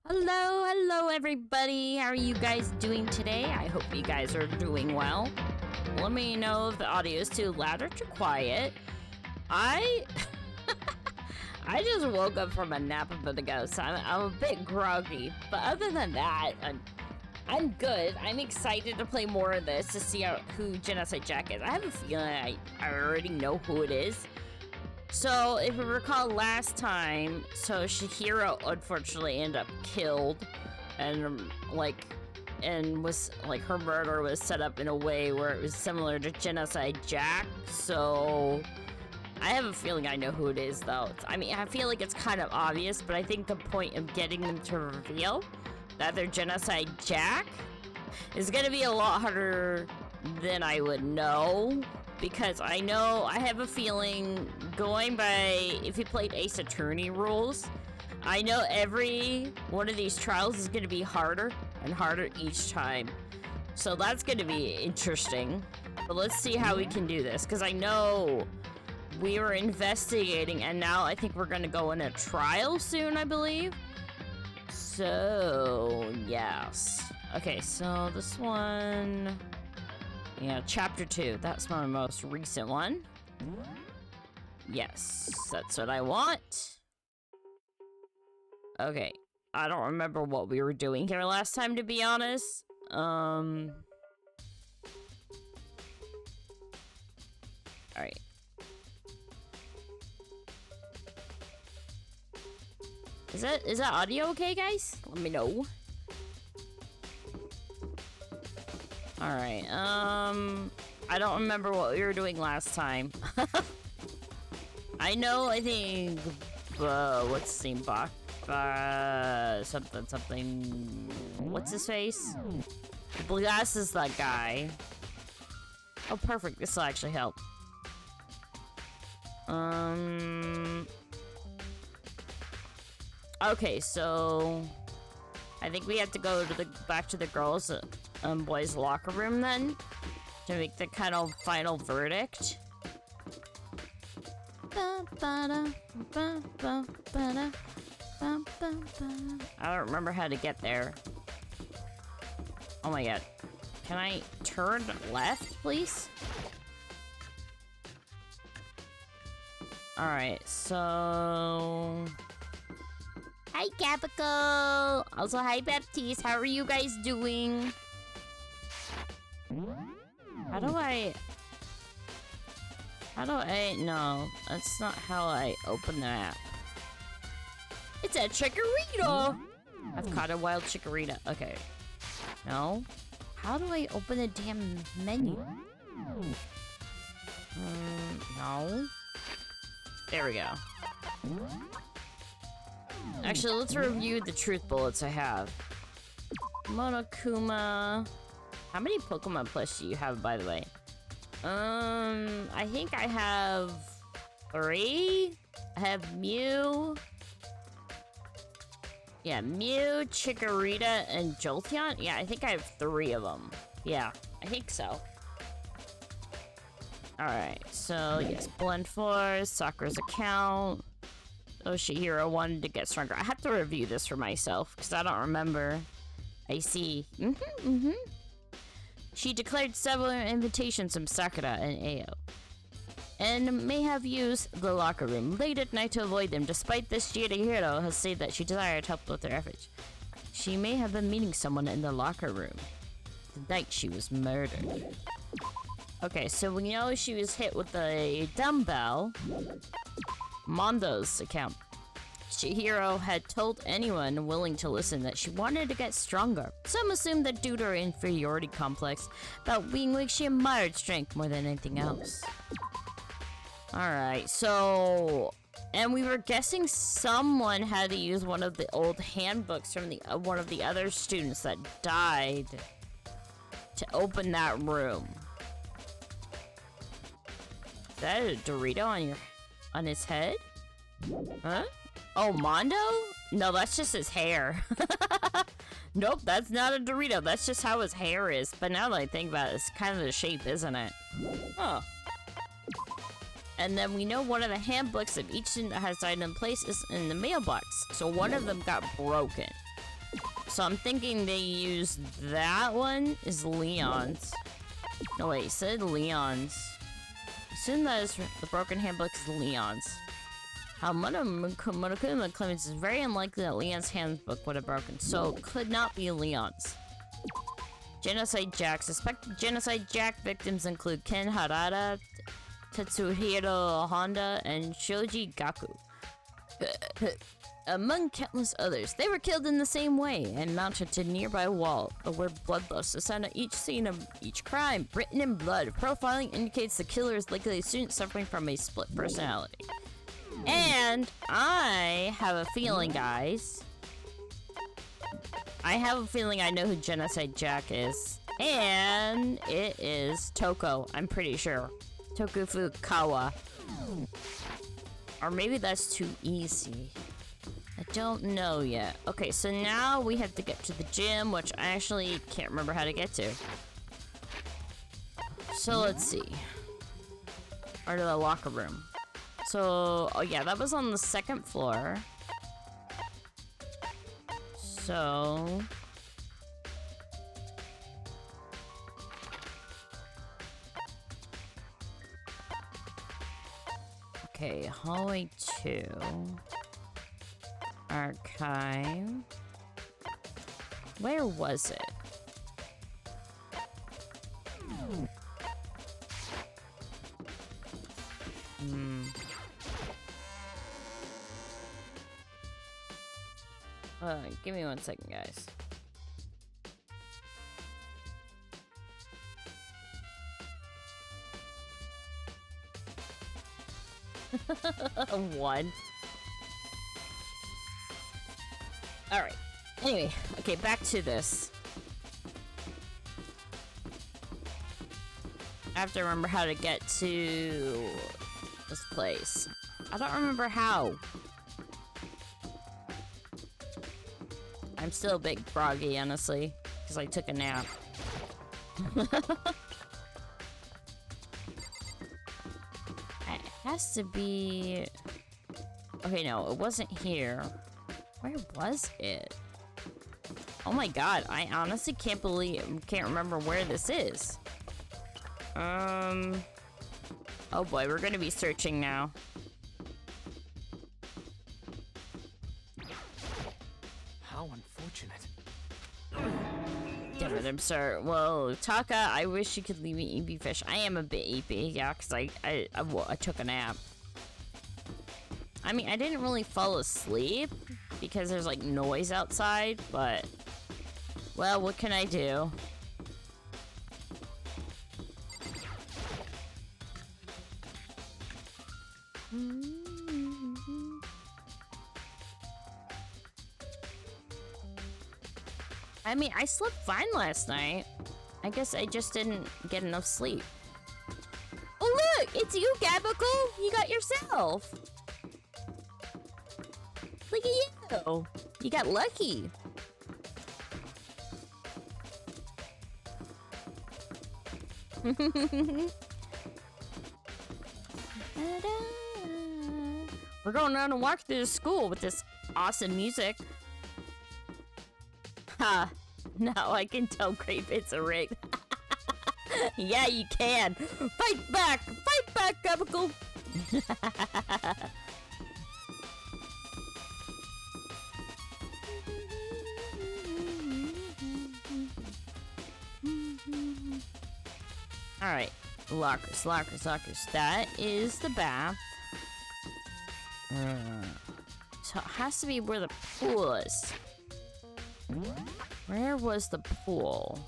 Hello everybody. How are you guys doing today? I hope you guys are doing well. Let me know if the audio is too loud or too quiet. I just woke up from a nap a bit ago, so I'm a bit groggy. But other than that, I'm good. I'm excited to play more of this to see who Genocide Jack is. I have a feeling I already know who it is. So, if you recall last time, so Shihiro unfortunately ended up killed, and was like her murder was set up in a way where it was similar to Genocide Jack. So, I have a feeling I know who it is, though. I mean, I feel like it's kind of obvious, but I think the point of getting them to reveal that they're Genocide Jack is gonna be a lot harder than I would know. Because I have a feeling, going by, if you played Ace Attorney rules, I know every one of these trials is going to be harder and harder each time. So that's going to be interesting. But let's see how we can do this, because I know we were investigating, and now I think we're going to go in a trial soon, I believe. So, yes. Okay, so this one... Yeah, chapter 2. That's my most recent one. Yes, that's what I want. Okay, I don't remember what we were doing here last time, to be honest. Alright. Is that audio okay, guys? Let me know. Alright, I don't remember what we were doing last time. I think, what's his name, something, what's his face? Glass is that guy. Oh, perfect, this will actually help. Okay, so... I think we have to go to back to the girls' boys' locker room then to make the kind of final verdict. I don't remember how to get there. Oh my god. Can I turn left, please? Alright, so... Hi, Capico! Also, hi, Baptiste. How are you guys doing? How do I... No, that's not how I open the app. It's a chikorita! I've caught a wild chikorita. Okay. No? How do I open the damn menu? No? There we go. Actually, let's review the truth bullets I have. Monokuma. How many Pokemon plush do you have, by the way? I think I have 3. I have Mew. Yeah, Mew, Chikorita, and Jolteon. Yeah, I think I have 3 of them. Yeah, I think so. Alright, so yes, Blend Force, Sakura's account. Oh, Shihiro wanted to get stronger. I have to review this for myself, because I don't remember. I see. She declared several invitations from Sakura and Ao, and may have used the locker room late at night to avoid them. Despite this, Shihiro has said that she desired help with their efforts. She may have been meeting someone in the locker room the night she was murdered. Okay, so we know she was hit with a dumbbell. Mondo's account. Shihiro had told anyone willing to listen that she wanted to get stronger. Some assumed that due to her inferiority complex about being weak, she admired strength more than anything else. Alright, so... And we were guessing someone had to use one of the old handbooks from the one of the other students that died to open that room. Is that a Dorito on his head? Huh? Oh, Mondo? No, that's just his hair. Nope, that's not a Dorito. That's just how his hair is. But now that I think about it, it's kind of the shape, isn't it? Huh. And then we know one of the handbooks of each student that has died in place is in the mailbox. So one of them got broken. So I'm thinking they used that one is Leon's. No, wait, it said Leon's. Assume that is the broken handbook is Leon's. How Monokuma claims it's very unlikely that Leon's handbook would have broken, so it could not be Leon's. Genocide Jack. Suspected Genocide Jack victims include Ken Harada, Tetsuhiro Honda, and Shoji Gaku. Among countless others, they were killed in the same way and mounted to a nearby wall, where bloodlust assigned at each scene of each crime, written in blood. Profiling indicates the killer is likely a student suffering from a split personality. And I have a feeling, guys. I have a feeling I know who Genocide Jack is. And it is Toko, I'm pretty sure. Toku Fukawa. Or maybe that's too easy. I don't know yet. Okay, so now we have to get to the gym, which I actually can't remember how to get to. So let's see. Or to the locker room. So, oh yeah, that was on the second floor. So... okay, hallway 2. Archive. Where was it? Give me 1 second, guys. One. Alright. Anyway, okay, back to this. I have to remember how to get to this place. I don't remember how. I'm still a bit groggy, honestly, because I took a nap. It has to be... okay, no, it wasn't here. Where was it? Oh my god, I honestly can't remember where this is. Oh boy, we're gonna be searching now. How unfortunate. Damn it, I'm sorry. Well, Taka, I wish you could leave me eepy fish. I am a bit eepy, yeah, because I took a nap. I mean, I didn't really fall asleep because there's like noise outside, but well, what can I do? I mean, I slept fine last night. I guess I just didn't get enough sleep. Oh look, it's you, Gabical. You got yourself. Look at you. You got lucky. We're going on a walk through the school with this awesome music. Ha! Now I can tell Great Bits are rigged. Yeah, you can. Fight back! Fight back, Gabical! Alright. Lockers, lockers, lockers. That is the bath. So it has to be where the pool is. Where was the pool?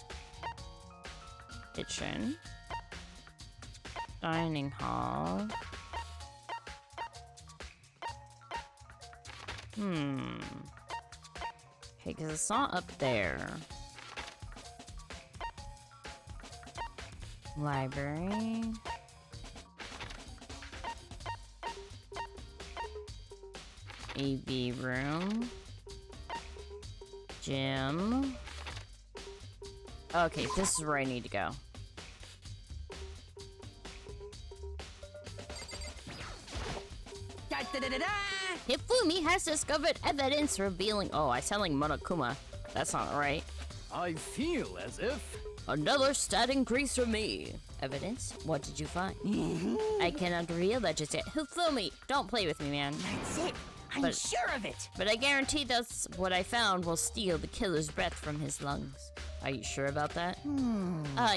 Kitchen. Dining hall. Okay, because it's not up there. Library. AV room. Gym. Okay, this is where I need to go. Hifumi has discovered evidence revealing... oh, I sound like Monokuma. That's not right. I feel as if... another stat increase for me. Evidence? What did you find? I cannot reveal that just yet. Hifumi, don't play with me, man. That's it. I'm sure of it. But I guarantee that's what I found will steal the killer's breath from his lungs. Are you sure about that?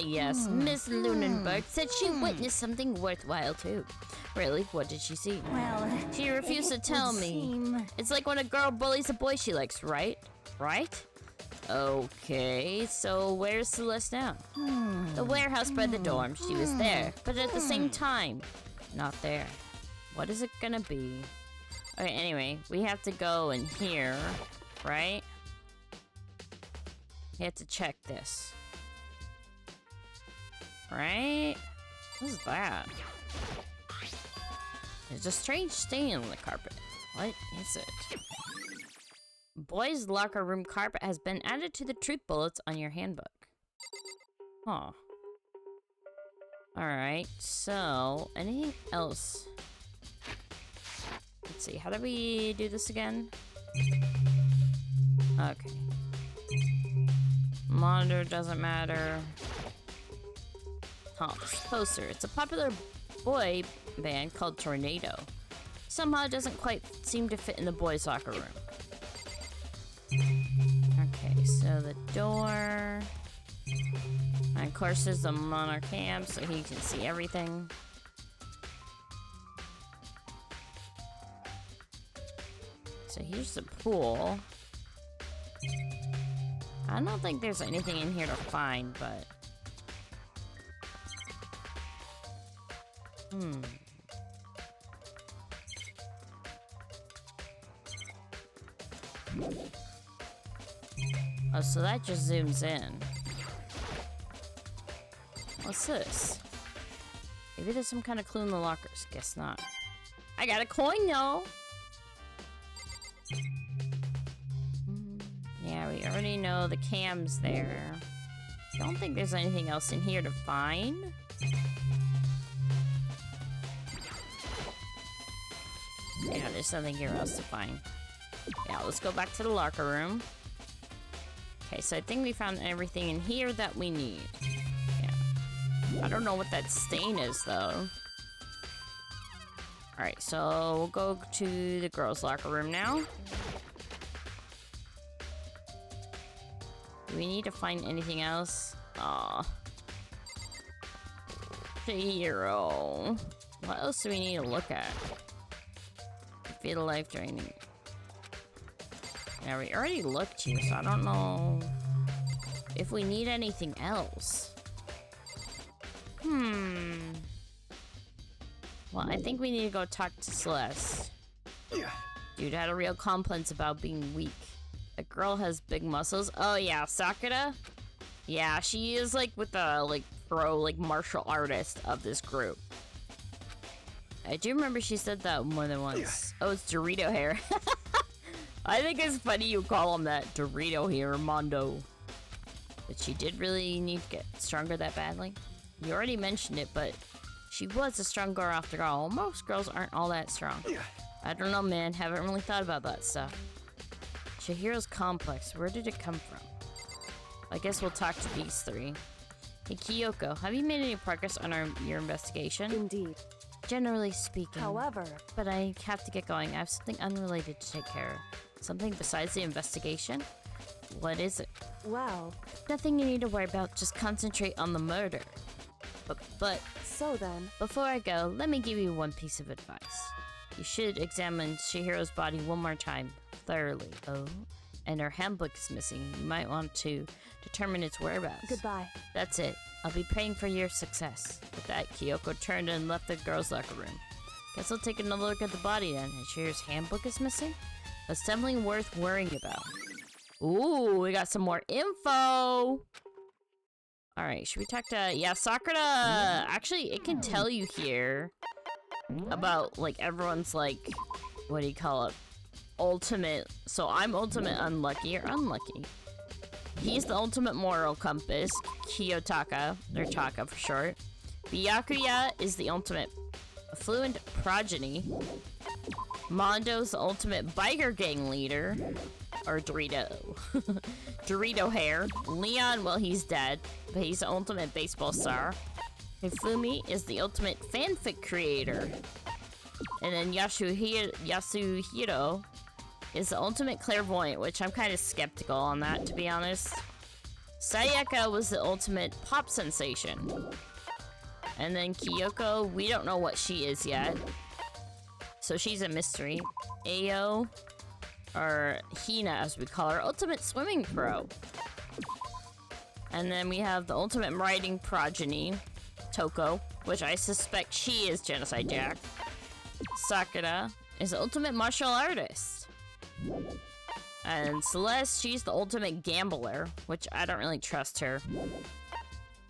Yes. Miss Lunenburg said she witnessed something worthwhile, too. Really? What did she see? Well, She refused to tell me. It's like when a girl bullies a boy she likes, right? Right? Okay, so where's Celeste now? The warehouse by the dorm. She was there, but at the same time, not there. What is it gonna be? Okay, anyway, we have to go in here, right? We have to check this. Right? What is that? There's a strange stain on the carpet. What is it? Boys' locker room carpet has been added to the truth bullets on your handbook. Huh. Alright, so anything else? Let's see, how do we do this again? Okay. Monitor doesn't matter. Huh, this poster. It's a popular boy band called Tornado. Somehow it doesn't quite seem to fit in the boys' locker room. Okay, so the door. And of course there's the Monarch cam so he can see everything. So here's the pool. I don't think there's anything in here to find, but... Oh, so that just zooms in. What's this? Maybe there's some kind of clue in the lockers. Guess not. I got a coin, though! Yeah, we already know the cam's there. Don't think there's anything else in here to find. Yeah, there's something here else to find. Yeah, let's go back to the locker room. Okay, so I think we found everything in here that we need. Yeah. I don't know what that stain is, though. Alright, so we'll go to the girls' locker room now. Do we need to find anything else? Aw. Zero. What else do we need to look at? Feel life draining. Yeah, we already looked here, so I don't know if we need anything else. Well, I think we need to go talk to Celeste. Dude had a real complaints about being weak. The girl has big muscles. Oh yeah, Sakura? Yeah, she is like with the pro martial artist of this group. I do remember she said that more than once. Oh, it's Dorito hair. I think it's funny you call him that. Dorito hair, Mondo. But she did really need to get stronger that badly. You already mentioned it, but she was a strong girl after all. Most girls aren't all that strong. I don't know, man. Haven't really thought about that stuff. Chihiro's complex. Where did it come from? I guess we'll talk to these three. Hey, Kyoko, have you made any progress on your investigation? Indeed. Generally speaking. However... But I have to get going. I have something unrelated to take care of. Something besides the investigation? What is it? Well... Nothing you need to worry about. Just concentrate on the murder. But... So then... Before I go, let me give you one piece of advice. You should examine Chihiro's body one more time. Thoroughly. Oh? And her handbook is missing. You might want to determine its whereabouts. Goodbye. That's it. I'll be praying for your success. With that, Kyoko turned and left the girls' locker room. Guess I'll take another look at the body then. And Chihiro's handbook is missing? That's definitely worth worrying about. Ooh, we got some more info! Alright, should we talk to... Yeah, Sakura... Actually, it can tell you here about, everyone's, what do you call it? Ultimate... So I'm ultimate unlucky or unlucky. He's the ultimate moral compass, Kiyotaka, or Taka for short. Byakuya is the ultimate fluent progeny. Mondo's the ultimate biker gang leader, or Dorito. Dorito hair. Leon, well, he's dead, but he's the ultimate baseball star. Hifumi is the ultimate fanfic creator. And then Yasuhiro is the ultimate clairvoyant, which I'm kind of skeptical on that, to be honest. Sayaka was the ultimate pop sensation. And then Kyoko, we don't know what she is yet. So she's a mystery. Ayo, or Hina as we call her, ultimate swimming pro. And then we have the ultimate writing progeny, Toko, which I suspect she is Genocide Jack. Sakura is the ultimate martial artist. And Celeste, she's the ultimate gambler, which I don't really trust her.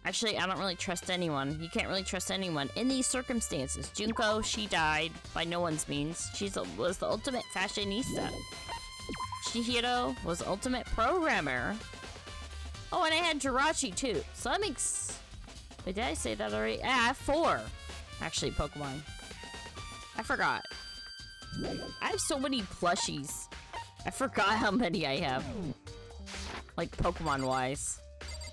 Actually, I don't really trust anyone. You can't really trust anyone in these circumstances. Junko, she died by no one's means. She was the ultimate fashionista. Chihiro was the ultimate programmer. Oh, and I had Jirachi too. So that makes... Wait, did I say that already? Ah, I have 4. Actually, Pokemon. I forgot. I have so many plushies. I forgot how many I have. Like, Pokemon-wise.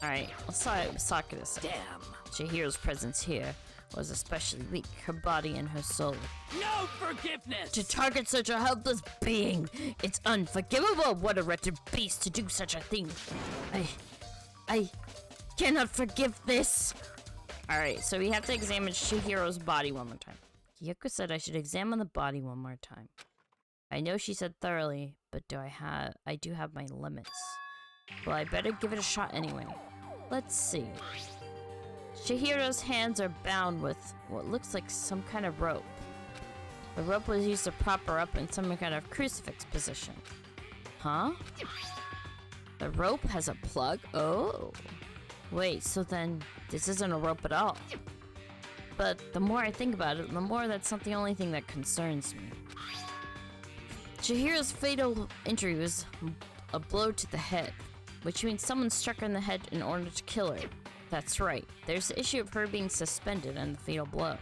Alright, let's talk this. Damn. Chihiro's presence here was especially weak. Her body and her soul. No forgiveness! To target such a helpless being, it's unforgivable. What a wretched beast to do such a thing. I cannot forgive this. Alright, so we have to examine Chihiro's body one more time. Kyoko said I should examine the body one more time. I know she said thoroughly, but I do have my limits. Well, I better give it a shot anyway. Let's see. Chihiro's hands are bound with what looks like some kind of rope. The rope was used to prop her up in some kind of crucifix position. Huh? The rope has a plug? Oh. Wait, so then this isn't a rope at all. But the more I think about it, the more that's not the only thing that concerns me. Chihiro's fatal injury was a blow to the head, which means someone struck her in the head in order to kill her. That's right. There's the issue of her being suspended and the fatal blow.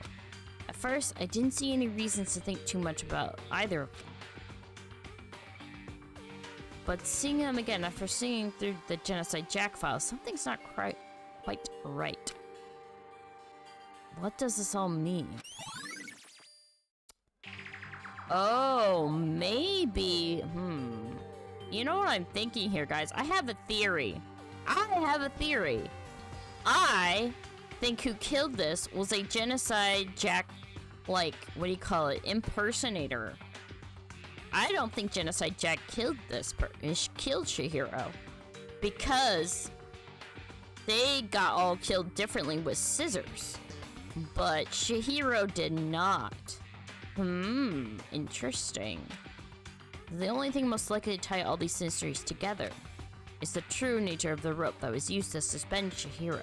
At first, I didn't see any reasons to think too much about either of them. But seeing them again after seeing through the Genocide Jack files, something's not quite right. What does this all mean? Oh, maybe. You know what I'm thinking here, guys? I have a theory. I think who killed this was a Genocide Jack, like, what do you call it, impersonator. I don't think Genocide Jack killed killed Chihiro, because they got all killed differently with scissors, but Chihiro did not. Interesting. The only thing most likely to tie all these mysteries together is the true nature of the rope that was used to suspend Chihiro.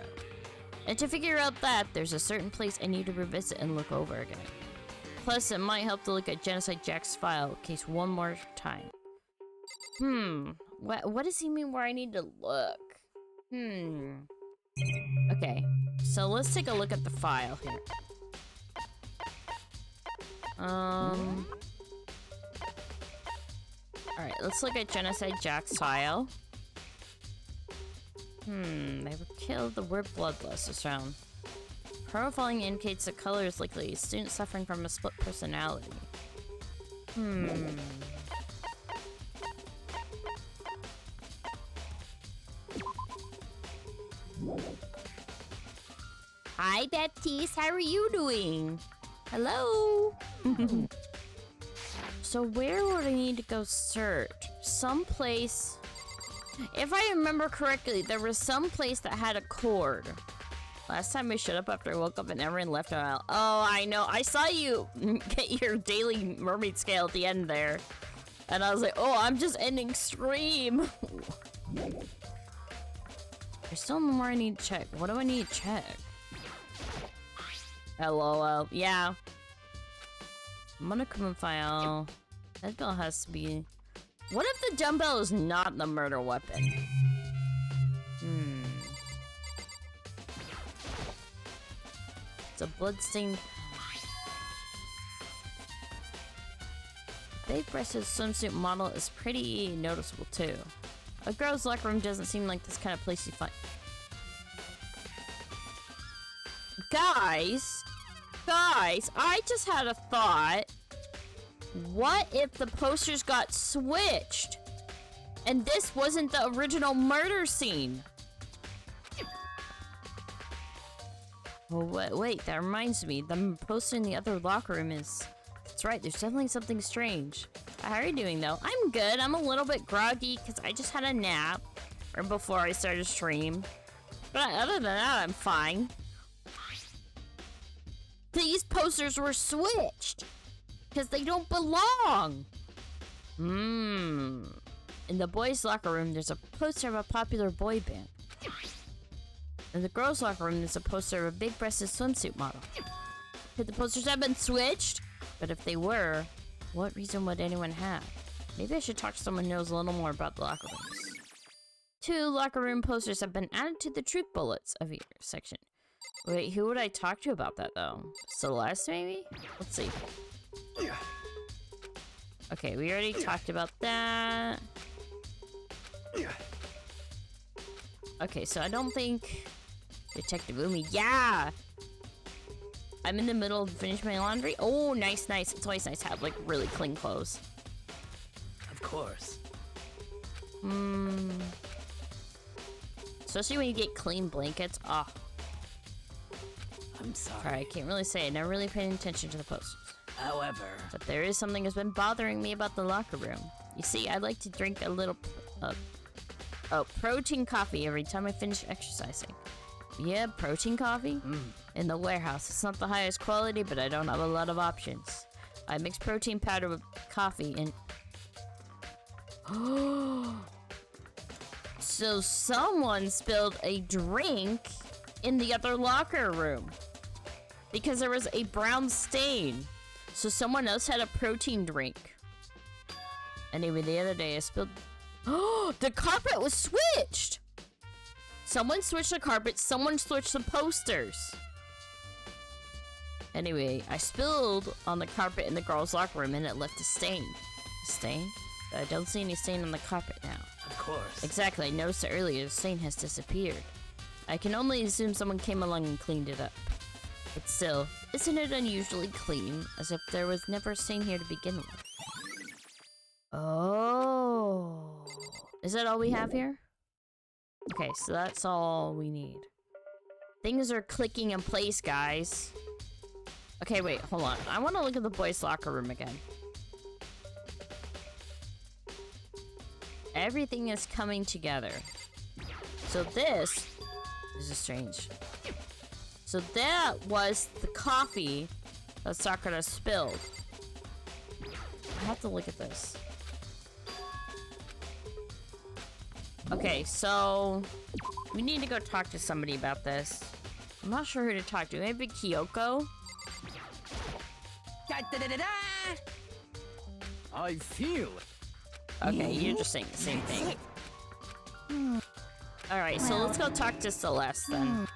And to figure out that, there's a certain place I need to revisit and look over again. Plus, it might help to look at Genocide Jack's file case one more time. What does he mean where I need to look? Okay, so let's take a look at the file here. Alright, let's look at Genocide Jack's file. They were killed. The word bloodlust is found. Profiling indicates the color is likely a student suffering from a split personality. Hi, Baptiste. How are you doing? Hello. So where would I need to go search? Someplace. If I remember correctly, there was some place that had a cord. Last time I showed up after I woke up and everyone left a while. Oh, I know. I saw you get your daily mermaid scale at the end there. And I was like, oh, I'm just ending stream. There's still more I need to check. What do I need to check? LOL. Yeah. Monokuma file. That bell has to be... What if the dumbbell is not the murder weapon? It's a bloodstained... Big-breasted swimsuit model is pretty noticeable too. A girl's locker room doesn't seem like this kind of place you find. Guys, I just had a thought. What if the posters got switched? And this wasn't the original murder scene? Oh, wait, that reminds me. The poster in the other locker room is... That's right, there's definitely something strange. How are you doing, though? I'm good. I'm a little bit groggy because I just had a nap right before I started stream. But other than that, I'm fine. These posters were switched because they don't belong. In the boys' locker room, there's a poster of a popular boy band. In the girls' locker room, there's a poster of a big-breasted swimsuit model. Could the posters have been switched? But if they were, what reason would anyone have? Maybe I should talk to someone who knows a little more about the locker rooms. 2 locker room posters have been added to the truth bullets of your section. Wait, who would I talk to about that, though? Celeste, maybe? Let's see. Okay, we already talked about that. Okay, so I don't think... Detective Umi, yeah! I'm in the middle of finishing my laundry. Oh, nice, nice. It's always nice to have, like, really clean clothes. Of course. Especially when you get clean blankets. Ah. I'm sorry. Sorry, I can't really say. I never really paid attention to the posters. However... But there is something that's been bothering me about the locker room. You see, I like to drink a little... protein coffee every time I finish exercising. Yeah, protein coffee? In the warehouse. It's not the highest quality, but I don't have a lot of options. I mix protein powder with coffee and... So someone spilled a drink in the other locker room. Because there was a brown stain. So someone else had a protein drink. Anyway, the other day I spilled... The carpet was switched! Someone switched the carpet, someone switched the posters. Anyway, I spilled on the carpet in the girls' locker room and it left a stain. A stain? But I don't see any stain on the carpet now. Of course. Exactly, I noticed it earlier, the stain has disappeared. I can only assume someone came along and cleaned it up. But still, isn't it unusually clean, as if there was never a stain here to begin with? Oh. Is that all we have here? Okay, so that's all we need. Things are clicking in place, guys. Okay, wait, hold on. I want to look at the boys' locker room again. Everything is coming together. So this is strange. So that was the coffee that Sakura spilled. I have to look at this. Okay, so we need to go talk to somebody about this. I'm not sure who to talk to. Maybe Kyoko? I feel it. Okay, you're just saying the same thing. Alright, so let's go talk to Celeste then.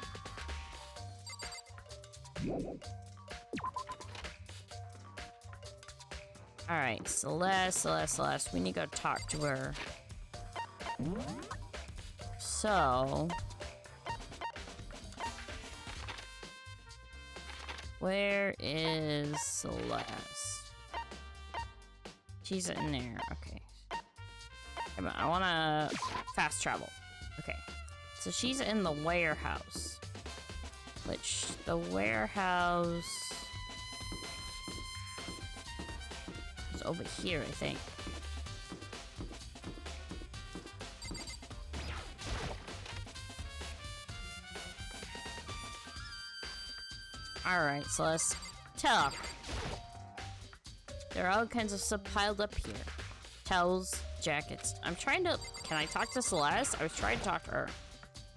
Alright, Celeste. We need to go talk to her. So... where is Celeste? She's in there, okay. I wanna fast travel. Okay. So she's in the warehouse. Which, the warehouse... is over here, I think. Alright, so let's talk. There are all kinds of stuff piled up here. Towels, jackets. I'm trying to... Can I talk to Celeste? I was trying to talk to her.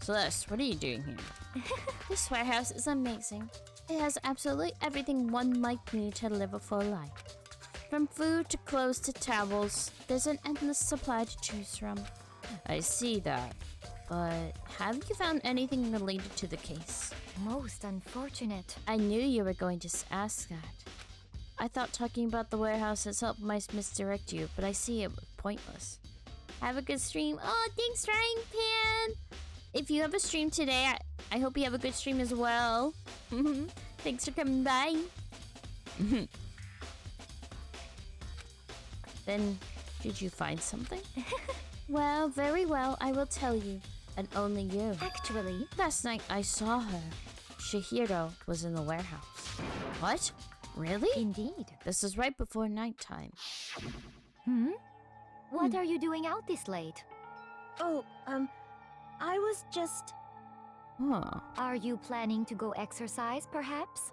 Celeste, what are you doing here? This warehouse is amazing. It has absolutely everything one might need to live a full life. From food to clothes to towels, there's an endless supply to choose from. I see that. But have you found anything related to the case? Most unfortunate. I knew you were going to ask that. I thought talking about the warehouse has helped might misdirect you, but I see it was pointless. Have a good stream. Oh, thanks, Frying Pan! If you have a stream today, I hope you have a good stream as well. Thanks for coming by. Then, did you find something? Well, very well, I will tell you. And only you. Actually, Last night I saw her. Shihiro was in the warehouse. What? Really? indeed. This is right before nighttime. What are you doing out this late? Oh, I was just... Huh. Are you planning to go exercise, perhaps?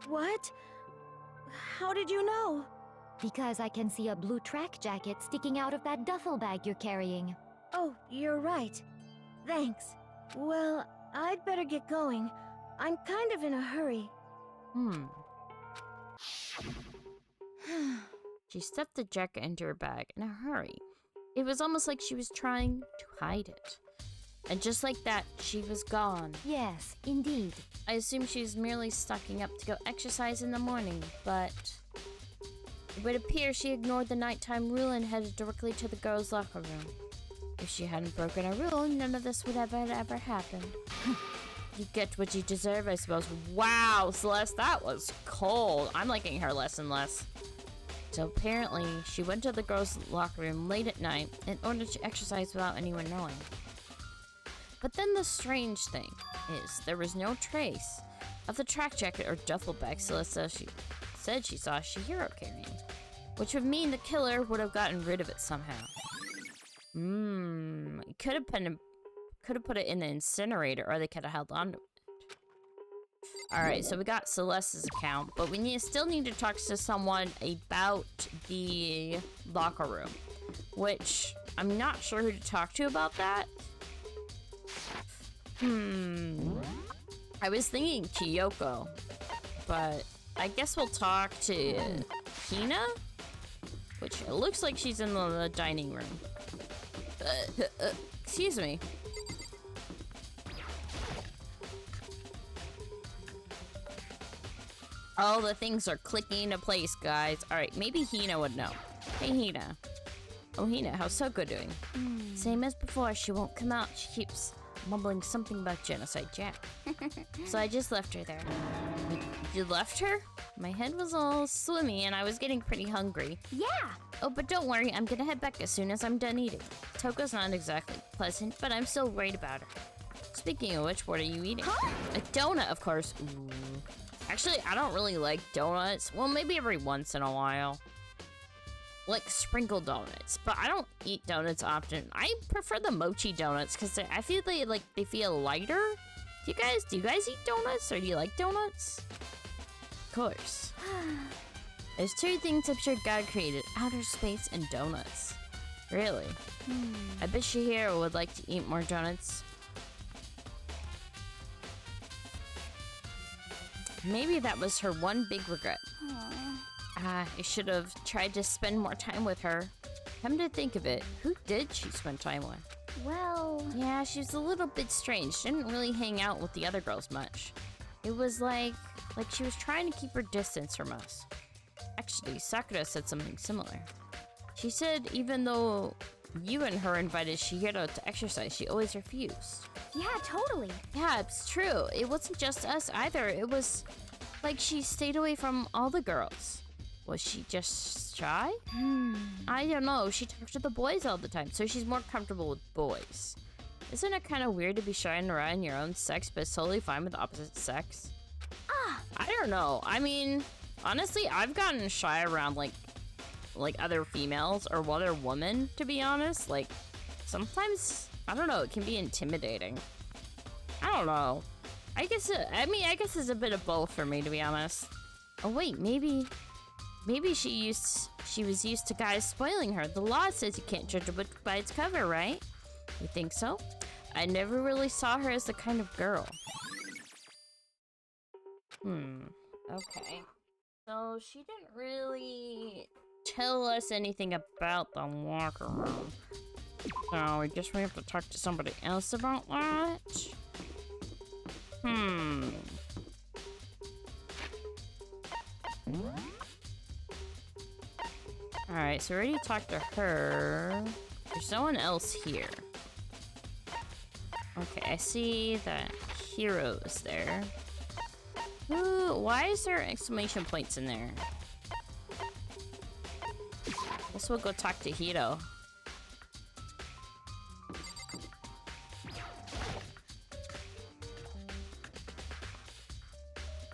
What? How did you know? Because I can see a blue track jacket sticking out of that duffel bag you're carrying. Oh, you're right. Thanks. Well, I'd better get going. I'm kind of in a hurry. She stuffed the jacket into her bag in a hurry. It was almost like she was trying to hide it. And just like that, she was gone. Yes, indeed. I assume she's merely stocking up to go exercise in the morning, but it would appear she ignored the nighttime rule and headed directly to the girls' locker room. If she hadn't broken a rule, none of this would have ever happened. You get what you deserve, I suppose. Wow, Celeste, that was cold. I'm liking her less and less. So apparently, she went to the girls' locker room late at night in order to exercise without anyone knowing. But then the strange thing is, there was no trace of the track jacket or duffel bag Celeste said she saw Shihiro carrying, which would mean the killer would have gotten rid of it somehow. Could have put it in the incinerator, or they could have held on to it. Alright, so we got Celeste's account, but we still need to talk to someone about the locker room, which I'm not sure who to talk to about that. I was thinking Kyoko, but I guess we'll talk to Hina, which it looks like she's in the dining room. Excuse me. All the things are clicking into place, guys. Alright, maybe Hina would know. Hey, Hina. Oh, Hina, how's Soko doing? Same as before, she won't come out. She keeps mumbling something about Genocide Jack. So I just left her there. You left her? My head was all swimmy and I was getting pretty hungry. Yeah! Oh, but don't worry, I'm gonna head back as soon as I'm done eating. Toko's not exactly pleasant, but I'm still worried about her. Speaking of which, what are you eating? A donut, of course. Ooh. Actually, I don't really like donuts. Well, maybe every once in a while. Like sprinkle donuts, but I don't eat donuts often. I prefer the mochi donuts because I feel they feel lighter. Do you guys eat donuts, or do you like donuts? Of course. There's two things I'm sure God created: outer space and donuts. Really? I bet Shihiro would like to eat more donuts. Maybe that was her one big regret. I should have tried to spend more time with her. Come to think of it, who did she spend time with? Well... Yeah, she was a little bit strange. She didn't really hang out with the other girls much. It was like she was trying to keep her distance from us. Actually, Sakura said something similar. She said even though you and her invited Shihiro to exercise, she always refused. Yeah, totally. Yeah, it's true. It wasn't just us either. It was like she stayed away from all the girls. Was she just shy? I don't know. She talks to the boys all the time, so she's more comfortable with boys. Isn't it kind of weird to be shy around your own sex, but totally fine with the opposite sex? I don't know. I mean, honestly, I've gotten shy around like other females or other women, to be honest. Like, sometimes, I don't know, it can be intimidating. I don't know. I guess it's a bit of both for me, to be honest. Oh wait, maybe she was used to guys spoiling her. The law says you can't judge a book by its cover, right? You think so? I never really saw her as the kind of girl. Okay. So she didn't really tell us anything about the locker room. So I guess we have to talk to somebody else about that. Alright, so we already talked to her. There's someone else here. Okay, I see that Hero is there. Ooh, why is there exclamation points in there? Guess we'll go talk to Hito.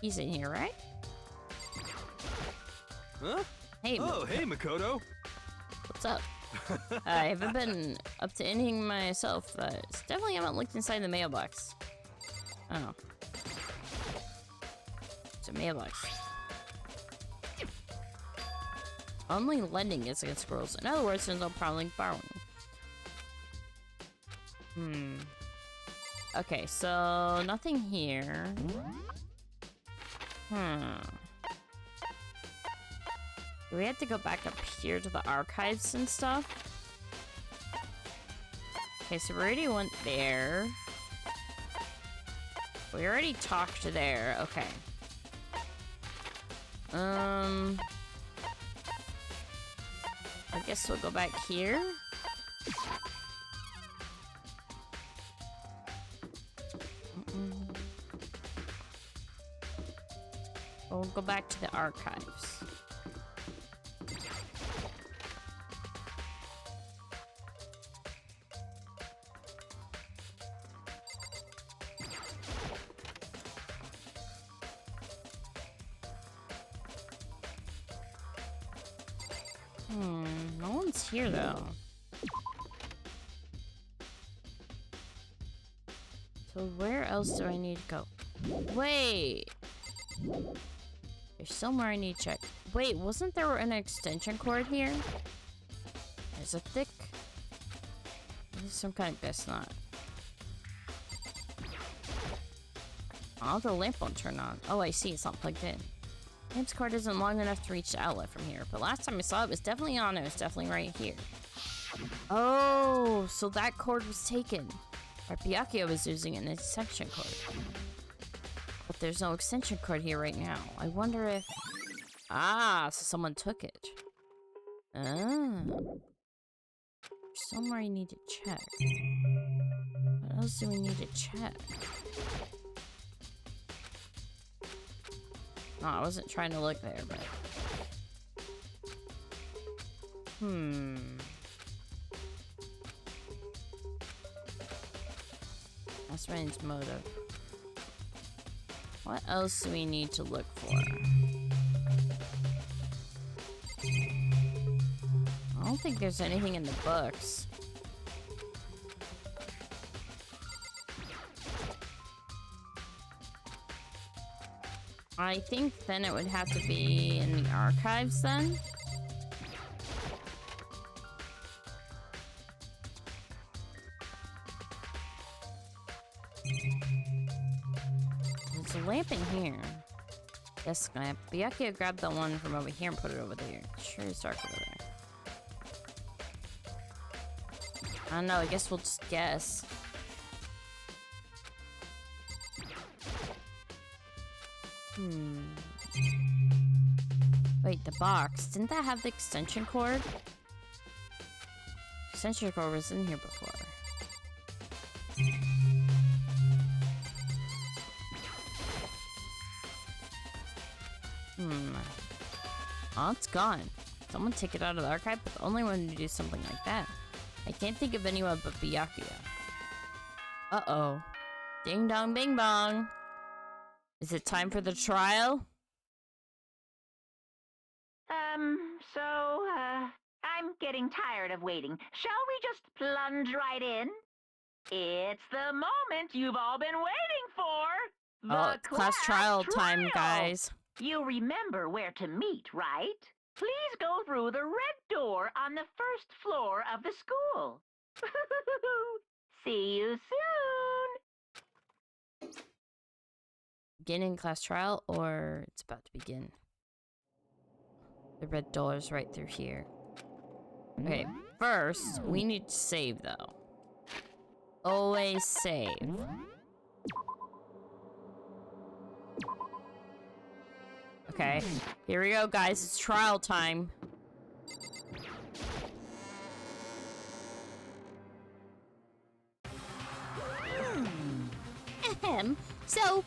He's in here, right? Huh? Hey, Oh, hey, Makoto. what's up? I haven't been up to anything myself, but definitely haven't looked inside the mailbox. Oh. It's a mailbox. Only lending is against squirrels. In other words, there's no problem borrowing. Okay, so nothing here. Do we have to go back up here to the archives and stuff? Okay, so we already went there. We already talked to there. Okay. I guess we'll go back here. We'll go back to the archives. No one's here though. So where else do I need to go? Wait! There's somewhere I need to check. Wait, wasn't there an extension cord here? Is it thick? This is some kind of guess not. Oh, the lamp won't turn on. Oh, I see, it's not plugged in. Lamp's cord isn't long enough to reach the outlet from here, but last time I saw it was definitely on. It was definitely right here. Oh, so that cord was taken. Our Byakuya was using an extension cord. But there's no extension cord here right now. I wonder if... Ah, so someone took it. Ah. Somewhere I need to check. What else do we need to check? No, I wasn't trying to look there, but... That's Rain's motive. What else do we need to look for? I don't think there's anything in the books. I think then it would have to be in the archives then. There's a lamp in here. Yes, lamp. Byakuya grabbed the one from over here and put it over there. Sure is dark over there. I don't know, I guess we'll just guess. Wait, the box. Didn't that have the extension cord? Extension cord was in here before. Oh, it's gone. Someone take it out of the archive, but the only one to do something like that. I can't think of anyone but Byakuya. Uh-oh. Ding dong bing bong. Is it time for the trial? I'm getting tired of waiting. Shall we just plunge right in? It's the moment you've all been waiting for. The class trial time, guys. You remember where to meet, right? Please go through the red door on the first floor of the school. See you soon. Beginning class trial, or it's about to begin. The red door is right through here. Okay, first, we need to save, though. Always save. Okay, here we go, guys. It's trial time. So,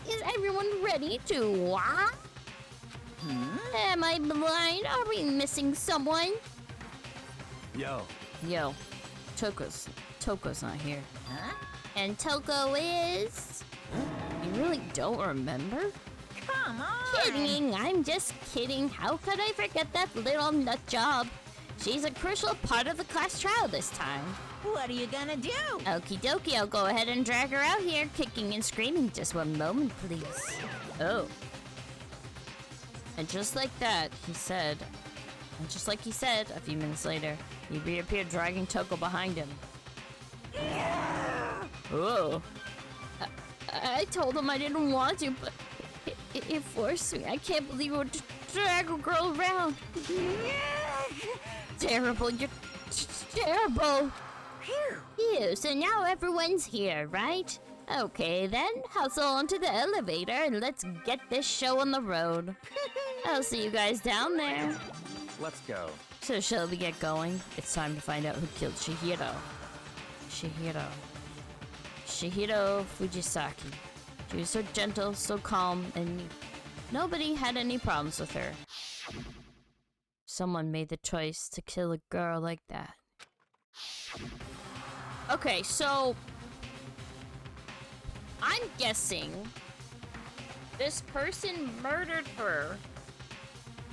is everyone ready to what? Am I blind? Are we missing someone? Yo. Yo, Toko's not here. Huh? And Toko is... You really don't remember? Come on. Kidding, I'm just kidding. How could I forget that little nut job? She's a crucial part of the class trial this time. What are you gonna do? Okie dokie, I'll go ahead and drag her out here, kicking and screaming. Just one moment, please. Oh. And just like that, he said, a few minutes later, he reappeared dragging Toko behind him. Oh. I told him I didn't want to, but it forced me. I can't believe it would drag a girl around. Terrible, you're terrible. Phew, so now everyone's here, right? Okay then, hustle onto the elevator and let's get this show on the road. I'll see you guys down there. Let's go. So shall we get going? It's time to find out who killed Chihiro. Chihiro Fujisaki. She was so gentle, so calm, and nobody had any problems with her. Someone made the choice to kill a girl like that. Okay, so I'm guessing this person murdered her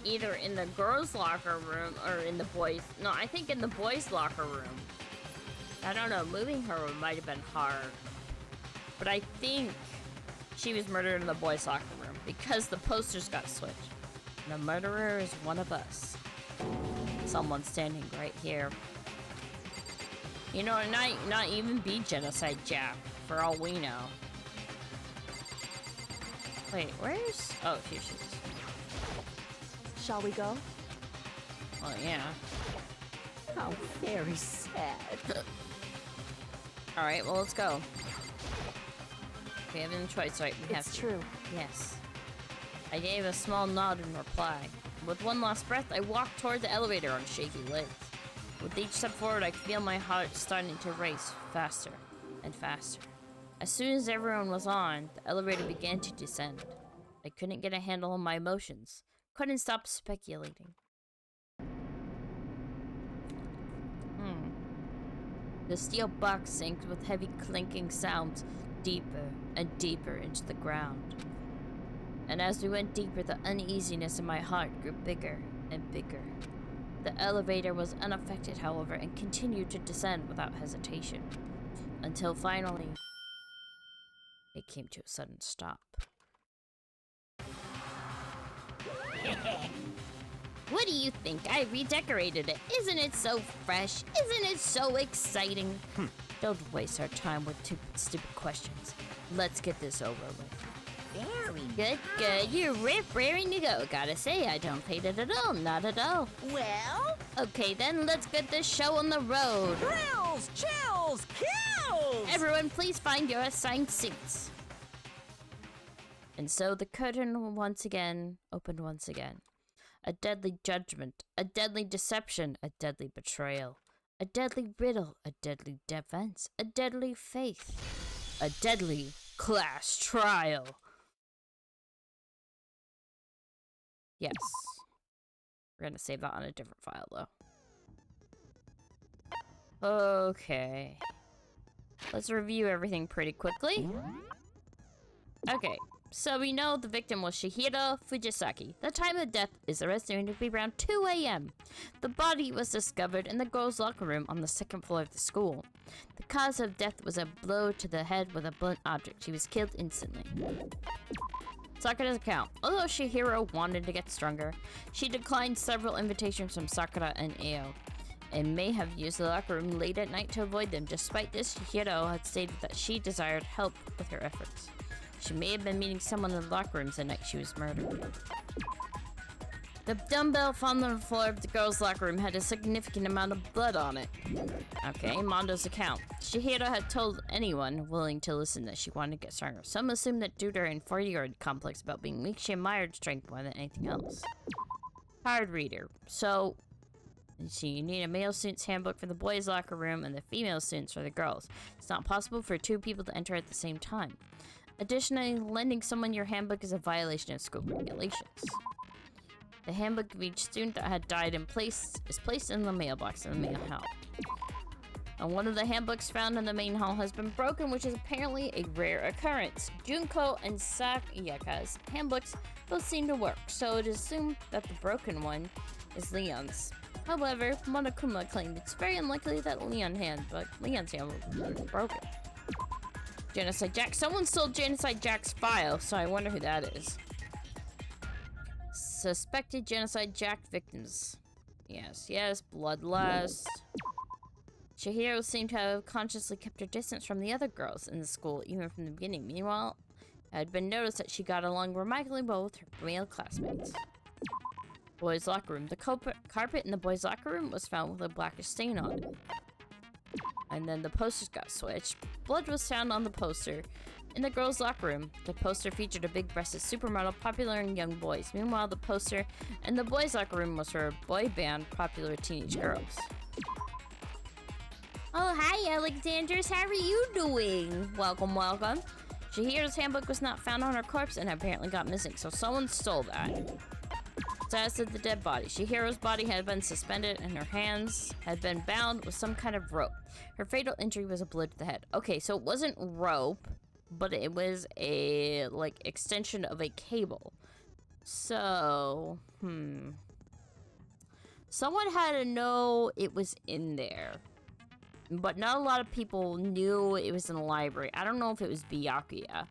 either in the girls' locker room or in the boys'. No, I think in the boys' locker room. I don't know, moving her might have been hard. But I think she was murdered in the boys' locker room because the posters got switched. The murderer is one of us. Someone standing right here. You know, it might not even be Genocide Jack, for all we know. Wait, where's... Oh, here she is. Shall we go? Oh, yeah. How very sad. Alright, well, let's go. We have no choice, right? We have It's to. true. Yes. I gave a small nod in reply. With one last breath, I walked toward the elevator on shaky legs. With each step forward, I could feel my heart starting to race faster and faster. As soon as everyone was on, the elevator began to descend. I couldn't get a handle on my emotions. Couldn't stop speculating. The steel box sank with heavy clinking sounds deeper and deeper into the ground. And as we went deeper, the uneasiness in my heart grew bigger and bigger. The elevator was unaffected, however, and continued to descend without hesitation. Until finally, it came to a sudden stop. What do you think? I redecorated it. Isn't it so fresh? Isn't it so exciting? Don't waste our time with stupid questions. Let's get this over with. Very Good, good. You're raring to go. Gotta say, I don't hate it at all. Not at all. well. Okay, then let's get this show on the road. Thrills, chills, kills. Everyone, please find your assigned seats. And so the curtain opened once again. A deadly judgment, a deadly deception, a deadly betrayal, a deadly riddle, a deadly defense, a deadly faith, a deadly class trial. Yes. We're gonna save that on a different file, though. Okay. Let's review everything pretty quickly. Okay. So we know the victim was Chihiro Fujisaki. The time of death is estimated to be around 2 a.m. The body was discovered in the girls' locker room on the second floor of the school. The cause of death was a blow to the head with a blunt object. She was killed instantly. Sakura's account. Although Chihiro wanted to get stronger, she declined several invitations from Sakura and Ao, and may have used the locker room late at night to avoid them. Despite this, Chihiro had stated that she desired help with her efforts. She may have been meeting someone in the locker rooms the night she was murdered. The dumbbell found on the floor of the girls' locker room had a significant amount of blood on it. Okay, Mondo's account. Chihiro had told anyone willing to listen that she wanted to get stronger. Some assumed that due to her inferiority complex about being weak, she admired strength more than anything else. Card reader. So, you need a male student's handbook for the boys' locker room and the female students for the girls. It's not possible for two people to enter at the same time. Additionally, lending someone your handbook is a violation of school regulations. The handbook of each student that had died is placed in the mailbox in the main hall. And one of the handbooks found in the main hall has been broken, which is apparently a rare occurrence. Junko and Sakayaka's handbooks both seem to work, so it is assumed that the broken one is Leon's. However, Monokuma claimed it's very unlikely that Leon's handbook was broken. Genocide Jack. Someone stole Genocide Jack's file, so I wonder who that is. Suspected Genocide Jack victims. Yes, bloodlust. Chihiro seemed to have consciously kept her distance from the other girls in the school, even from the beginning. Meanwhile, it had been noticed that she got along remarkably well with her male classmates. Boys' locker room. The carpet in the boys' locker room was found with a blackish stain on it. And then the posters got switched. Blood was found on the poster in the girls' locker room. The poster featured a big-breasted supermodel popular in young boys. Meanwhile, the poster in the boys' locker room was for a boy band popular with teenage girls. Oh, hi, Alexanders. How are you doing? Welcome, welcome. Chihiro's handbook was not found on her corpse and apparently got missing, so someone stole that. Status of the dead body. Chihiro's body had been suspended and her hands had been bound with some kind of rope. Her fatal injury was a blow to the head. Okay, so it wasn't rope, but it was a, like, extension of a cable. So, someone had to know it was in there. But not a lot of people knew it was in the library. I don't know if it was Byakuya.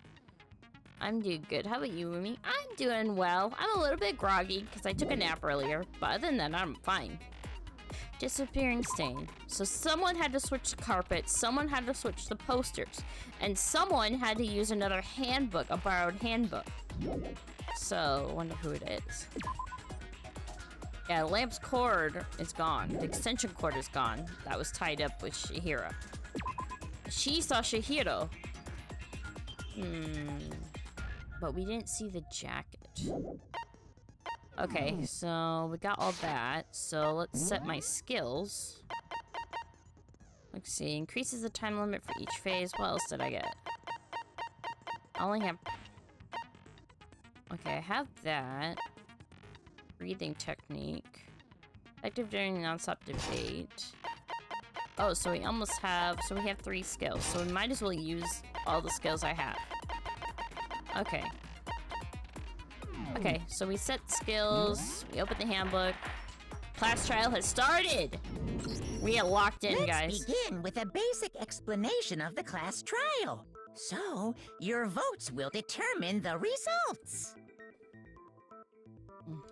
I'm doing good. How about you, Rumi? I'm doing well. I'm a little bit groggy because I took a nap earlier. But other than that, I'm fine. Disappearing stain. So someone had to switch the carpet. Someone had to switch the posters. And someone had to use another handbook, a borrowed handbook. So, I wonder who it is. Yeah, the lamp's cord is gone. The extension cord is gone. That was tied up with Chihiro. She saw Chihiro. But we didn't see the jacket. Okay, so we got all that. So let's set my skills. Let's see. Increases the time limit for each phase. What else did I get? I only have... Okay, I have that. Breathing technique. Effective during non-stop debate. Oh, so we almost have... So we have 3 skills. So we might as well use all the skills I have. Okay. Okay, so we set skills. We open the handbook. Class trial has started! We are locked in, guys. Let's begin with a basic explanation of the class trial. So, your votes will determine the results.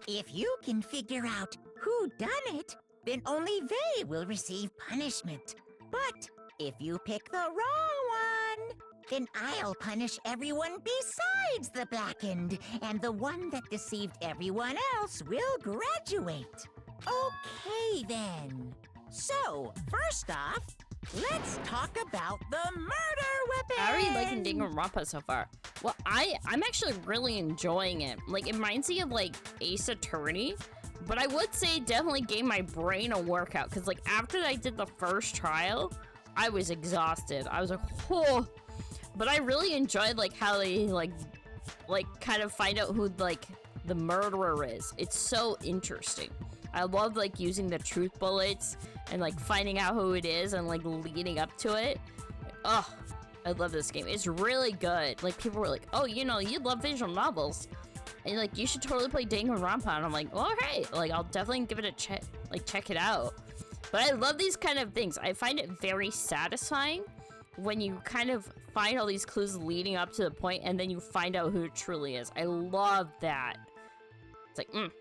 If you can figure out who done it, then only they will receive punishment. But if you pick the wrong one, then I'll punish everyone besides the blackened, and the one that deceived everyone else will graduate. Okay, then. So, first off, let's talk about the murder weapon! How are you liking Dangaronpa so far? Well, I'm actually really enjoying it. Like, it reminds me of, like, Ace Attorney, but I would say definitely gave my brain a workout, because, like, after I did the first trial, I was exhausted. I was like, whoa. But I really enjoyed, like, how they, like, kind of find out who, like, the murderer is. It's so interesting. I love, like, using the truth bullets and, like, finding out who it is and, like, leading up to it. Ugh, I love this game. It's really good. Like, people were like, oh, you know, you love visual novels. And, like, you should totally play Dangaronpa. And I'm like, well, okay. Like, I'll definitely give it a check, like, check it out. But I love these kind of things. I find it very satisfying when you kind of find all these clues leading up to the point and then you find out who it truly is. I love that. It's like,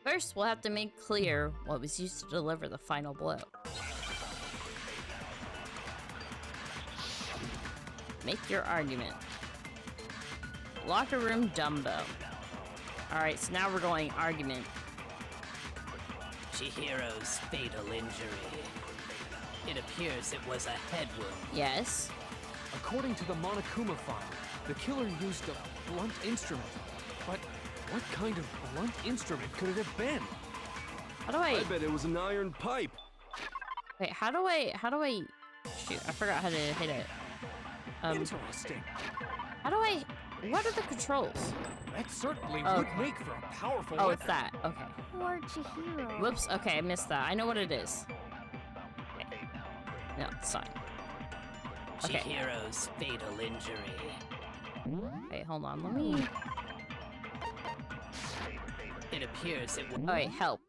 First, we'll have to make clear what was used to deliver the final blow. Make your argument. Locker room Dumbo. Alright, so now we're going argument. Chihiro's fatal injury. It appears it was a head wound. Yes. According to the Monokuma file, the killer used a blunt instrument. But what kind of blunt instrument could it have been? How do I bet it was an iron pipe. Wait, how do I shoot, I forgot how to hit it. Interesting. How do I What are the controls? That certainly Okay. would make for a powerful Oh, weapon. it's that. Okay. Poor Chihiro. Whoops. Okay, I missed that. I know what it is. Okay. No, it's fine. Okay. Chihiro's fatal injury. Wait, hold on. Let me. It appears it was. Oh, wait, help.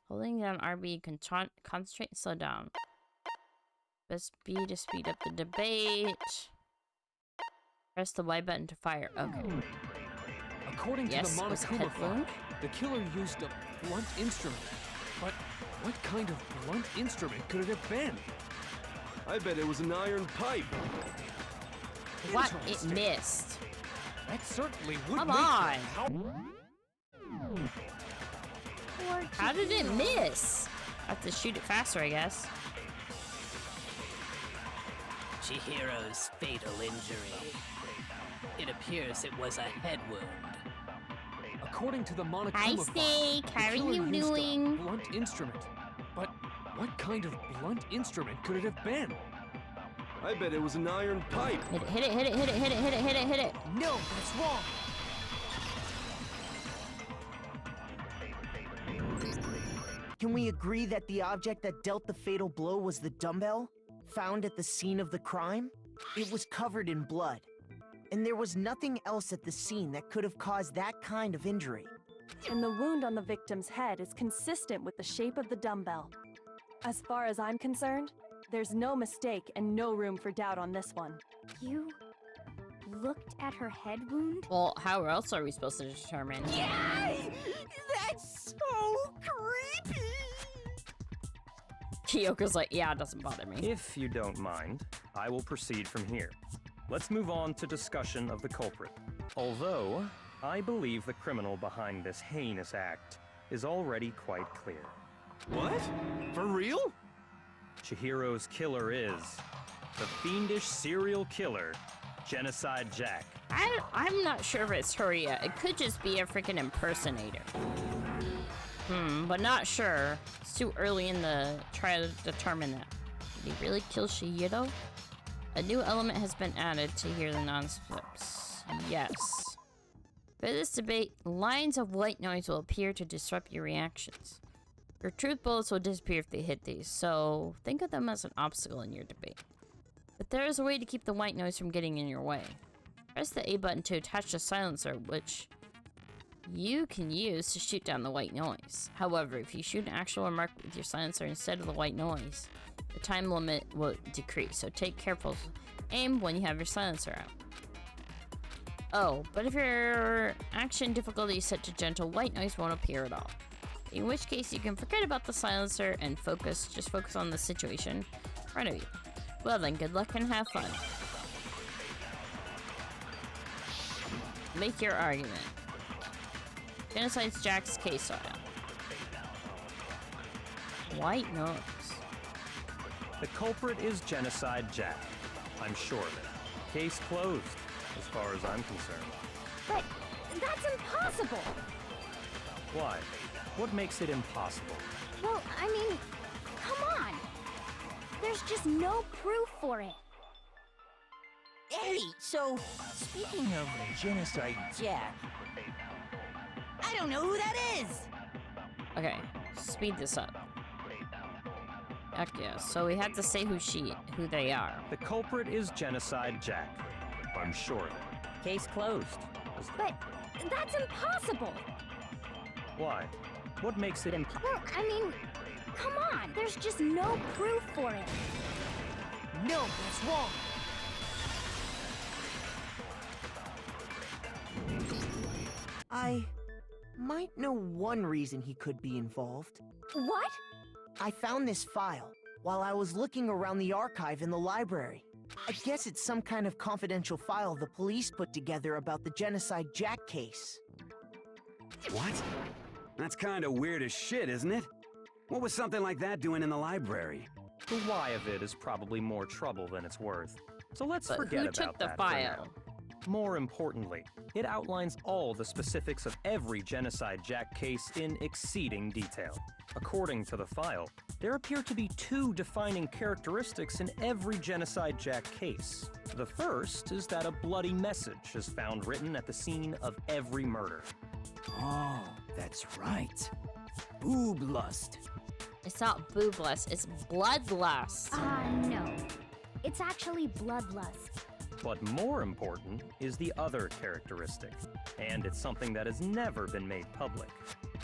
Holding down RB can concentrate and slow down. Press B to speed up the debate. Press the Y button to fire. Okay. According to Yes, the was it Monokuma head file, wound? the killer used a blunt instrument. But what kind of blunt instrument could it have been? I bet it was an iron pipe. What? It Interesting. missed. That certainly would Come make for a on. Poor How did it Chihiro. miss? I have to shoot it faster, I guess. Chihiro's fatal injury. It appears it was a head wound. According to the Monokuma Hi, file, Snake. the How are killer you used doing? a blunt instrument. But what kind of blunt instrument could it have been? I bet it was an iron pipe. Hit it, hit it, hit it, hit it, hit it, hit it, hit it, hit it. No, that's wrong. Can we agree that the object that dealt the fatal blow was the dumbbell, found at the scene of the crime? It was covered in blood, and there was nothing else at the scene that could have caused that kind of injury. And the wound on the victim's head is consistent with the shape of the dumbbell. As far as I'm concerned, there's no mistake and no room for doubt on this one. You looked at her head wound? Well, how else are we supposed to determine? Yay! That's so creepy! Kyoko's like, yeah, it doesn't bother me. If you don't mind, I will proceed from here. Let's move on to discussion of the culprit. Although, I believe the criminal behind this heinous act is already quite clear. What? For real? Chihiro's killer is the fiendish serial killer, Genocide Jack. I'm not sure if it's her yet. It could just be a freaking impersonator. But not sure. It's too early in the try to determine that. Did he really kill Shihiro? A new element has been added to hear the non-slips. Yes. For this debate, lines of white noise will appear to disrupt your reactions. Your truth bullets will disappear if they hit these, so think of them as an obstacle in your debate. But there is a way to keep the white noise from getting in your way. Press the A button to attach the silencer, which you can use to shoot down the white noise. However, if you shoot an actual remark with your silencer instead of the white noise, the time limit will decrease, so take careful aim when you have your silencer out. Oh, but if your action difficulty is set to gentle, white noise won't appear at all. In which case, you can forget about the silencer and just focus on the situation in front of you. Well then, good luck and have fun. Make your argument. Genocide's Jack's case file. White noise. The culprit is Genocide Jack. I'm sure of it. Case closed, as far as I'm concerned. But that's impossible! Why? What makes it impossible? Well, I mean, come on! There's just no proof for it. Hey, so, speaking of Genocide Jack, I don't know who that is! Okay, speed this up. Heck yeah, so we have to say who they are. The culprit is Genocide Jack. I'm sure of it. Case closed. But that's impossible! Why? What makes it impossible? Well, I mean, come on! There's just no proof for it. No, that's wrong! I might know one reason he could be involved. What? I found this file while I was looking around the archive in the library. I guess it's some kind of confidential file the police put together about the Genocide Jack case. What? That's kind of weird as shit, isn't it? What was something like that doing in the library? The why of it is probably more trouble than it's worth. So let's But forget who about took the that for file? now. More importantly, it outlines all the specifics of every Genocide Jack case in exceeding detail. According to the file, there appear to be two defining characteristics in every Genocide Jack case. The first is that a bloody message is found written at the scene of every murder. Oh, that's right. Boob lust. It's not booblust, it's bloodlust. No. It's actually bloodlust. But more important is the other characteristic, and it's something that has never been made public.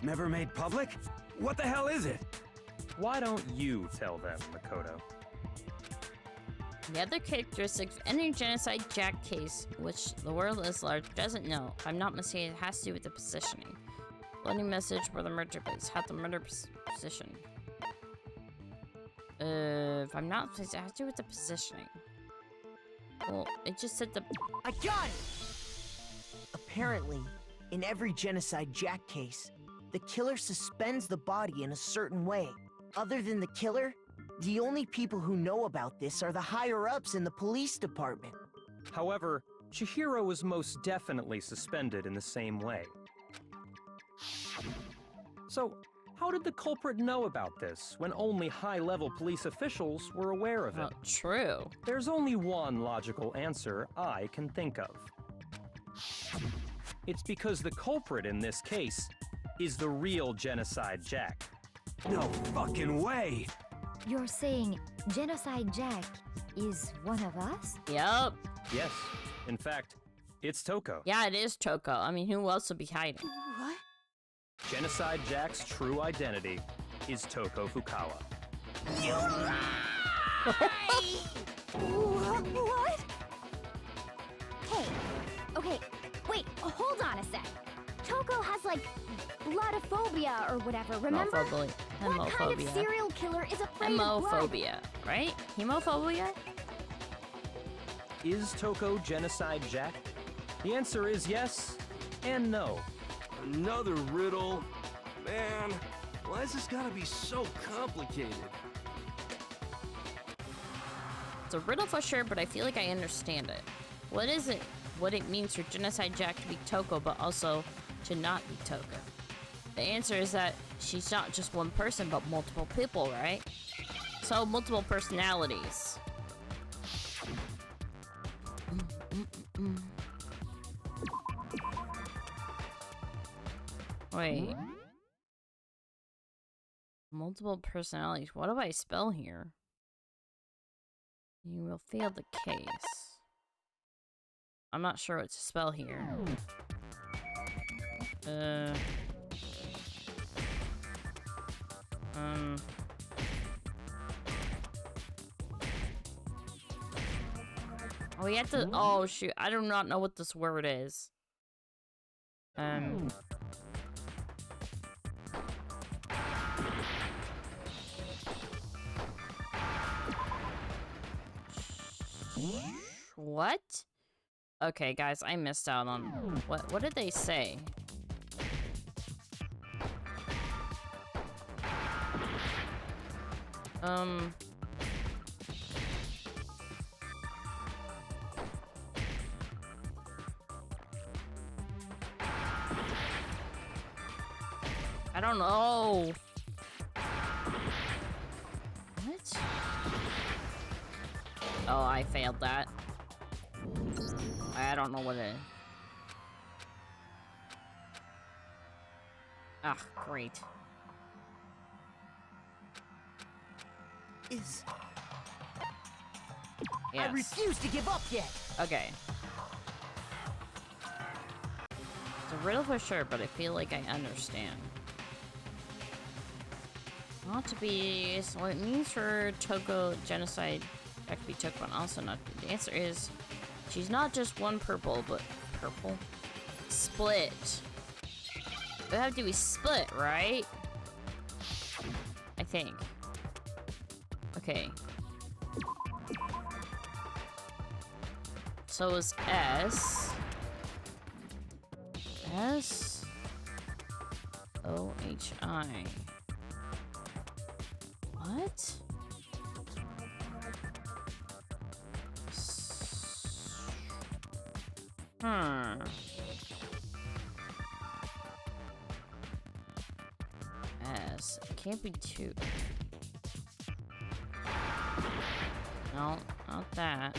Never made public? What the hell is it? Why don't you tell them, Makoto? The other characteristics of any Genocide Jack case, which the world is large doesn't know, if I'm not mistaken, it has to do with the positioning. Bloody message where the murder place, how the murder position. If I'm not mistaken, it has to do with the positioning. Well, it just said the... I got it! Apparently, in every Genocide Jack case, the killer suspends the body in a certain way. Other than the killer, the only people who know about this are the higher-ups in the police department. However, Chihiro was most definitely suspended in the same way. So, how did the culprit know about this when only high-level police officials were aware of it? Well, true. There's only one logical answer I can think of. It's because the culprit in this case is the real Genocide Jack. No fucking way! You're saying Genocide Jack is one of us? Yup. Yes, in fact, it's Toko. Yeah, it is Toko. I mean, who else would be hiding? What? Genocide Jack's true identity is Toko Fukawa. You lie! What? Hey, okay, wait, hold on a sec. Toko has, like, blodophobia or whatever, remember? Hemophobia. What kind of serial killer is afraid of blood? Hemophobia, right? Hemophobia? Is Toko Genocide Jack? The answer is yes and no. Another riddle? Man, why is this gotta be so complicated? It's a riddle for sure, but I feel like I understand it. What is it? What it means for Genocide Jack to be Toko, but also to not be Toko? The answer is that she's not just one person, but multiple people, right? So, multiple personalities. Wait. Multiple personalities. What do I spell here? You will fail the case. I'm not sure what to spell here. Oh, we have to. Oh, shoot. I do not know what this word is. What? Okay, guys, I missed out on what did they say? I don't know. What? Oh, I failed that. I don't know what it is. Ah, great. Yes. Yes. I refuse to give up yet. Okay. It's a riddle for sure, but I feel like I understand. Not to be... So it means for Toko Genocide Jack to be Toko, but also not to be. The answer is... She's not just one purple, but... Purple? Split. It would have to be split, right? I think. Okay. So is S. S. O-H-I. What? S. It can't be 2. No, not that.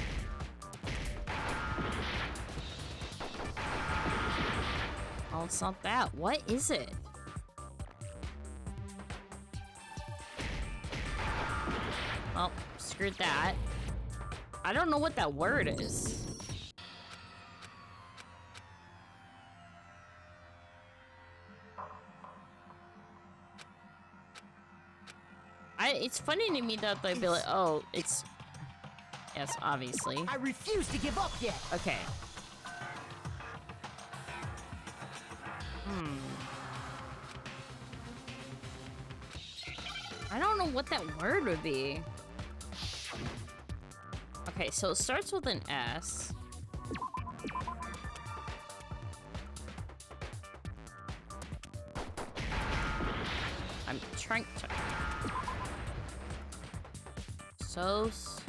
Oh, it's not that. What is it? Oh, screwed that. I don't know what that word is. It's funny to me that they'd be like, oh, it's... Yes, obviously. I refuse to give up yet. Okay. I don't know what that word would be. Okay, so it starts with an S. I'm trying to... Sos.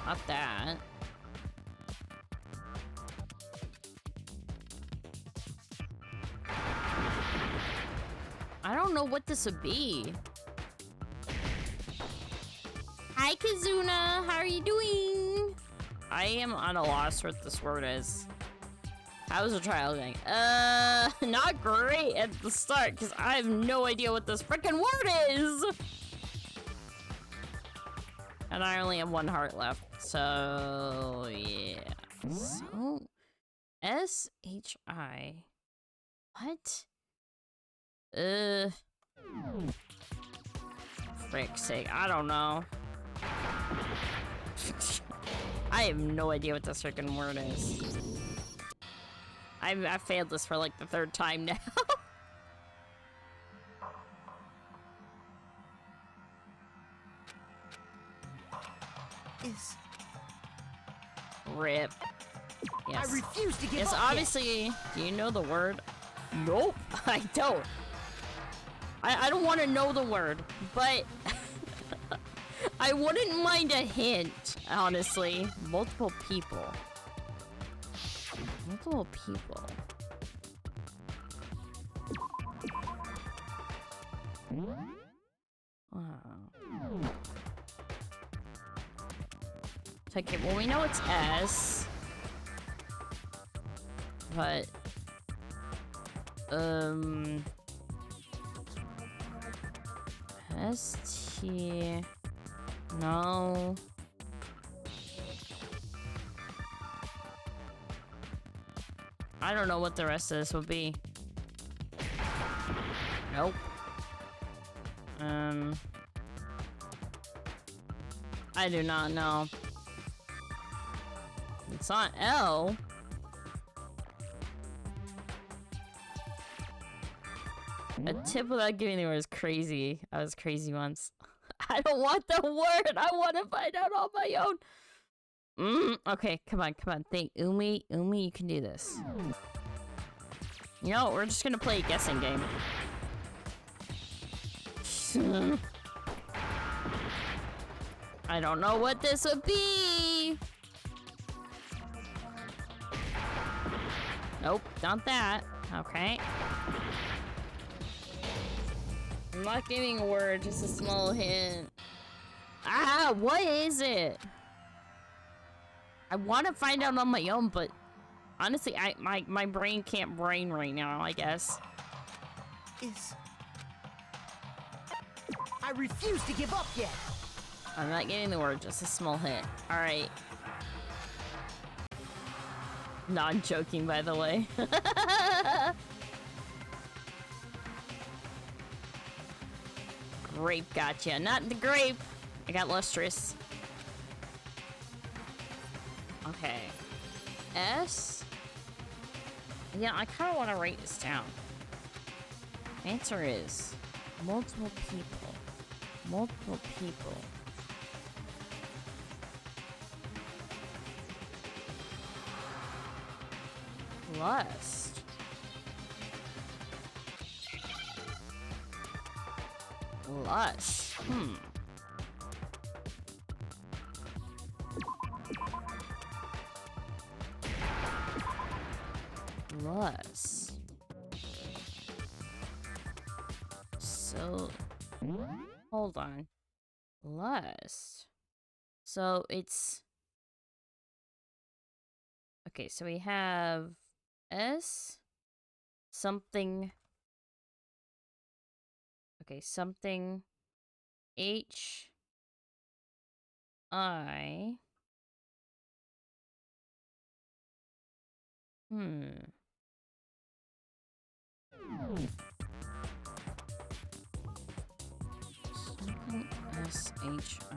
Not that. I don't know what this would be. Hi, Kazuna. How are you doing? I am on a loss what this word is. How was the trial going? Not great at the start, because I have no idea what this freaking word is. And I only have 1 heart left, so yeah. So, S-H-I. What? Frick's sake, I don't know. I have no idea what this freaking word is. I failed this for like the 3rd time now. Rip. Yes. I refuse to give yes, up obviously. Yet. Do you know the word? Nope, I don't. I don't want to know the word, but I wouldn't mind a hint, honestly. Multiple people. Multiple people. Wow. Okay, well, we know it's S. But... S-T... No... I don't know what the rest of this will be. Nope. I do not know. It's not L. A tip without giving the word is crazy. I was crazy once. I don't want the word. I want to find out on my own. Okay, come on. Think. Umi, you can do this. You know, we're just gonna play a guessing game. I don't know what this would be. Nope, not that. Okay. I'm not giving a word, just a small hint. Ah, what is it? I want to find out on my own, but honestly, my brain can't brain right now, I guess. I refuse to give up yet. I'm not getting the word, just a small hint. Alright. Not joking, by the way. Grape gotcha. Not the grape. I got lustrous. Okay. S? Yeah, I kind of want to write this down. Answer is multiple people. Multiple people. Lust. Lust. Lust. So, hold on. Lust. So it's... Okay, so we have S, something... Okay, something H, I... Something S-H-I.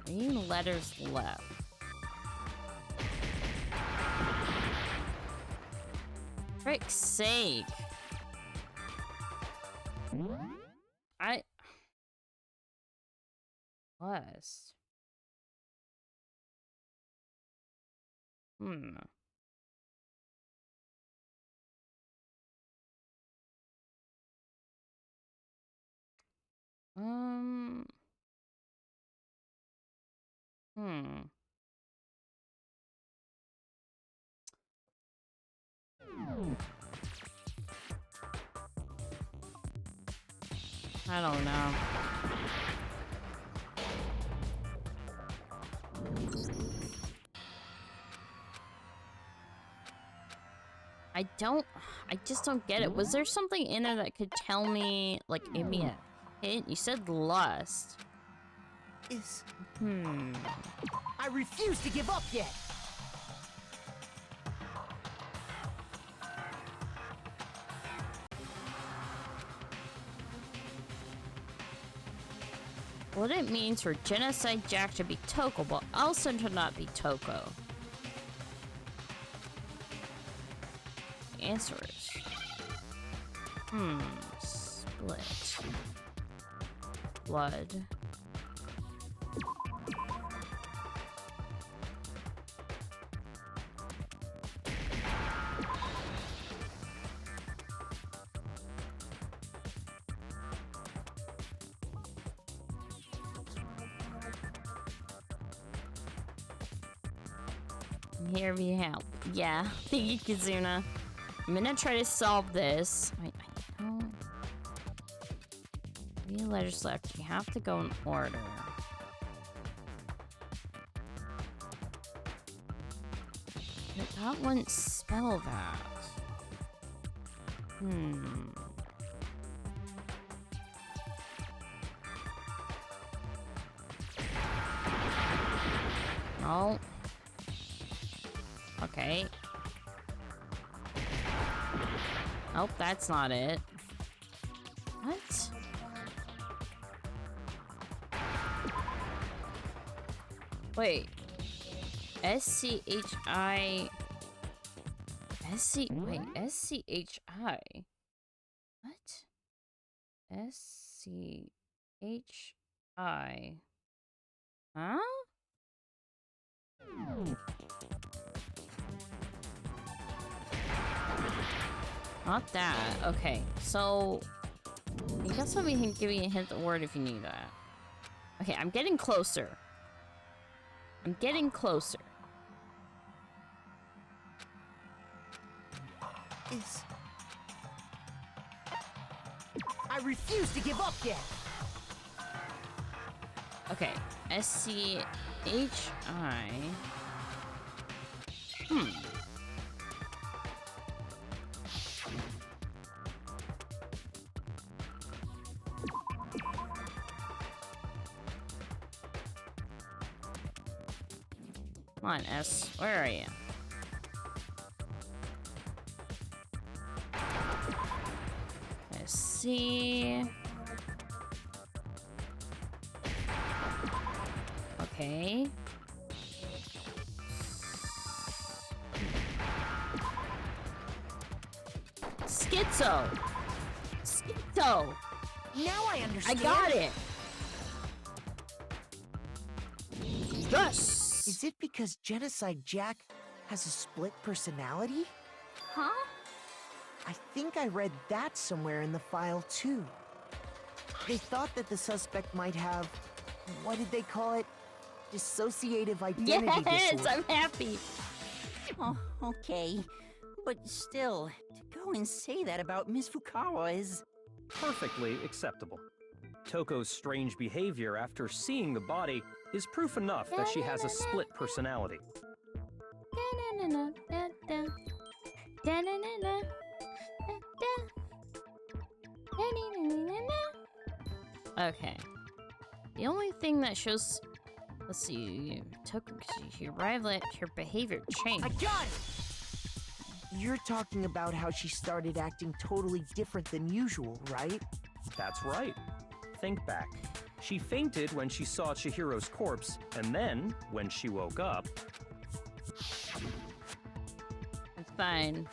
Green letters left. Frick's sake. Lust. I don't know. I just don't get it. Was there something in there that could tell me, like, give me a hint? You said lust. I refuse to give up yet! What it means for Genocide Jack to be Toko, but also to not be Toko. The answer is... Split. Blood. Here we help. Yeah, thank you, Kizuna. I'm gonna try to solve this. I don't... 3 letters left. You have to go in order. But that wouldn't spell that. No. Okay. Nope, that's not it. What? Wait. S-C-H-I... Wait, S-C-H-I? What? S-C-H-I... Huh? Not that. Okay, so... I guess we can give you a hint of word if you need that. Okay, I'm getting closer. I'm getting closer. I refuse to give up yet! Okay, S-C-H-I... Come on, S. Where are you? S-C... Okay. Schizo! Schizo! Now I understand! I got it! Yes! Is it because Genocide Jack has a split personality? Huh? I think I read that somewhere in the file, too. They thought that the suspect might have, what did they call it? Dissociative identity Yes, disorder. I'm happy. Oh, okay. But still, to go and say that about Miss Fukawa is... Perfectly acceptable. Toko's strange behavior after seeing the body is proof enough that she has a split personality. Okay. The only thing that shows... Let's see. She arrived at her behavior changed. I got it! You're talking about how she started acting totally different than usual, right? That's right. Think back. She fainted when she saw Chihiro's corpse, and then, when she woke up... Fine.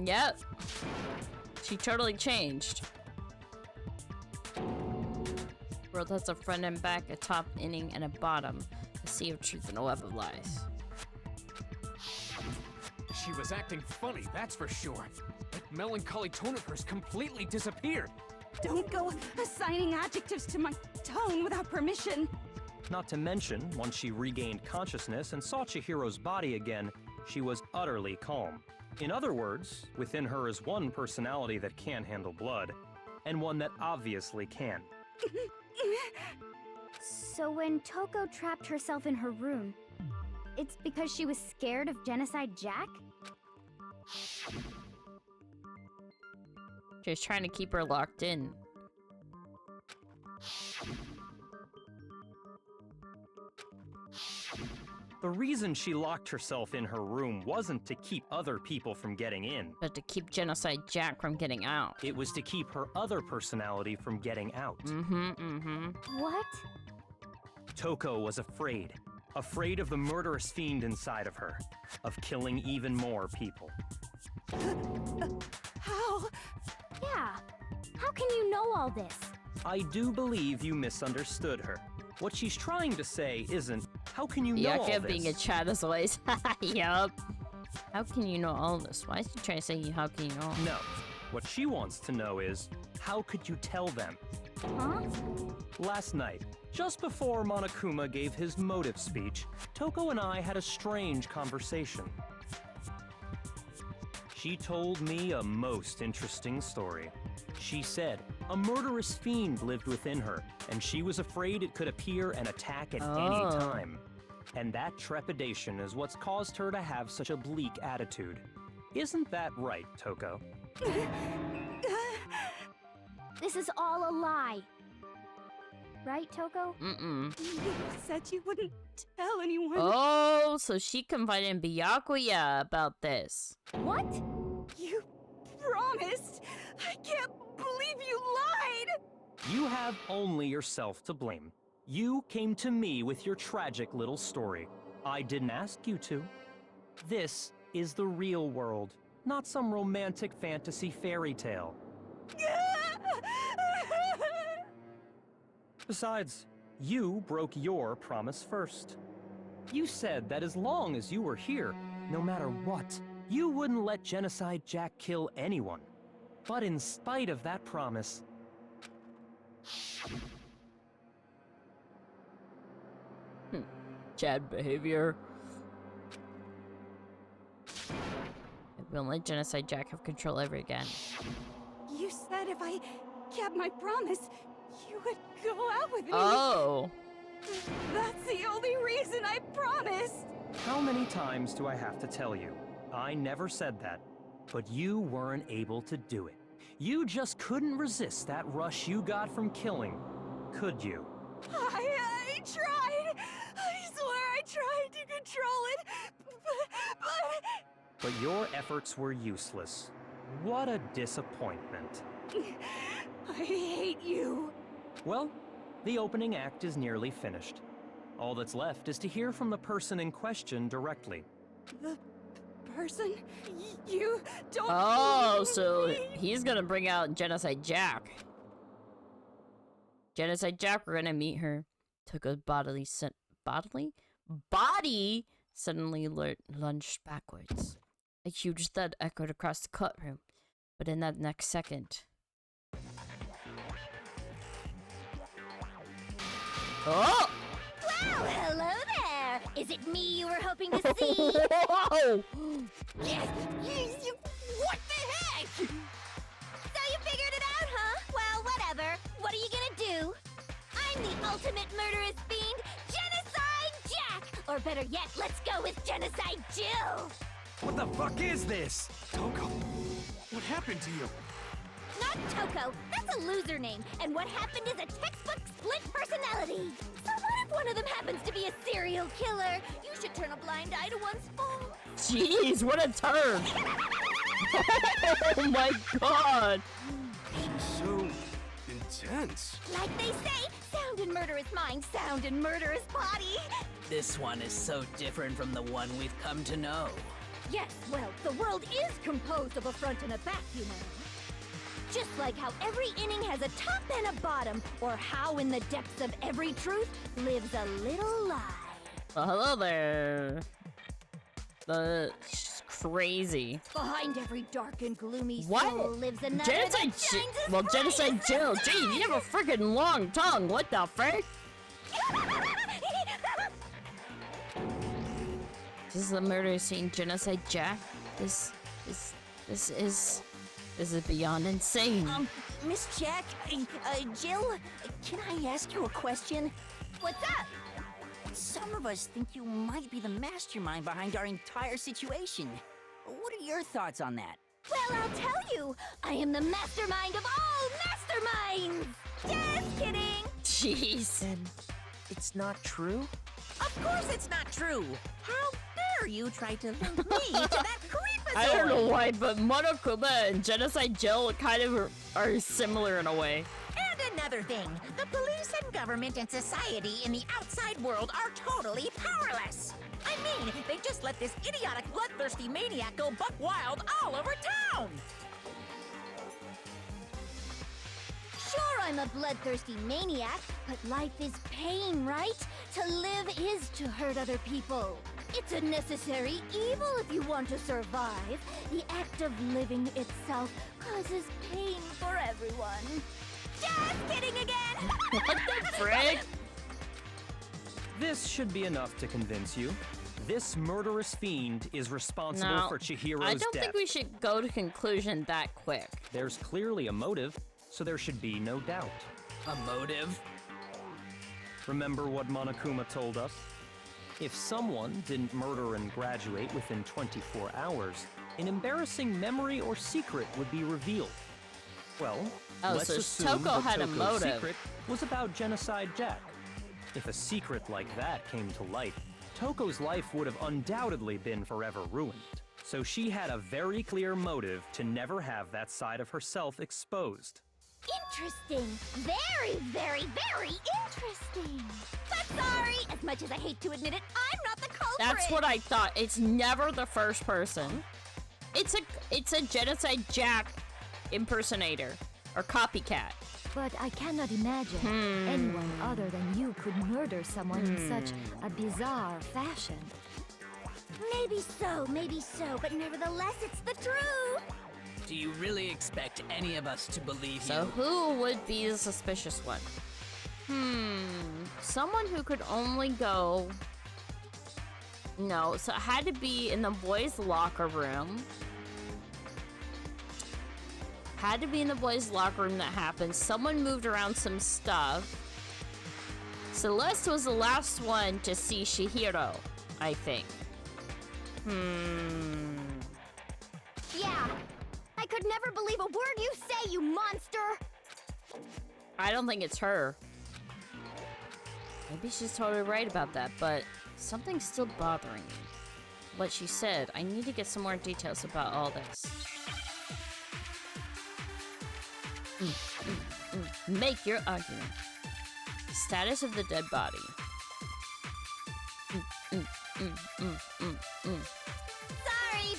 Yep. She totally changed. World has a front and back, a top, inning, and a bottom. A sea of truth and a web of lies. She was acting funny, that's for sure. That melancholy tone of hers completely disappeared. Don't go assigning adjectives to my tone without permission. Not to mention, once she regained consciousness and saw Chihiro's body again, she was utterly calm. In other words, within her is one personality that can handle blood, and one that obviously can. So when Toko trapped herself in her room, it's because she was scared of Genocide Jack? She's trying to keep her locked in. The reason she locked herself in her room wasn't to keep other people from getting in. But to keep Genocide Jack from getting out. It was to keep her other personality from getting out. What? Toko was afraid. Afraid of the murderous fiend inside of her. Of killing even more people. How? Yeah. How can you know all this? I do believe you misunderstood her. What she's trying to say isn't, how can you know all Yucca this? being a chat as always. Yup. How can you know all this? Why is she trying to say, how can you know? No. What she wants to know is, how could you tell them? Huh? Last night, just before Monokuma gave his motive speech, Toko and I had a strange conversation. She told me a most interesting story. She said a murderous fiend lived within her, and she was afraid it could appear and attack at any time. And that trepidation is what's caused her to have such a bleak attitude. Isn't that right, Toko? This is all a lie. Right, Toko? Mm-mm. You said you wouldn't tell anyone. Oh, so she confided in Byakuya about this. What? You promised. I can't believe you lied. You have only yourself to blame. You came to me with your tragic little story. I didn't ask you to. This is the real world, not some romantic fantasy fairy tale. Besides, you broke your promise first. You said that as long as you were here, no matter what, you wouldn't let Genocide Jack kill anyone. But in spite of that promise... Chad behavior. I won't let Genocide Jack have control ever again. You said if I kept my promise, you would go out with me. Oh. That's the only reason I promised. How many times do I have to tell you? I never said that, but you weren't able to do it. You just couldn't resist that rush you got from killing, could you? I tried. I swear I tried to control it, But your efforts were useless. What a disappointment. I hate you. Well, the opening act is nearly finished. All that's left is to hear from the person in question directly. The person? You don't. Oh, so he's gonna bring out Genocide Jack. Genocide Jack, we're gonna meet her. Took a body suddenly lunged backwards. A huge thud echoed across the courtroom, but in that next second... Oh! Well, hello there! Is it me you were hoping to see? Whoa! What the heck? So you figured it out, huh? Well, whatever. What are you gonna do? I'm the ultimate murderous fiend, Genocide Jack! Or better yet, let's go with Genocide Jill! What the fuck is this? Toko, what happened to you? Not Toko, that's a loser name, and what happened is a textbook split personality. So what if one of them happens to be a serial killer? You should turn a blind eye to one's fault. Jeez, what a turn! Oh my god! So intense. Like they say, sound in murderous mind, sound in murderous body. This one is so different from the one we've come to know. Yes, well, the world is composed of a front and a back, you know. Just like how every inning has a top and a bottom, or how in the depths of every truth lives a little lie. Well, hello there. She's crazy. Behind every dark and gloomy What? soul lives another Genocide that shines as well, bright Genocide as Jill. the Gee, you have a freaking long tongue. What the frick? This is the murder scene, Genocide Jack. This is beyond insane. Miss Jack, Jill, can I ask you a question? What's up? Some of us think you might be the mastermind behind our entire situation. What are your thoughts on that? Well, I'll tell you. I am the mastermind of all masterminds. Just kidding. Jeez. Then it's not true? Of course it's not true. How dare you try to link me to that creepazoid? I don't know why, but Monokuma and Genocide Jill kind of are similar in a way. And another thing, the police and government and society in the outside world are totally powerless. I mean, they just let this idiotic, bloodthirsty maniac go buck wild all over town. Sure, I'm a bloodthirsty maniac, but life is pain, right? To live is to hurt other people. It's a necessary evil if you want to survive. The act of living itself causes pain for everyone. Just kidding again! What the frick? This should be enough to convince you. This murderous fiend is responsible No, for Chihiro's I don't death. think we should go to conclusion that quick. There's clearly a motive, so there should be no doubt. A motive? Remember what Monokuma told us? If someone didn't murder and graduate within 24 hours, an embarrassing memory or secret would be revealed. Well, let's so assume Toko that had a Toko's motive. secret was about Genocide Jack. If a secret like that came to light, Toko's life would have undoubtedly been forever ruined. So she had a very clear motive to never have that side of herself exposed. Interesting. Very, very, very interesting. But sorry, as much as I hate to admit it, I'm not the culprit. That's what I thought. It's never the first person. It's a Genocide Jack impersonator or copycat. But I cannot imagine anyone other than you could murder someone in such a bizarre fashion. Maybe so, but nevertheless, it's the truth. Do you really expect any of us to believe So you? who would be the suspicious one? Someone who could only go... No, so it had to be in the boys' locker room. Had to be in the boys' locker room that happened. Someone moved around some stuff. Celeste was the last one to see Chihiro, I think. Yeah, I could never believe a word you say, you monster. I don't think it's her. Maybe she's totally right about that, but something's still bothering me. What she said, I need to get some more details about all this. Make your argument. The status of the dead body. Sorry,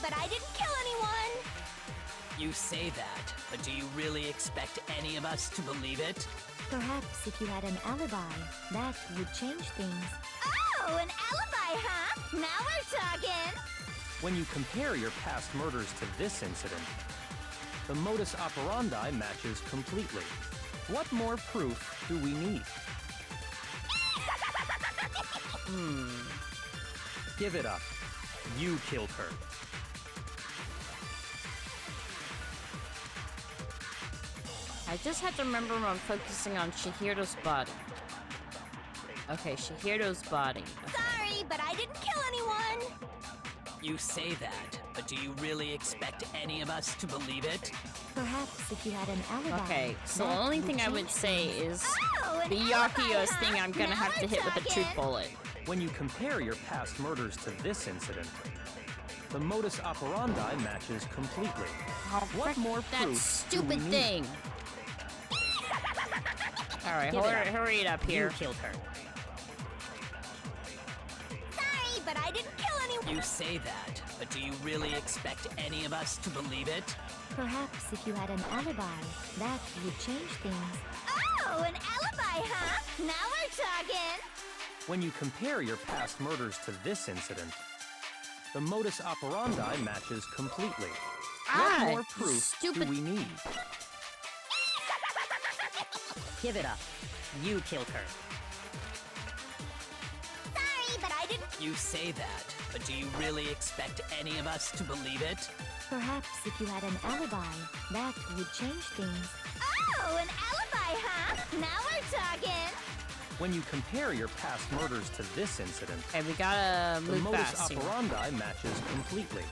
but I didn't kill anyone. You say that, but do you really expect any of us to believe it? Perhaps if you had an alibi, that would change things. Oh, an alibi, huh? Now we're talking! When you compare your past murders to this incident, the modus operandi matches completely. What more proof do we need? Give it up. You killed her. I just had to remember when I'm focusing on Chihiro's body. Okay, Chihiro's body. Sorry, but I didn't kill anyone! You say that, but do you really expect any of us to believe it? Perhaps if you had an alibi. Okay, so the that only thing I would change say things. is Oh, an Byakuyo's alibi, thing huh? I'm gonna Now have to we're hit with a truth talking. bullet. When you compare your past murders to this incident, the modus operandi matches completely. What more That proof do we stupid need? thing! Alright, Give it up. hurry it up here. You killed her. Sorry, but I didn't kill anyone! You say that, but do you really expect any of us to believe it? Perhaps if you had an alibi, that would change things. Oh, an alibi, huh? Now we're talking! When you compare your past murders to this incident, the modus operandi matches completely. What Ah, more proof do stupid- we need? Give it up. You killed her. Sorry, but I didn't. You say that, but do you really expect any of us to believe it? Perhaps if you had an alibi, that would change things. Oh, an alibi, huh? Now we're talking! When you compare your past murders to this incident, Okay, we gotta the move modus fast here. operandi matches completely.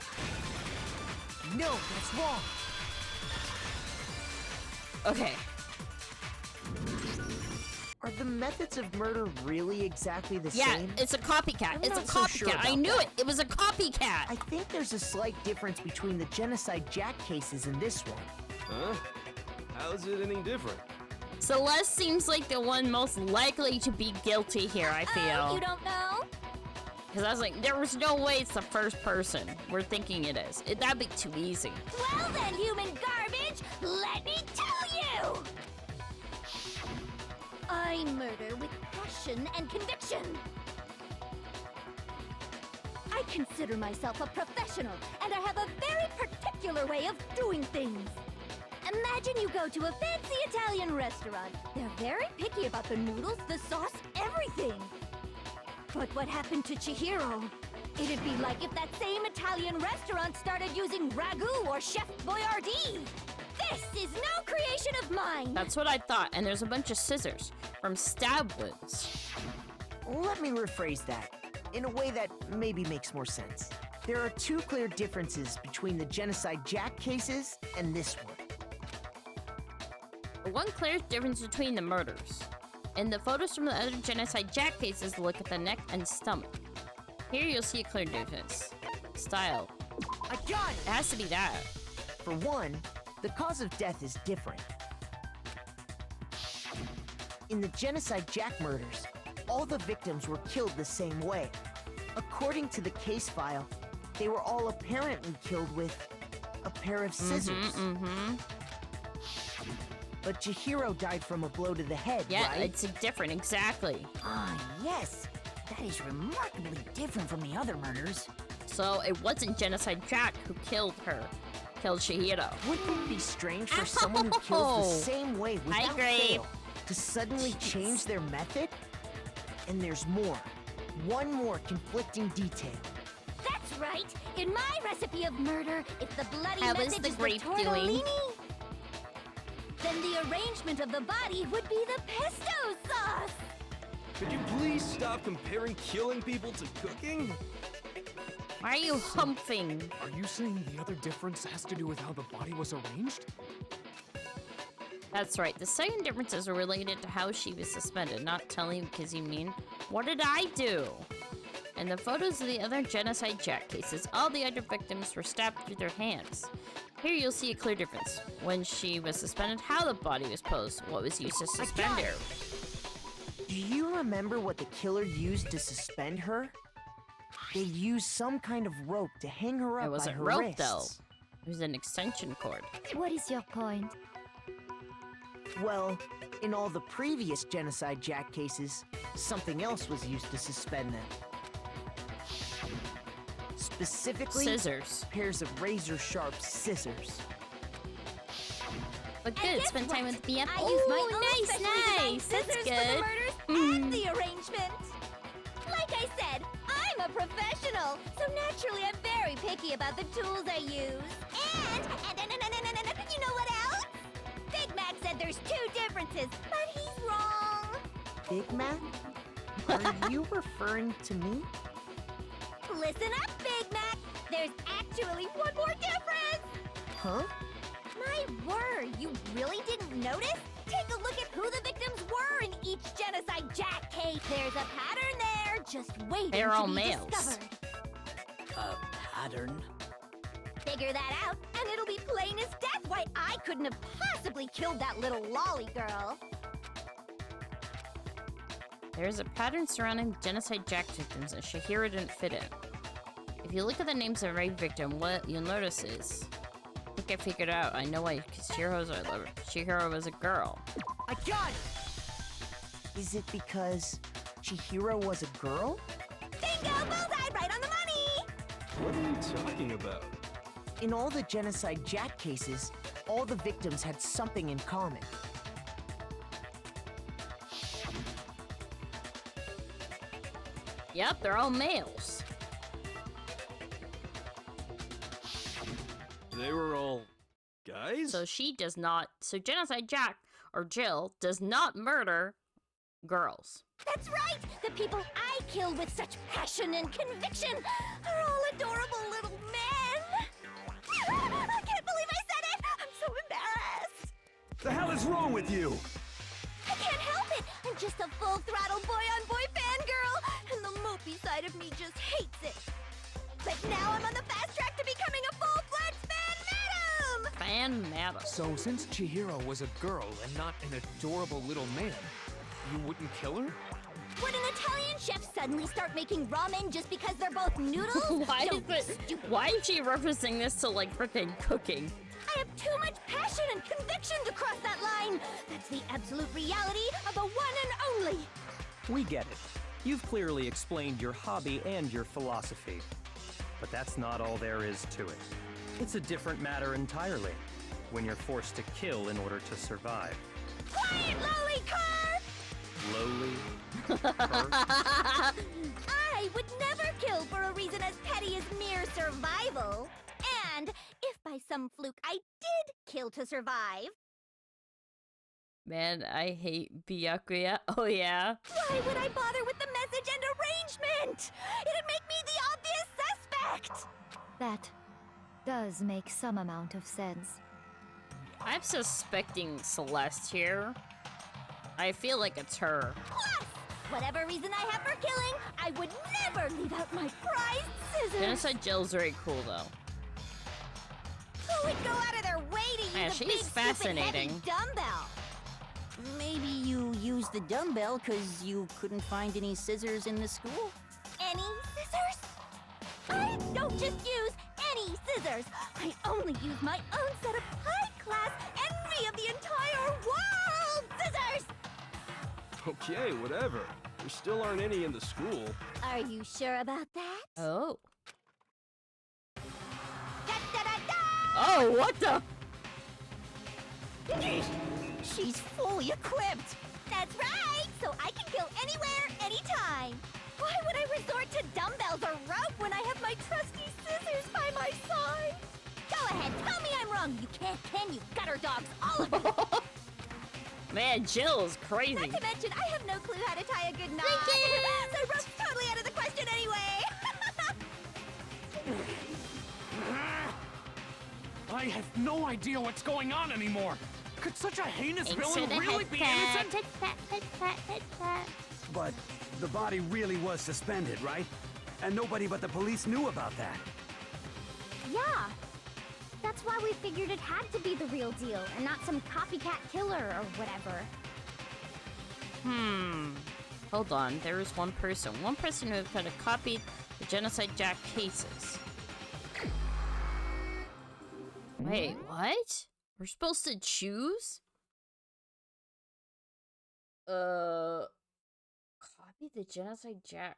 No, that's wrong. Okay. Are the methods of murder really exactly the Yeah, same? it's a copycat. I'm It's a not so copycat. sure I about knew that. it. It was a copycat. I think there's a slight difference between the Genocide Jack cases and this one. Huh? How's it any different? Celeste seems like the one most likely to be guilty here, I Oh, feel. you don't know? Because I was like, there was no way it's the first person we're thinking it is. That'd be too easy. Well then, human garbage, let me tell you! I murder with passion and conviction. I consider myself a professional, and I have a very particular way of doing things. Imagine you go to a fancy Italian restaurant. They're very picky about the noodles, the sauce, everything. But what happened to Chihiro? It'd be like if that same Italian restaurant started using ragu or Chef Boyardee. This is no creation of mine. That's what I thought. And there's a bunch of scissors from stab wounds. Let me rephrase that in a way that maybe makes more sense. There are two clear differences between the Genocide Jack cases and this one. The one clear difference between the murders. In the photos from the other Genocide Jack cases, look at the neck and stomach. Here you'll see a clear difference. Style. I got it! It has to be that. For one, the cause of death is different. In the Genocide Jack murders, all the victims were killed the same way. According to the case file, they were all apparently killed with a pair of scissors. But Chihiro died from a blow to the head, Yeah, right? it's different, exactly. Ah, yes. That is remarkably different from the other murders. So it wasn't Genocide Jack who killed her. Killed Chihiro. Wouldn't it be strange for someone who kills the same way without Grape. fail to suddenly change their method? And there's more. One more conflicting detail. That's right. In my recipe of murder, if the bloody How is message the is grape the tortellini, doing? then the arrangement of the body would be the pesto sauce. Could you please stop comparing killing people to cooking? Why are you humping? Are you saying the other difference has to do with how the body was arranged? That's right. The second differences are related to how she was suspended, not telling because you mean, what did I do? In the photos of the other Genocide Jack cases, all the other victims were stabbed through their hands. Here you'll see a clear difference. When she was suspended, how the body was posed, what was used to suspend her. Do you remember what the killer used to suspend her? They used some kind of rope to hang her up It wasn't by her rope, wrists. though. It was an extension cord. What is your point? Well, In all the previous Genocide Jack cases, something else was used to suspend them. Specifically, Scissors. pairs of razor-sharp scissors. But good, spend time with BF. I used my Oh, own nice, specially designed nice. That's scissors for the good. murders and the arrangement. Like I said, I'm a professional, so naturally I'm very picky about the tools I use. And you know what else? Big Mac said there's 2 differences, but he's wrong. Big Mac? Are you referring to me? Listen up, Big Mac. There's actually one more difference. Huh? My word, you really didn't notice? Take a look at who the victims were in each Genocide Jack case. There's a pattern there, just waiting They're to all be males. discovered. A pattern? Figure that out, and it'll be plain as death why I couldn't have possibly killed that little lolly girl. There's a pattern surrounding Genocide Jack victims, and Shihiro didn't fit in. If you look at the names of every victim, what you'll notice is... I think I figured out. I know why, because Shihiro was a girl. I got it! Is it because Chihiro was a girl? Bingo! Bullseye! Right on the money! What are you talking about? In all the Genocide Jack cases, all the victims had something in common. Yep, they're all males. They were all guys? So she does not... So Genocide Jack, or Jill, does not murder girls. That's right! The people I killed with such passion and conviction are all adorable little men! I can't believe I said it! I'm so embarrassed! The hell is wrong with you? I can't help it! I'm just a full-throttle boy-on-boy fangirl, and the mopey side of me just hates it. But now I'm on the fast track to becoming a full-fledged fan madam! Fan madam. So since Chihiro was a girl and not an adorable little man, you wouldn't kill her? Would an Italian chef suddenly start making ramen just because they're both noodles? Why Don't be is it? stupid. Why is she referencing this to like freaking cooking? I have too much passion and conviction to cross that line. That's the absolute reality of the one and only. We get it. You've clearly explained your hobby and your philosophy. But that's not all there is to it. It's a different matter entirely, when you're forced to kill in order to survive. Quiet, lowly cur! Lowly? I would never kill for a reason as petty as mere survival. And if by some fluke I did kill to survive, Man, I hate Byakuya. Oh yeah. why would I bother with the message and arrangement? It'd make me the obvious suspect! That does make some amount of sense. I'm suspecting Celeste here. I feel like it's her. Plus, whatever reason I have for killing, I would never leave out my prized scissors! Genocide Jill's very cool though. Who would go out of their way to use Yeah, a she's big, stupid, fascinating. heavy dumbbell? Maybe you used the dumbbell because you couldn't find any scissors in the school? Any scissors? I don't just use any scissors. I only use my own set of high-class, envy of the entire world scissors! Okay, whatever. There still aren't any in the school. Are you sure about that? Oh. Da-da-da-da! Oh, what the? She's fully equipped! That's right! So I can kill anywhere, anytime! Why would I resort to dumbbells or rope when I have my trusty scissors by my side? Go ahead, tell me I'm wrong! You can't, can you, gutter dogs, all of you! Man, Jill's crazy. Not to mention, I have no clue how to tie a good knot! So rope's totally out of the question anyway! I have no idea what's going on anymore. Could such a heinous villain really be innocent? But the body really was suspended, right? And nobody but the police knew about that. Yeah. That's why we figured it had to be the real deal, and not some copycat killer or whatever. Hold on, there was one person. One person who could have copied the Genocide Jack cases. Wait, what? We're supposed to choose? Copy the Genocide Jack.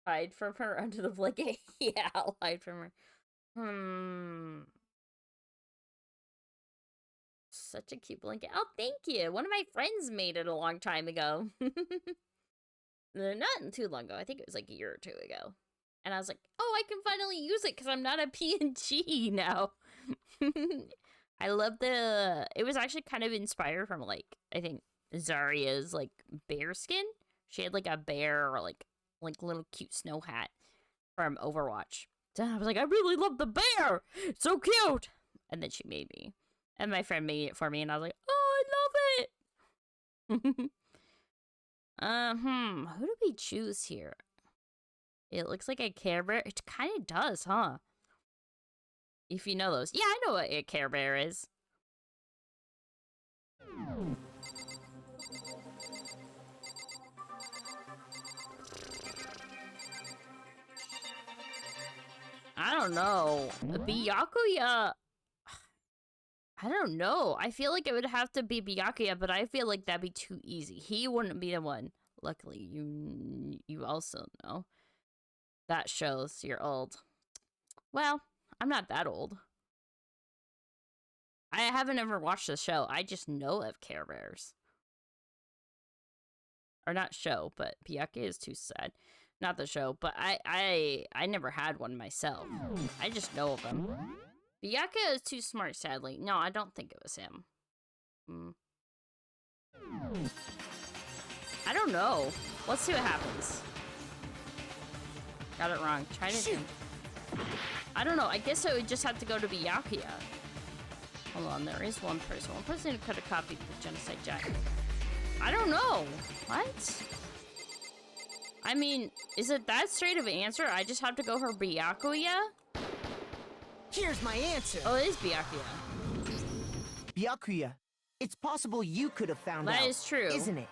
Hide from her under the blanket. Yeah, I'll hide from her. Such a cute blanket. Oh, thank you. One of my friends made it a long time ago. Not too long ago. I think it was like a year or two ago. And I was like, oh, I can finally use it because I'm not a PNG now. I love the... It was actually kind of inspired from, like, I think Zarya's, like, bear skin. She had, like, a bear or, like little cute snow hat from Overwatch. So I was like, I really love the bear! It's so cute! And then she made me. And my friend made it for me, and I was like, oh, I love it! Who do we choose here? It looks like a Care Bear. It kind of does, huh? If you know those. Yeah, I know what a Care Bear is. I don't know. Byakuya... I don't know. I feel like it would have to be Byakuya, but I feel like that'd be too easy. He wouldn't be the one. Luckily, you also know. That shows you're old. Well, I'm not that old. I haven't ever watched the show. I just know of Care Bears. Or not show, but Byakuya is too sad. Not the show, but I never had one myself. I just know of them. Byakuya is too smart, sadly. No, I don't think it was him. I don't know. Let's see what happens. Got it wrong. Try it again. I don't know. I guess I would just have to go to Byakuya. Hold on, there is one person. One person could have copied the Genocide Jack. I don't know. What? I mean, is it that straight of an answer? I just have to go for Byakuya? Here's my answer. Oh, it is Byakuya. Byakuya, it's possible you could have found out. That is true. Isn't it?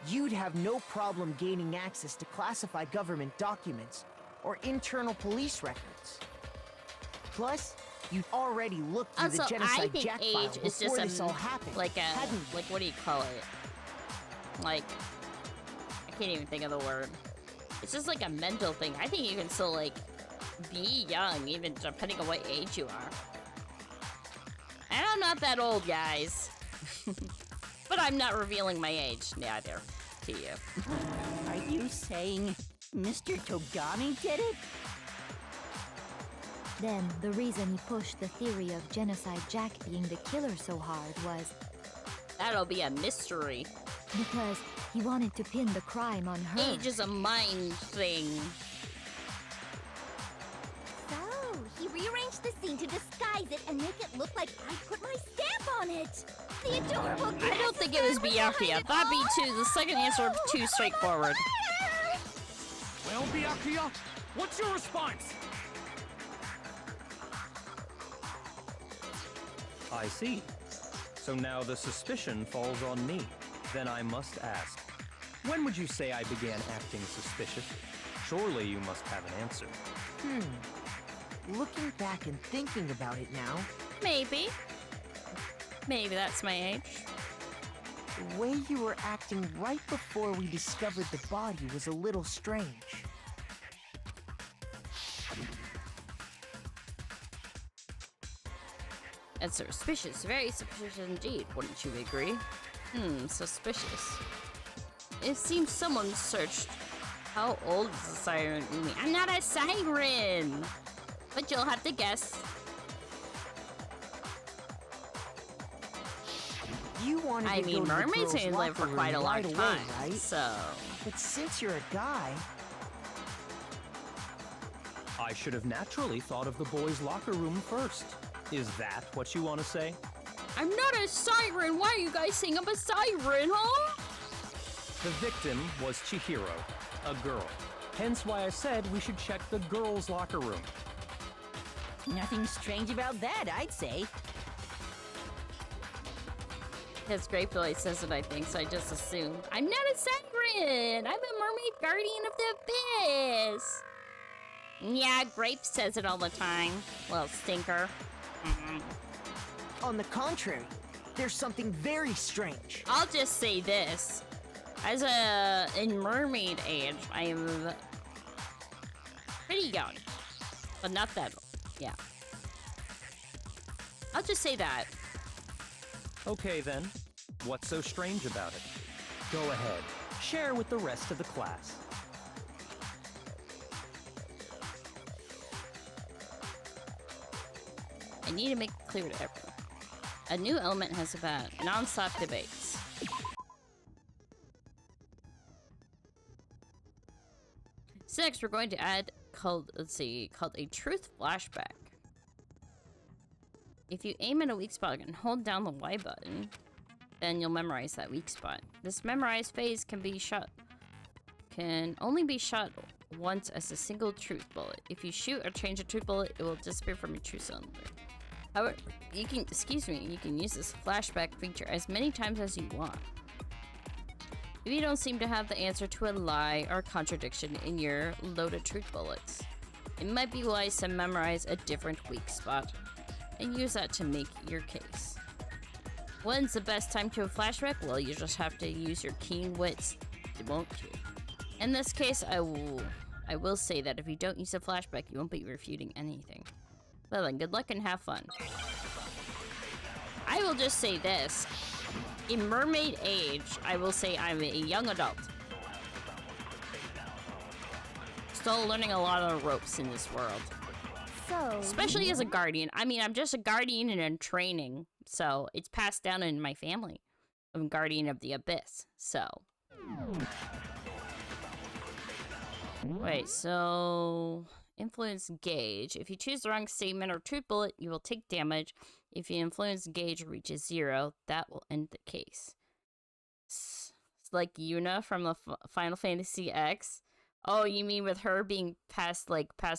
You'd have no problem gaining access to classified government documents or internal police records. Plus, you'd already looked through the Genocide Jack file before this all happened. Like what do you call it? Like, I can't even think of the word. It's just like a mental thing. I think you can still, like, be young, even depending on what age you are. And I'm not that old, guys. But I'm not revealing my age, neither, to you. Are you saying Mr. Togami did it? Then, the reason he pushed the theory of Genocide Jack being the killer so hard was... That'll be a mystery. Because he wanted to pin the crime on her. Age is a mind thing. So, he rearranged the scene to disguise it and make it look like I put my stamp on it. The adorable I don't think it was Byakuya. That'd be the second answer too straightforward. Well, Byakuya, what's your response? I see. So now the suspicion falls on me. Then I must ask, when would you say I began acting suspicious? Surely you must have an answer. Looking back and thinking about it now... Maybe. Maybe that's my age. The way you were acting right before we discovered the body was a little strange. That's suspicious. Very suspicious indeed, wouldn't you agree? Suspicious. It seems someone searched. How old is the siren? I'm not a siren! But you'll have to guess. You wanted to go to mermaids the girls' can live for locker quite a room long right away, time, right? so... But since you're a guy... I should have naturally thought of the boys' locker room first. Is that what you want to say? I'm not a siren! Why are you guys saying I'm a siren, huh? The victim was Chihiro, a girl. Hence why I said we should check the girls' locker room. Nothing strange about that, I'd say. His Grape Boy says it, I think, so I just assume. I'm not a siren! I'm a mermaid guardian of the abyss! Yeah, Grape says it all the time. Well, stinker. On the contrary, There's something very strange. I'll just say this. In mermaid age, I am pretty young. But not that old. Yeah. I'll just say that. Okay then, what's so strange about it? Go ahead, share with the rest of the class. I need to make it clear to everyone. A new element has about non-stop debates. So next we're going to add called a truth flashback. If you aim at a weak spot and hold down the Y button, then you'll memorize that weak spot. This memorized phase can only be shot once as a single truth bullet. If you shoot or change a truth bullet, it will disappear from your truth cylinder. However, you can use this flashback feature as many times as you want. If you don't seem to have the answer to a lie or contradiction in your loaded truth bullets, it might be wise to memorize a different weak spot and use that to make your case. When's the best time to a flashback? Well, you just have to use your keen wits, won't you? In this case, I will say that if you don't use a flashback, you won't be refuting anything. Well then, good luck and have fun. I will just say this. In mermaid age, I will say I'm a young adult. Still learning a lot of the ropes in this world. So... Especially as a guardian. I mean, I'm just a guardian and in training. So, it's passed down in my family. I'm guardian of the abyss. So... Wait, so... Influence gauge. If you choose the wrong statement or truth bullet, you will take damage. If your influence gauge reaches 0, that will end the case. It's like Yuna from the Final Fantasy X. Oh, you mean with her being passed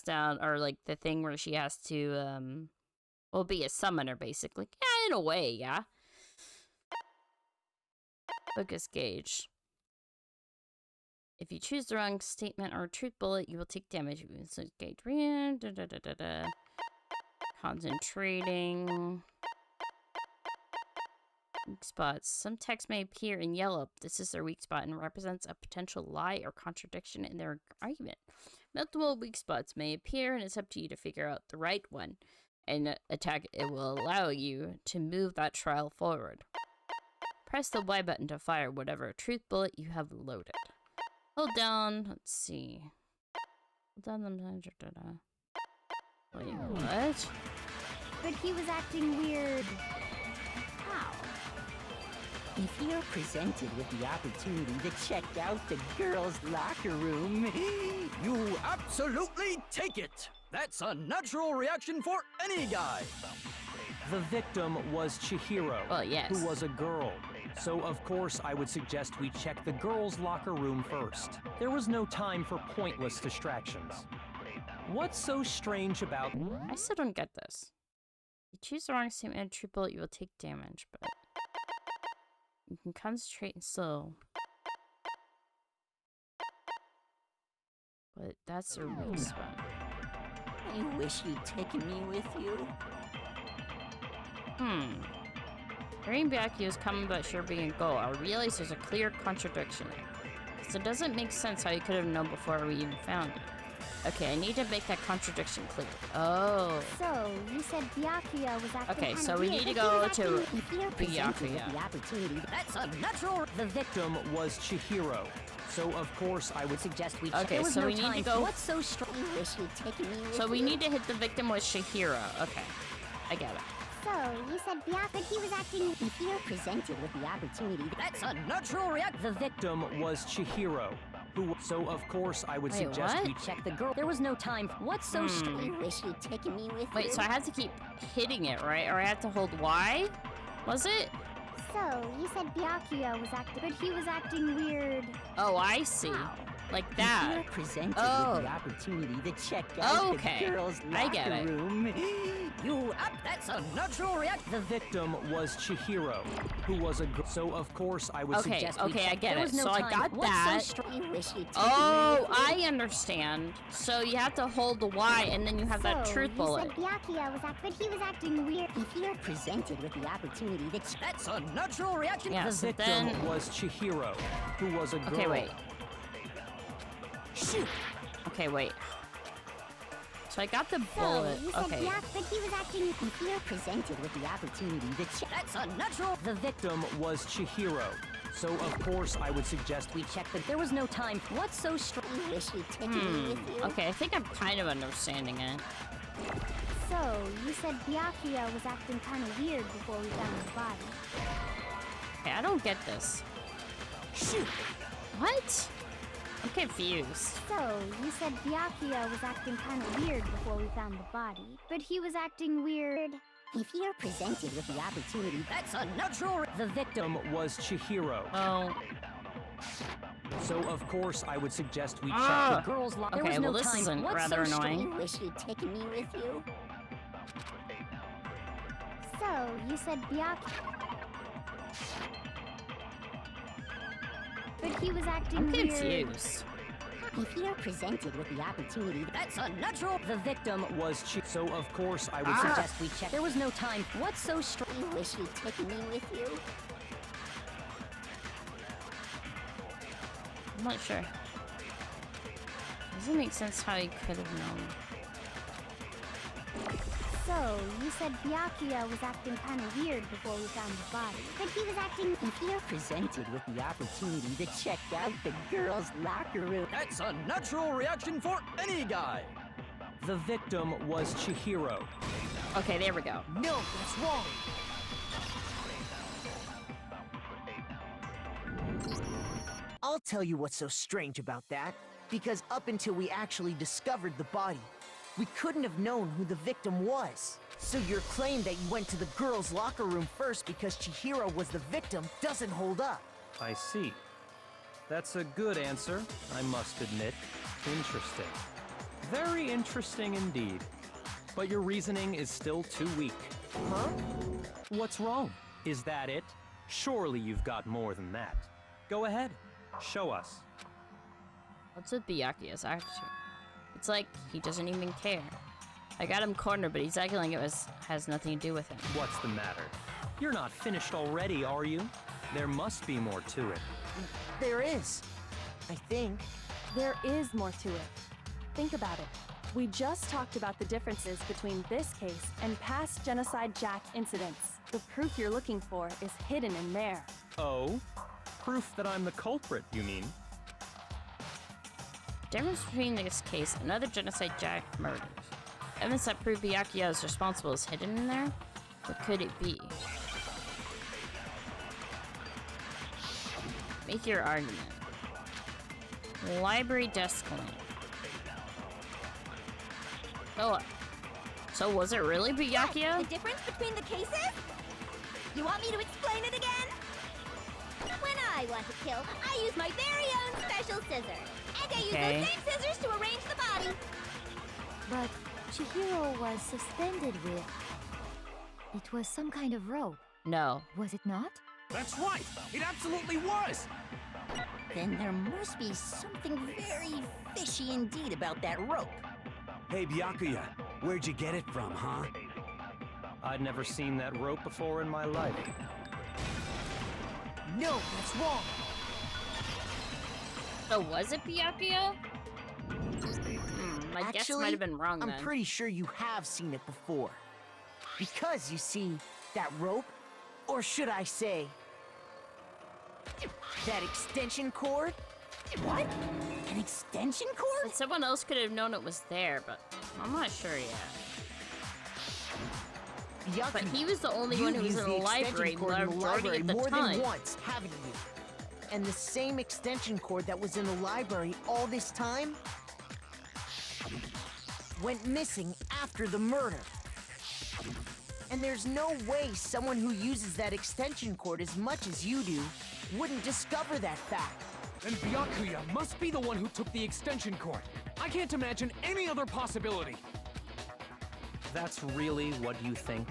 down, or like the thing where she has to, be a summoner, basically. Yeah, in a way, yeah. Focus gauge. If you choose the wrong statement or truth bullet, you will take damage. Gauge. Concentrating. Weak spots. Some text may appear in yellow. This is their weak spot and represents a potential lie or contradiction in their argument. Multiple weak spots may appear, and it's up to you to figure out the right one and attack. It will allow you to move that trial forward. Press the Y button to fire whatever truth bullet you have loaded. Hold down. Let's see. Hold down the. Wait, what? But he was acting weird. How? If you're presented with the opportunity to check out the girls' locker room, you absolutely take it. That's a natural reaction for any guy. The victim was Chihiro, who was a girl. So, of course, I would suggest we check the girls' locker room first. There was no time for pointless distractions. What's so strange about... I still don't get this. You choose the wrong statement and true bullet, you will take damage, but... You can concentrate and slow. But that's a weak spot. I wish you'd taken me with you. Hearing Byakuya is coming but sure being a goal. I realize there's a clear contradiction there. So it doesn't make sense how you could have known before we even found it. Okay, I need to make that contradiction clear. Oh. So, you said Byakuya was acting okay, so we need to go to Byakuya. That's a natural... The victim was Chihiro. So, of course, I would suggest we check. Okay, so we need to go... What's so strong? Wish you'd taken me with so we need to hit the victim with Chihiro. Okay, I get it. So, you said Byakuya, he was acting... If you're presented with the opportunity... That's a natural reaction. The victim was Chihiro. So, of course, I would suggest we check the girl. There was no time. What's so strange? I wish you'd taken me with you. Wait, so I have to keep hitting it, right? Or I have to hold Y? Was it? So, you said Byakuya was acting, but he was acting weird. Oh, I see. How? Like that. You're presented Oh. with the opportunity to check out Okay. the girls' I get locker it. room. You up? That's a natural reaction. The victim was Chihiro, who was a girl. So of course I would Okay, suggest we okay, I check. get There it. was no So I time. got What's that. so strange? Wish you'd taken Oh, me with you. I understand. So you have to hold the Y, and then you have that truth bullet. You said Byakuya was but he was acting weird. If you're presented with the opportunity to check That's a natural reaction. Yeah, The so victim then... was Chihiro, who was a girl. Okay, wait. Shoot! Okay, wait. So I got the So, bullet. you said Okay. but he was acting... If you're presented with the opportunity to check, That's a natural. The victim was Chihiro, so of course I would suggest we check, but there was no time. What's so strange? Wish you'd taken me with you. Okay, I think I'm kind of understanding it. So, you said Byakuya was acting kind of weird before we found his body. Okay, I don't get this. Shoot! What? I'm confused. So, you said Byakuya was acting kind of weird before we found the body, but he was acting weird. If you're presented with the opportunity, That's a natural. The victim was Chihiro, Oh. so of course I would suggest we Ah! check. the girls' locker. There Okay, was no well this time. isn't What's rather so annoying. strange? Wish you'd taken me with you. So, you said Byakuya... But he was acting I'm weird. confused. If you're presented with the opportunity, That's a natural. the victim. Was so of course I would Ah! suggest We check. There was no time. What's so strange? Wish you'd taken me with you. I'm not sure. Doesn't make sense how he could have known. So, you said Byakuya was acting kind of weird before we found the body, but he was acting... If you're presented with the opportunity to check out the girls' locker room, That's a natural reaction for any guy. The victim was Chihiro. Okay, there we go. No, that's wrong. I'll tell you what's so strange about that. Because up until we actually discovered the body, we couldn't have known who the victim was. So your claim that you went to the girls' locker room first because Chihiro was the victim doesn't hold up. I see. That's a good answer, I must admit. Interesting. Very interesting indeed. But your reasoning is still too weak. Huh? What's wrong? Is that it? Surely you've got more than that. Go ahead. Show us. What's with Byakuya's attitude? It's like he doesn't even care. I got him cornered, but he's acting like it has nothing to do with him. What's the matter? You're not finished already, are you? There must be more to it. There is. I think. There is more to it. Think about it. We just talked about the differences between this case and past Genocide Jack incidents. The proof you're looking for is hidden in there. Oh? Proof that I'm the culprit, you mean? Difference between this case and other Genocide Jack murders. Evidence that proved Byakuya is responsible is hidden in there? What could it be? Make your argument. Library desk lamp. So was it really Byakuya? The difference between the cases? You want me to explain it again? When I want to kill, I use my very own special scissors. And I use those same scissors to arrange the body. But Chihiro was suspended with... It was some kind of rope, No. was it not? That's right! It absolutely was! then there must be something very fishy indeed about that rope. Hey, Byakuya, where'd you get it from, huh? I'd never seen that rope before in my life. No, that's wrong. So was it Byakuya? My guess might have been wrong I'm then. pretty sure you have seen it before. Because, you see, that rope, or should I say, that extension cord? What? An extension cord? And someone else could have known it was there, but I'm not sure yet. Yucky. But he was the only one who was You've in the used extension library cord in the majority library of the more time. than once, haven't you? And the same extension cord that was in the library all this time went missing after the murder. And there's no way someone who uses that extension cord as much as you do wouldn't discover that fact. Then Byakuya must be the one who took the extension cord. I can't imagine any other possibility. That's really what you think?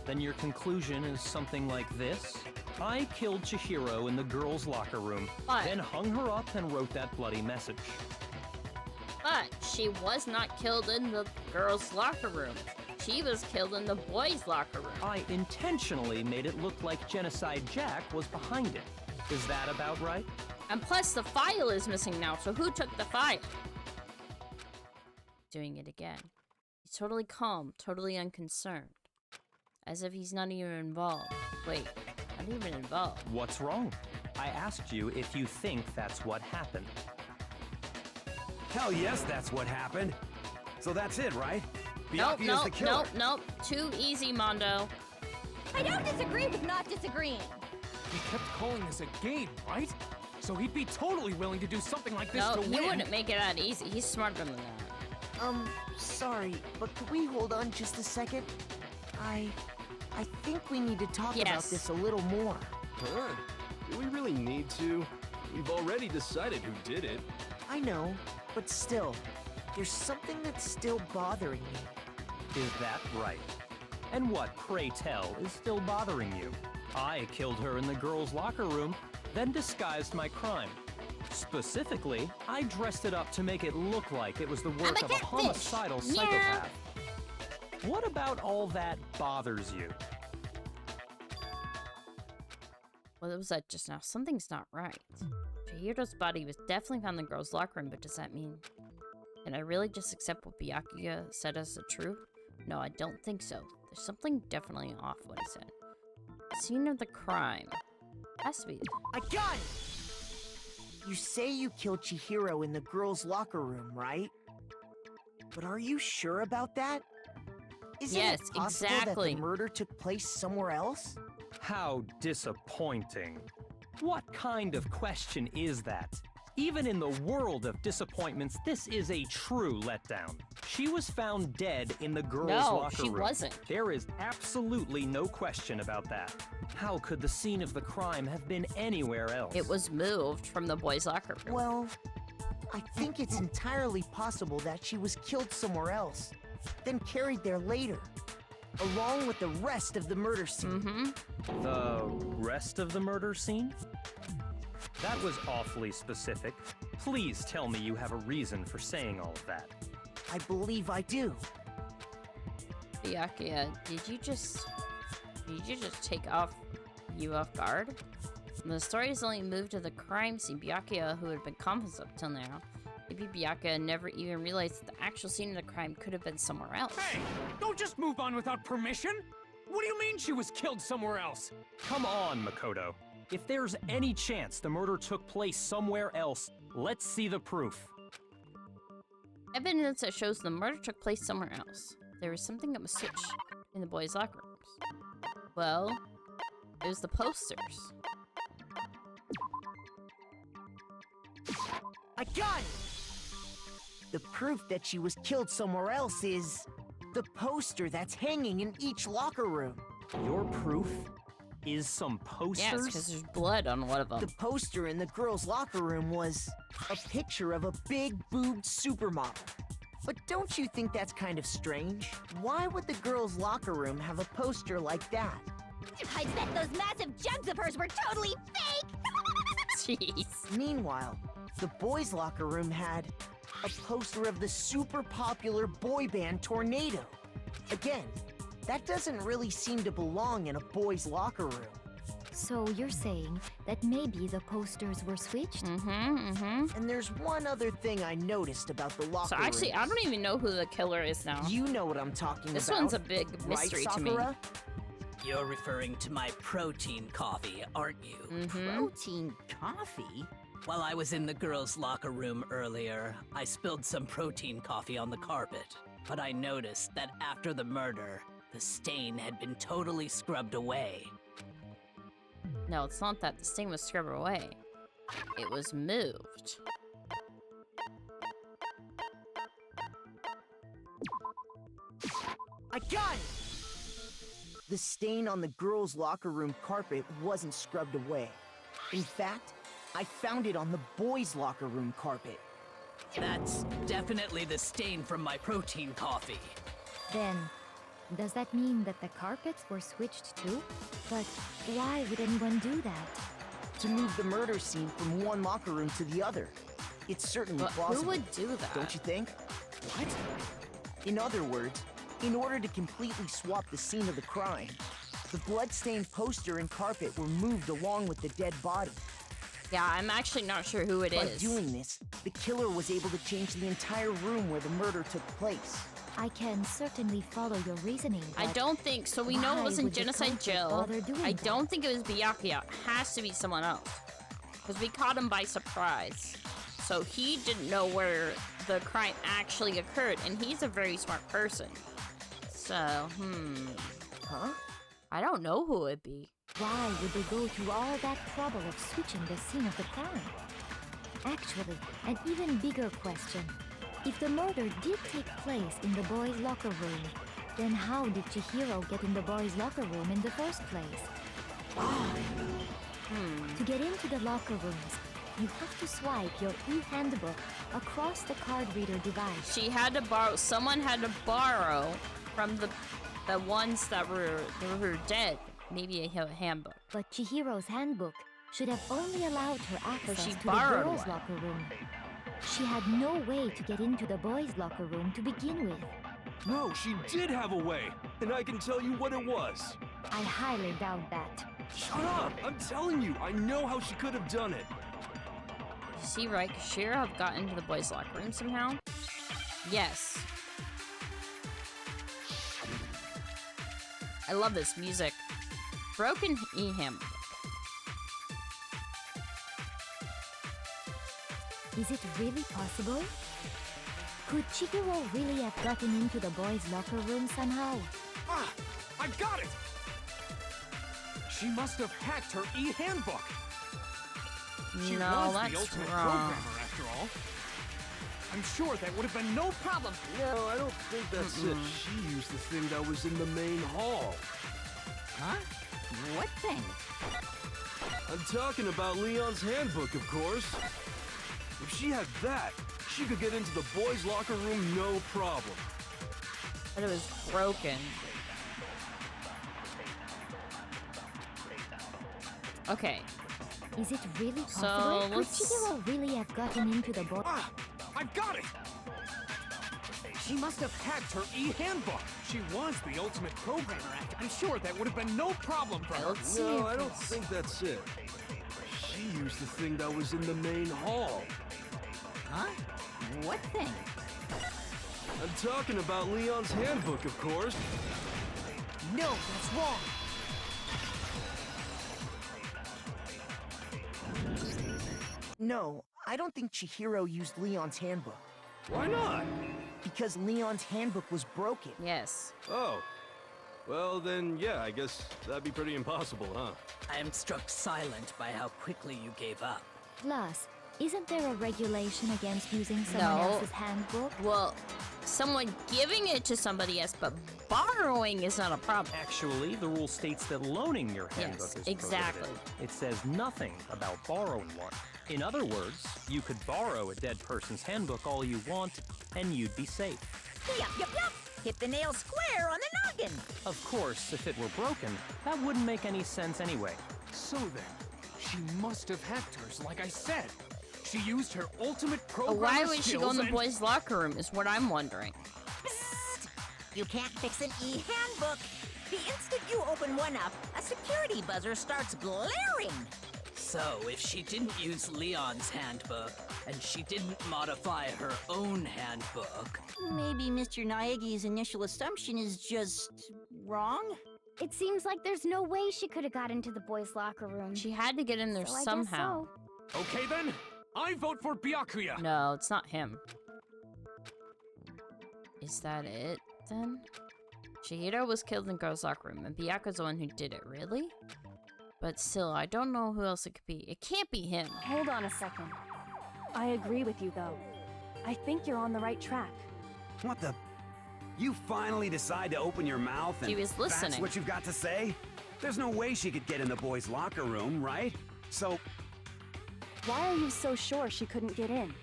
Then your conclusion is something like this? I killed Chihiro in the girls' locker room, then hung her up and wrote that bloody message. But she was not killed in the girls' locker room. She was killed in the boys' locker room. I intentionally made it look like Genocide Jack was behind it. Is that about right? And plus, the file is missing now, so who took the file? Doing it again. He's totally calm, totally unconcerned. As if he's not even involved. Wait, not even involved. What's wrong? I asked you if you think that's what happened. Hell yes, that's what happened. So that's it, right? Nope, Byakuya's the killer. nope. Too easy, Mondo. I don't disagree with not disagreeing. He kept calling this a game, right? So he'd be totally willing to do something like this No, to he win. wouldn't make it that easy. He's smarter than that. Sorry, but could we hold on just a second? I think we need to talk about this a little more. Huh? Do we really need to? We've already decided who did it. I know, but still, there's something that's still bothering me. Is that right? And what, pray tell, is still bothering you? I killed her in the girls' locker room, then disguised my crime. Specifically, I dressed it up to make it look like it was the work of a homicidal psychopath. What about all that bothers you? What was that just now? Something's not right. Chihiro's body was definitely found in the girls' locker room, but does that mean... Can I really just accept what Byakuya said as the truth? No, I don't think so. There's something definitely off what he said. Scene of the crime. Has to be... I got it! You say you killed Chihiro in the girls' locker room, right? But are you sure about that? Isn't it possible that the murder took place somewhere else? How disappointing. What kind of question is that? Even in the world of disappointments, this is a true letdown. She was found dead in the girls' locker room. No, she wasn't. There is absolutely no question about that. How could the scene of the crime have been anywhere else? It was moved from the boys' locker room. Well, I think it's entirely possible that she was killed somewhere else, then carried there later, along with the rest of the murder scene. The rest of the murder scene? That was awfully specific. Please tell me you have a reason for saying all of that. I believe I do. Byakuya, did you just take you off guard? The story is only moved to the crime scene. Byakuya, who had been conscious up till now, maybe Byakuya never even realized that the actual scene of the crime could have been somewhere else. Hey, don't just move on without permission! What do you mean she was killed somewhere else? Come on, Makoto. If there's any chance the murder took place somewhere else, let's see the proof. Evidence that shows the murder took place somewhere else. There was something that was switched in the boys' locker rooms. Well, it was the posters. I got it! The proof that she was killed somewhere else is the poster that's hanging in each locker room. Your proof is some posters? Yes, because there's blood on one of them. The poster in the girls' locker room was a picture of a big-boobed supermodel. But don't you think that's kind of strange? Why would the girls' locker room have a poster like that? I bet those massive jugs of hers were totally fake! Jeez. Meanwhile, the boys' locker room had a poster of the super popular boy band Tornado. Again, that doesn't really seem to belong in a boys' locker room. So you're saying that maybe the posters were switched? And there's one other thing I noticed about the locker room. So actually, I don't even know who the killer is now. You know what I'm talking This about. one's a big mystery right, to me. Sakura? You're referring to my protein coffee, aren't you? Protein coffee? While I was in the girls' locker room earlier, I spilled some protein coffee on the carpet. But I noticed that after the murder, the stain had been totally scrubbed away. No, it's not that the stain was scrubbed away. It was moved. I got it! The stain on the girls' locker room carpet wasn't scrubbed away. In fact, I found it on the boys' locker room carpet. That's definitely the stain from my protein coffee. Then, does that mean that the carpets were switched too? But why would anyone do that? To move the murder scene from one locker room to the other. It's certainly plausible. Who would do that? Don't you think? What? In other words, in order to completely swap the scene of the crime, the blood-stained poster and carpet were moved along with the dead body. Yeah, I'm actually not sure who it is. By doing this, the killer was able to change the entire room where the murder took place. I can certainly follow your reasoning. I don't think so. We know it wasn't Genocide Jill. I that? don't think it was Byakuya. It has to be someone else. Because we caught him by surprise. So he didn't know where the crime actually occurred. And he's a very smart person. So, Huh? I don't know who it'd be. Why would they go to all that trouble of switching the scene of the crime? Actually, an even bigger question. If the murder did take place in the boys' locker room, then how did Chihiro get in the boys' locker room in the first place? To get into the locker rooms, you have to swipe your e-handbook across the card reader device. She had to borrow, someone had to borrow from the ones that were dead. Maybe a handbook. But Chihiro's handbook should have only allowed her access she to the borrowed girls' one. locker room. She had no way to get into the boys' locker room to begin with. No, she did have a way, and I can tell you what it was. I highly doubt that. Shut up! I'm telling you, I know how she could have done it. You see, right? Could Shira have gotten into the boys' locker room somehow? Yes. I love this music. Broken e-handbook. Is it really possible? Could Chihiro really have gotten into the boys' locker room somehow? Ah! I got it! She must have hacked her e-handbook. She No, was that's the ultimate wrong. programmer, after all. I'm sure that would have been no problem. No, I don't think that's it. She used the thing that was in the main hall. Huh? What thing? I'm talking about Leon's handbook, of course. If she had that, she could get into the boys' locker room no problem. But it was broken. Okay. Is it really So, possible? Could let's- Chihiro really have gotten into the boys? Ah! I've got it! She must have hacked her e-handbook. She was the ultimate programmer. I'm sure that would have been no problem for her. Let's see No, if I don't it's- think that's it. She used the thing that was in the main hall. Huh? What thing? I'm talking about Leon's handbook, of course. No, that's wrong. No, I don't think Chihiro used Leon's handbook. Why not? Because Leon's handbook was broken. Yes. Oh. Well, then, yeah, I guess that'd be pretty impossible, huh? I am struck silent by how quickly you gave up. Plus, isn't there a regulation against using someone No. else's handbook? Well, someone giving it to somebody, yes, but borrowing is not a problem. Actually, the rule states that loaning your handbook Yes, is exactly. prohibited. It says nothing about borrowing one. In other words, you could borrow a dead person's handbook all you want, and you'd be safe. Yup, yup, yup! Hit the nail square on the noggin! Of course, if it were broken, that wouldn't make any sense anyway. So then, she must have hacked hers, like I said. She used her ultimate But programmer why would she go in the skills boys' locker room is what I'm wondering. Psst! You can't fix an e-handbook! The instant you open one up, a security buzzer starts blaring! So, if she didn't use Leon's handbook, and she didn't modify her own handbook, Maybe Mr. Naegi's initial assumption is just wrong? It seems like there's no way she could have got into the boys' locker room. She had to get in there So I guess somehow. so. Okay then, I vote for Byakuya. No, it's not him. Is that it, then? Chihiro was killed in the girls' locker room, and Byakuya's the one who did it, really? But still, I don't know who else it could be. It can't be him. Hold on a second. I agree with you, though. I think you're on the right track. What the? You finally decide to open your mouth and He was that's listening. what you've got to say? There's no way she could get in the boys' locker room, right? So, Why are you so sure she couldn't get in?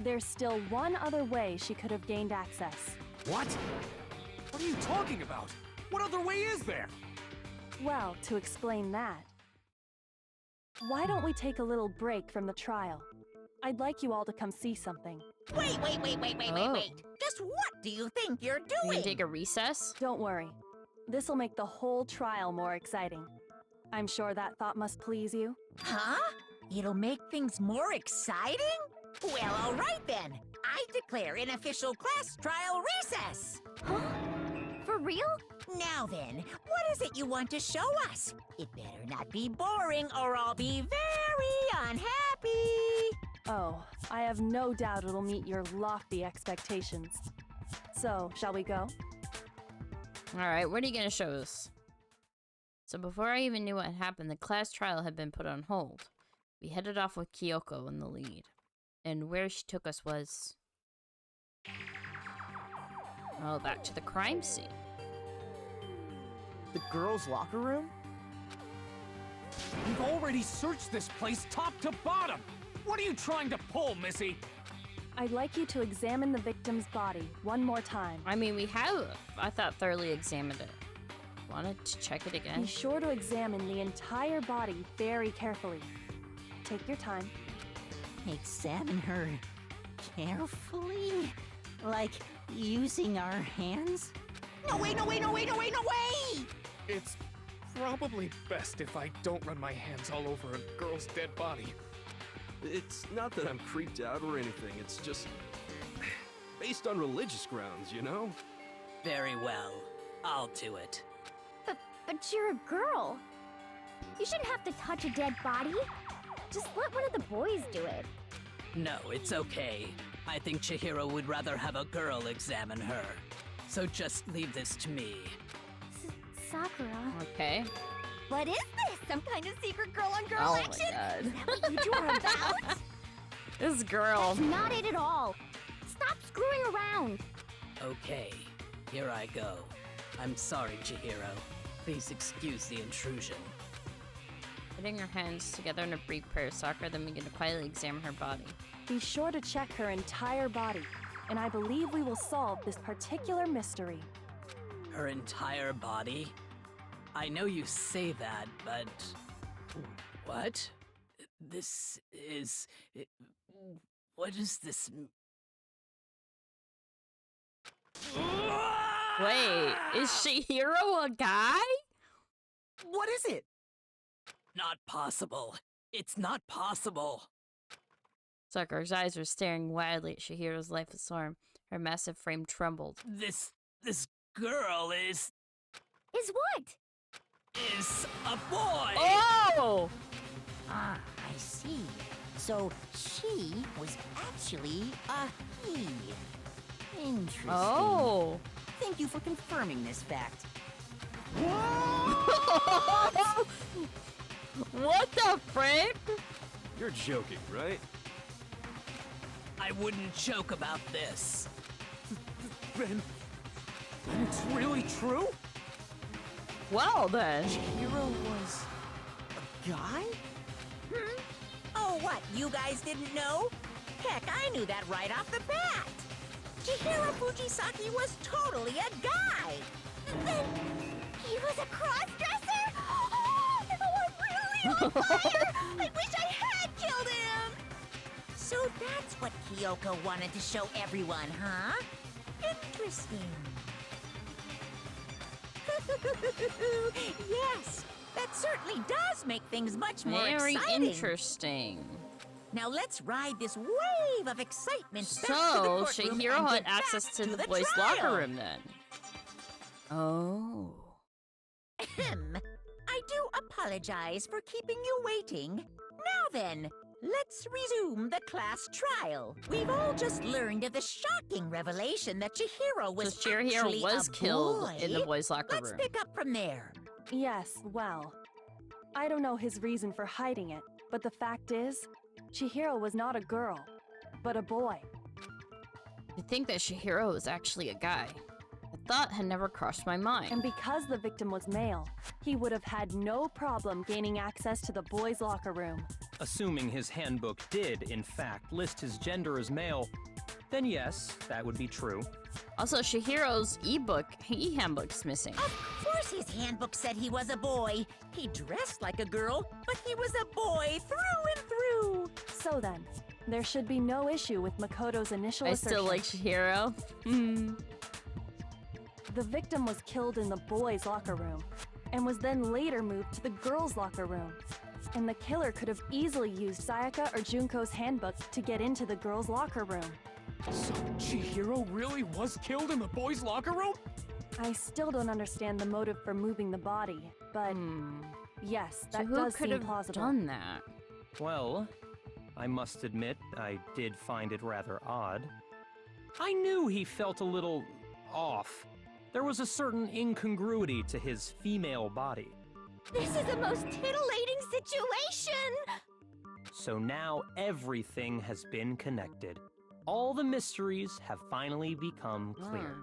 There's still one other way she could have gained access. What? What are you talking about? What other way is there? Well, to explain that, why don't we take a little break from the trial? I'd like you all to come see something. Wait. Just what do you think you're We doing? can take a recess? Don't worry. This'll make the whole trial more exciting. I'm sure that thought must please you. Huh? It'll make things more exciting? Well, all right then. I declare an official class trial recess. Huh? For real? Now then, what is it you want to show us? It better not be boring or I'll be very unhappy. Oh, I have no doubt it'll meet your lofty expectations. So, shall we go? Alright, what are you gonna show us? So before I even knew what had happened, the class trial had been put on hold. We headed off with Kyoko in the lead. And where she took us was... oh, back to the crime scene. The girls' locker room? We've already searched this place top to bottom. What are you trying to pull, Missy? I'd like you to examine the victim's body one more time. I mean, we have, I thought, thoroughly examined it. Wanted to check it again? Be sure to examine the entire body very carefully. Take your time. Examine her carefully? Like using our hands? No way! It's probably best if I don't run my hands all over a girl's dead body. It's not that I'm creeped out or anything, it's just based on religious grounds, you know? Very well. I'll do it. But you're a girl. You shouldn't have to touch a dead body. Just let one of the boys do it. No, it's okay. I think Chihiro would rather have a girl examine her. So just leave this to me. Sakura. Okay. What is this? Some kind of secret girl-on-girl Oh my action? God. Is that what you two are about? This girl. That's not it at all. Stop screwing around. Okay, here I go. I'm sorry, Chihiro. Please excuse the intrusion. Putting her hands together in a brief prayer, Sakura then began to quietly examine her body. Be sure to check her entire body, and I believe we will solve this particular mystery. Her entire body? I know you say that, but... what? This is... what is this... Wait, is Chihiro a guy? What is it? Not possible. It's not possible. Sakura's eyes were staring wildly at Chihiro's lifeless arm. Her massive frame trembled. This girl is what? Is a boy! Oh! Ah, I see. So she was actually a he. Interesting. Oh! Thank you for confirming this fact. What the frick? You're joking, right? I wouldn't joke about this. Then it's really true? Well then. Chihiro was a guy? Oh, what? You guys didn't know? Heck, I knew that right off the bat. Chihiro Fujisaki was totally a guy. Then he was a cross-dresser? Oh, I'm really on fire! I wish I had killed him! So that's what Kyoko wanted to show everyone, huh? Interesting. Yes, that certainly does make things much more Very exciting. interesting. Now let's ride this wave of excitement back to the So, courtroom Chihiro and had get access back to the the boys' trial. locker room then. Oh. Ahem. I do apologize for keeping you waiting. Now then, let's resume the class trial. We've all just learned of the shocking revelation that Chihiro was So Chihiro actually was a killed boy. in the boys' locker Let's room. pick up from there. Yes, well, I don't know his reason for hiding it, but the fact is, Chihiro was not a girl, but a boy. I think that Chihiro is actually a guy. thought had never crossed my mind. And because the victim was male, he would have had no problem gaining access to the boys' locker room. Assuming his handbook did, in fact, list his gender as male, then yes, that would be true. Also, Chihiro's e-handbook's missing. Of course his handbook said he was a boy. He dressed like a girl, but he was a boy through and through. So then, there should be no issue with Makoto's initial I assertion. still like Chihiro. The victim was killed in the boys' locker room, and was then later moved to the girls' locker room. And the killer could have easily used Sayaka or Junko's handbook to get into the girls' locker room. So Chihiro really was killed in the boys' locker room? I still don't understand the motive for moving the body, but yes, that so does who could seem have plausible. done that? Well, I must admit, I did find it rather odd. I knew he felt a little off. There was a certain incongruity to his female body. This is a most titillating situation! So now everything has been connected. All the mysteries have finally become clear.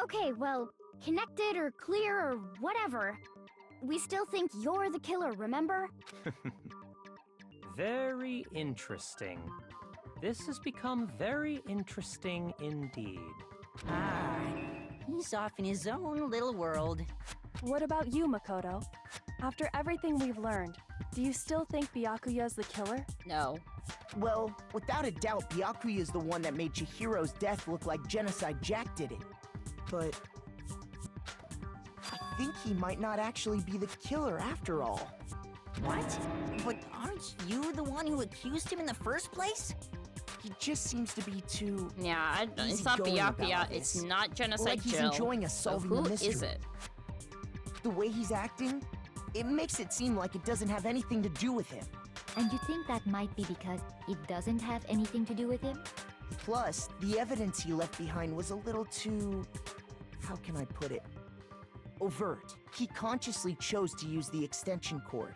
Okay, well, connected or clear or whatever. We still think you're the killer, remember? Very interesting. This has become very interesting indeed. Ah, he's off in his own little world. What about you, Makoto? After everything we've learned, do you still think Byakuya's the killer? No. Well, without a doubt, Byakuya is the one that made Chihiro's death look like Genocide Jack did it. But I think he might not actually be the killer after all. What? But aren't you the one who accused him in the first place? He just seems to be too Yeah, it's not Byakuya. It's not Genocide like he's Jill. enjoying us solving the Who mystery. is it? The way he's acting, it makes it seem like it doesn't have anything to do with him. And you think that might be because it doesn't have anything to do with him? Plus, the evidence he left behind was a little too... how can I put it? Overt. He consciously chose to use the extension cord,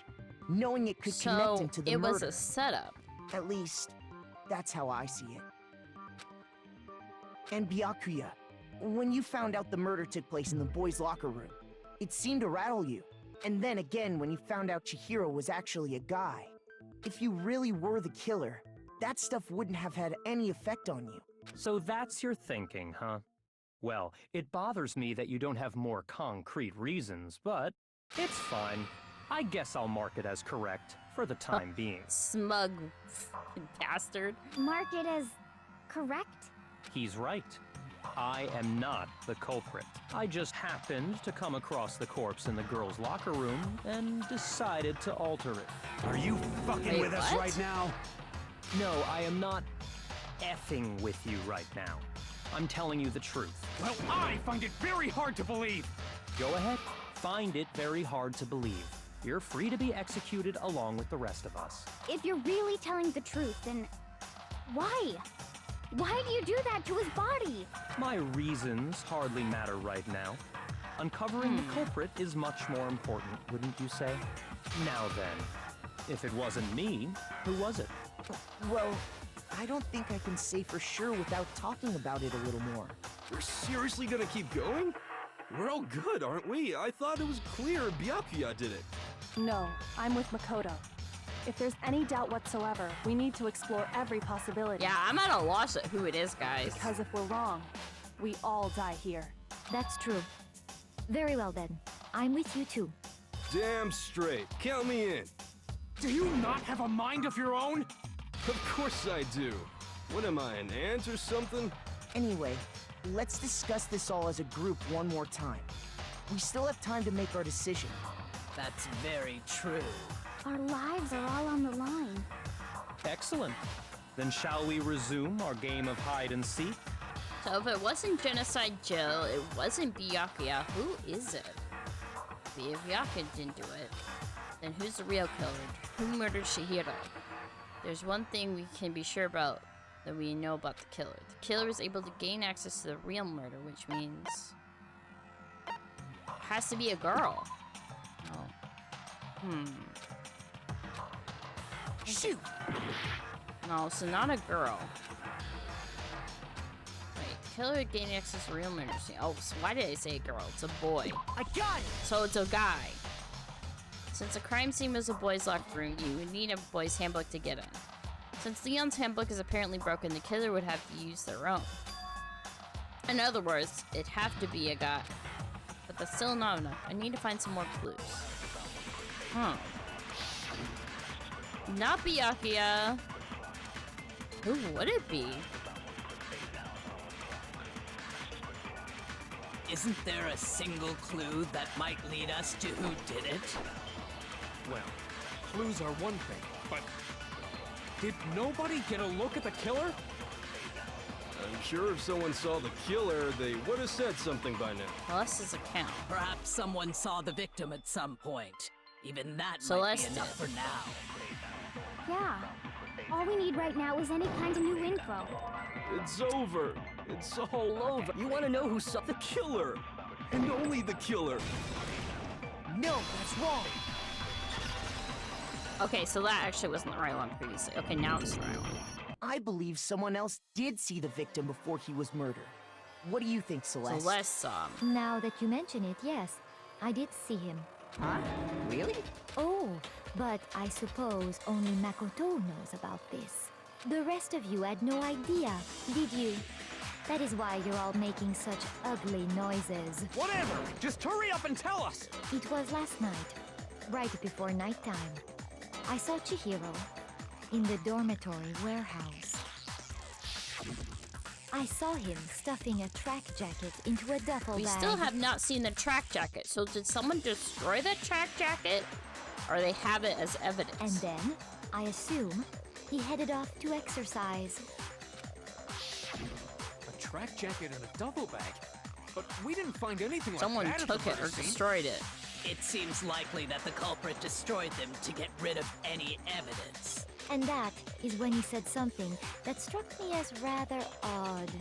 knowing it could connect him to the it murder. was a setup. At least, that's how I see it. And Byakuya, when you found out the murder took place in the boys' locker room, it seemed to rattle you. And then again when you found out Chihiro was actually a guy. If you really were the killer, that stuff wouldn't have had any effect on you. So that's your thinking, huh? Well, it bothers me that you don't have more concrete reasons, but it's fine. I guess I'll mark it as correct for the time being. Smug bastard. Mark it as correct? He's right. I am not the culprit. I just happened to come across the corpse in the girls' locker room and decided to alter it. Are you fucking with us right now? No, I am not effing with you right now. I'm telling you the truth. Well, I find it very hard to believe. Go ahead. Find it very hard to believe. You're free to be executed along with the rest of us. If you're really telling the truth, then why? Why do you do that to his body? My reasons hardly matter right now. Uncovering the culprit is much more important, wouldn't you say? Now then, if it wasn't me, who was it? Well, I don't think I can say for sure without talking about it a little more. We're seriously gonna keep going? We're all good, aren't we? I thought it was clear Byakuya did it. No, I'm with Makoto. If there's any doubt whatsoever, we need to explore every possibility. Yeah, I'm at a loss at who it is, guys. Because if we're wrong, we all die here. That's true. Very well then. I'm with you too. Damn straight. Count me in. Do you not have a mind of your own? Of course I do. What am I, an ant or something? Anyway, let's discuss this all as a group one more time. We still have time to make our decision. That's very true. Our lives are all on the line. Excellent. Then shall we resume our game of hide and seek? So if it wasn't Genocide Jill, it wasn't Byakuya, who is it? If Byakuya didn't do it, then who's the real killer? Who murdered Chihiro? There's one thing we can be sure about that we know about the killer. The killer is able to gain access to the real murder, which means it has to be a girl. Oh. Shoot! No, so not a girl. Wait, killer gained access to real murders. Oh, so why did I say girl? It's a boy. I got it! So it's a guy. Since the crime scene was a boys' locker room, you would need a boys' handbook to get in. Since Leon's handbook is apparently broken, the killer would have to use their own. In other words, it'd have to be a guy. But that's still not enough. I need to find some more clues. Huh. Not Byakuya. Who would it be? Isn't there a single clue that might lead us to who did it? Well, clues are one thing, but did nobody get a look at the killer? I'm sure if someone saw the killer, they would have said something by now. Celeste's account. Perhaps someone saw the victim at some point. Even that Celeste might be enough for now. Yeah. All we need right now is any kind of new info. It's over. It's all over. You want to know who saw The killer! And only the killer! No, that's wrong. Okay, so that actually wasn't the right one previously. Okay, now it's the right one. I believe someone else did see the victim before he was murdered. What do you think, Celeste? Celeste saw him. Now that you mention it, yes, I did see him. Huh? Really? Oh, but I suppose only Makoto knows about this. The rest of you had no idea, did you? That is why you're all making such ugly noises. Whatever! Just hurry up and tell us! It was last night, right before nighttime. I saw Chihiro in the dormitory warehouse. I saw him stuffing a track jacket into a duffel bag. We still have not seen the track jacket, so did someone destroy that track jacket? Or they have it as evidence? And then, I assume, he headed off to exercise. A track jacket and a duffel bag? But we didn't find anything like Someone that. took it or destroyed it. It seems likely that the culprit destroyed them to get rid of any evidence. And that is when he said something that struck me as rather odd.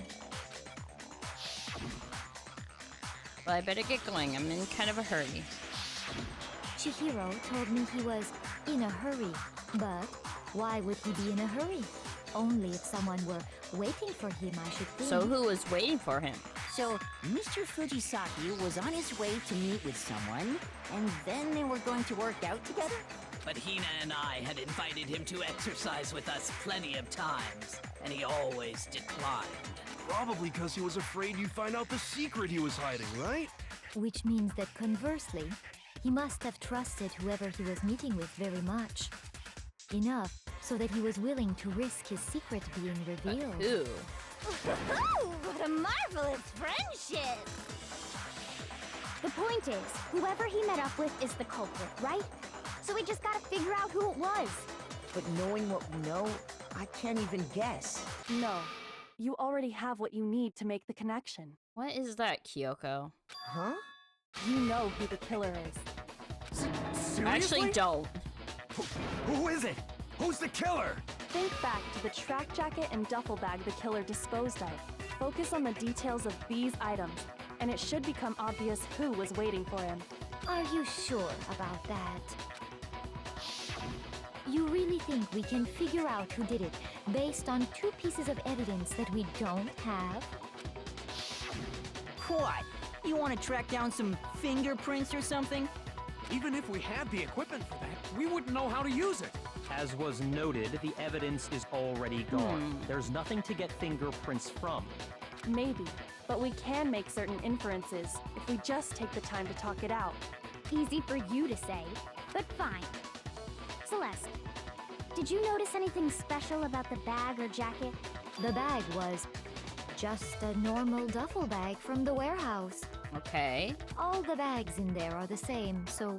Well, I better get going. I'm in kind of a hurry. Chihiro told me he was in a hurry. But why would he be in a hurry? Only if someone were waiting for him, I should think. So who was waiting for him? So, Mr. Fujisaki was on his way to meet with someone, and then they were going to work out together? But Hina and I had invited him to exercise with us plenty of times, and he always declined. Probably because he was afraid you'd find out the secret he was hiding, right? Which means that conversely, he must have trusted whoever he was meeting with very much. Enough so that he was willing to risk his secret being revealed. Who? What a marvelous friendship! The point is, whoever he met up with is the culprit, right? So we just gotta figure out who it was. But knowing what we know, I can't even guess. No. You already have what you need to make the connection. What is that, Kyoko? Huh? You know who the killer is. Seriously? I actually don't. Who is it? Who's the killer? Think back to the track jacket and duffel bag the killer disposed of. Focus on the details of these items, and it should become obvious who was waiting for him. Are you sure about that? You really think we can figure out who did it based on 2 pieces of evidence that we don't have? What? You want to track down some fingerprints or something? Even if we had the equipment for that, we wouldn't know how to use it. As was noted, the evidence is already gone. There's nothing to get fingerprints from. Maybe, but we can make certain inferences if we just take the time to talk it out. Easy for you to say, but fine. Celeste, did you notice anything special about the bag or jacket? The bag was just a normal duffel bag from the warehouse. Okay. All the bags in there are the same, so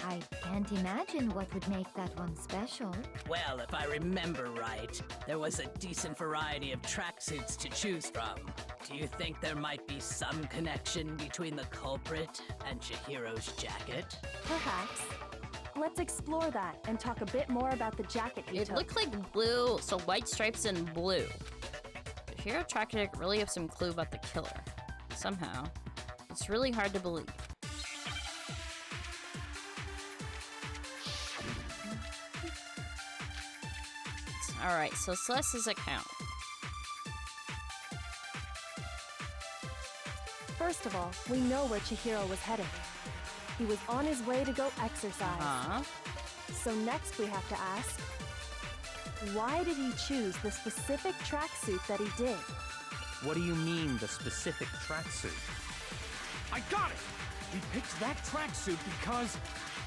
I can't imagine what would make that one special. Well, if I remember right, there was a decent variety of tracksuits to choose from. Do you think there might be some connection between the culprit and Chihiro's jacket? Perhaps. Let's explore that and talk a bit more about the jacket he It took. looked like blue, so white stripes and blue. Chihiro track jacket really have some clue about the killer. Somehow. It's really hard to believe. Alright, so Celeste's account. First of all, we know where Chihiro was headed. He was on his way to go exercise. So next we have to ask, why did he choose the specific tracksuit that he did? What do you mean, the specific tracksuit? I got it! He picked that tracksuit because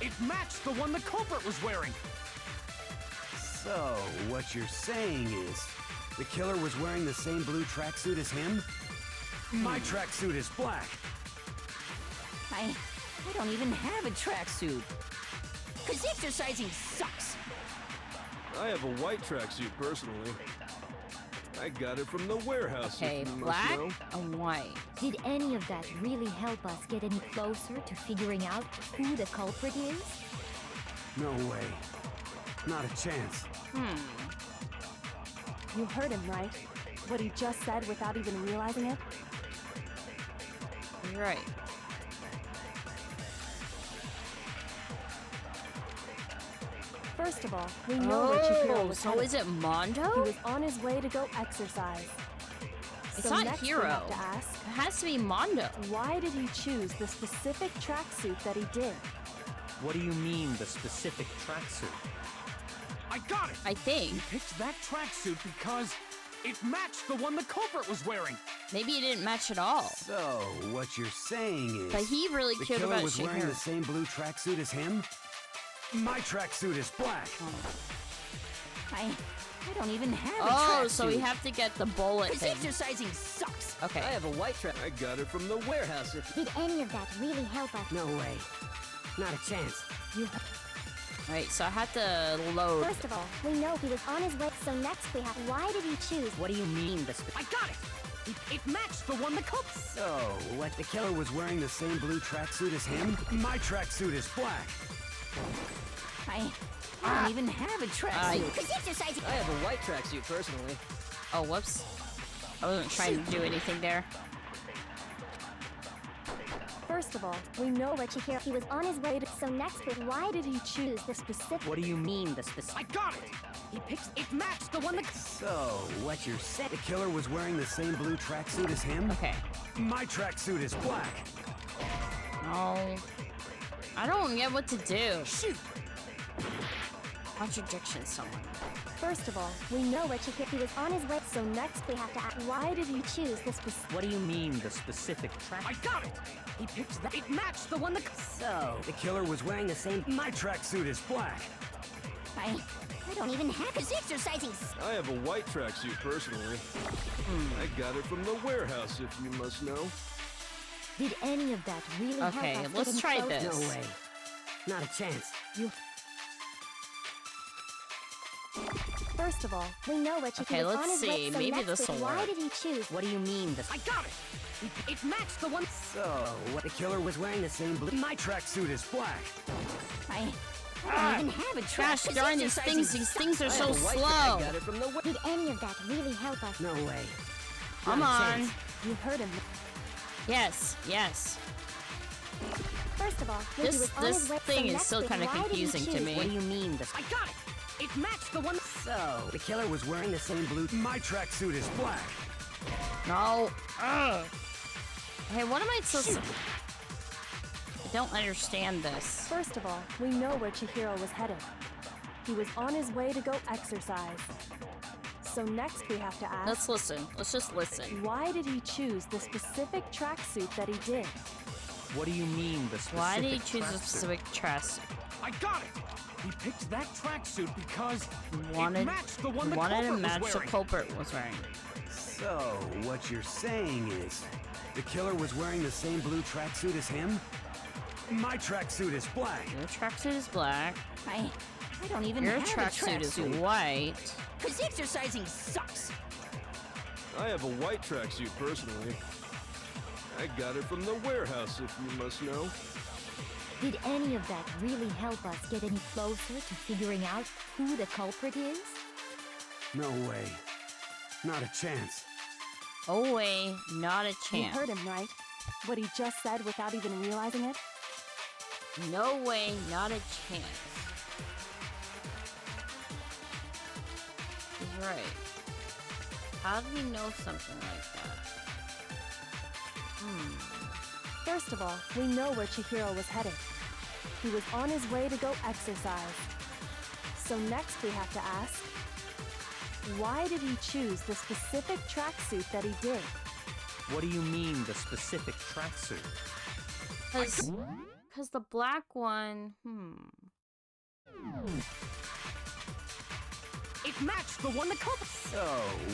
it matched the one the culprit was wearing. So, what you're saying is, the killer was wearing the same blue tracksuit as him? My tracksuit is black. I don't even have a tracksuit. 'Cause exercising sucks. I have a white tracksuit, personally. I got it from the warehouse. Okay, if you must black know. and white. Did any of that really help us get any closer to figuring out who the culprit is? No way. Not a chance. You heard him, right? What he just said without even realizing it? You're right. First of all, we know where Chihiro was so headed. is it Mondo? He was on his way to go exercise. It's So not next we Hero. have to ask, It has to be Mondo. why did he choose the specific tracksuit that he did? What do you mean, the specific tracksuit? I got it! I think. He picked that tracksuit because it matched the one the culprit was wearing. Maybe it didn't match at all. So, what you're saying is... But he really the cared killer about was wearing Chihiro. the same blue tracksuit as him? My tracksuit is black. I don't even have a Oh, tracksuit. so we have to get the bullet 'Cause thing. exercising sucks. Okay. I have a white track. I got it from the warehouse. Did any of that really help us? No way. Not a chance. Right, so I had to load. First of all, we know he was on his way, so next we have, why did he choose? What do you mean, the I got it! It matched the one the culprit... So, what, the killer was wearing the same blue tracksuit as him? My tracksuit is black. I don't even have a tracksuit. 'Cause exercising... I have a white tracksuit, personally. Oh, whoops. I wasn't trying to do anything there. First of all, we know where Chihiro... He was on his way to, so next we, why did he choose the specific? What do you mean, the specific... I got it! He picked... It matched the one the... So, what you're saying... The killer was wearing the same blue tracksuit as him? Okay. My tracksuit is black. Oh. I don't get what to do. Shoot! Contradiction, someone. First of all, we know where Chihiro... He was on his way, so next we have to ask, why did he choose the specific? What do you mean, the specific track? I got it! He picked that... It matched the one the... So, The killer was wearing the same... My tracksuit is black. I don't even have... 'Cause exercising... I have a white tracksuit, personally. I got it from the warehouse, if you must know. Did any of that really help us Okay, get let's any try closer? this. No way. Not a chance. First of all, We know where Chihiro Okay, was let's on his way, see. so Maybe next this we, will why work. did he choose? What do you mean, the... I got it! It matched the one... So, what, the killer was wearing the same blue... My tracksuit is black. I don't even have a tracksuit. Gosh darn, these things are so slow. I got it from the Did any of that really help us? No way. Come Not a on. chance. you heard him. Yes, yes. First of all, when he This was on his way, thing so is next still we, kind of why did he confusing to choose? me. What do you mean, the... I got it! It matched the one... So, The killer was wearing the same blue... My tracksuit is black. No. Ugh. Hey, what am I supposed to... I don't understand this. First of all, we know where Chihiro was headed. He was on his way to go exercise. So next we have to ask, Let's listen. Let's just listen. why did he choose the specific tracksuit that he did? What do you mean, the specific Why did he choose a tracksuit? specific tracksuit? I got it! He picked that tracksuit because Wanted, it matched the one the wanted to culprit match was the wearing. culprit was wearing. So, what you're saying is... The killer was wearing the same blue tracksuit as him? My tracksuit is black. Your tracksuit is black. I don't even Your have a tracksuit is tracksuit. white. 'Cause exercising sucks. I have a white tracksuit, personally. I got it from the warehouse, if you must know. Did any of that really help us get any closer to figuring out who the culprit is? No way. Not a chance. Oh wait, not a You chance. heard him, right? What he just said without even realizing it? No way, not a chance. He's right. How did he know something like that? First of all, we know where Chihiro was headed. He was on his way to go exercise. So next we have to ask, why did he choose the specific tracksuit that he did? What do you mean, the specific tracksuit? Because the black one, It matched the one the culprit. So,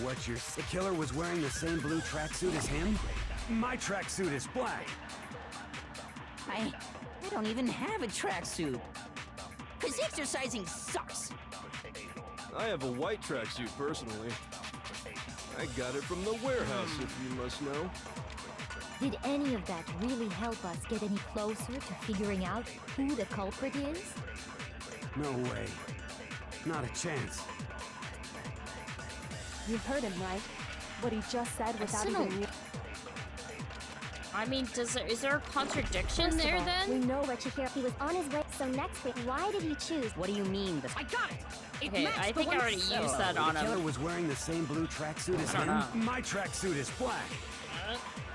what you're... The killer was wearing the same blue tracksuit as him? My tracksuit is black. I don't even have a tracksuit. 'Cause exercising sucks. I have a white tracksuit personally. I got it from the warehouse, if you must know. Did any of that really help us get any closer to figuring out who the culprit is? No way. Not a chance. You heard him, right? What he just said without even... I mean, is there a contradiction First there of all, then? We know where Chihiro. He was on his way. So next week, why did he choose? What do you mean? I got it. Okay, I think I already used that on The killer him. was wearing the same blue tracksuit as I don't him? know. My tracksuit is black.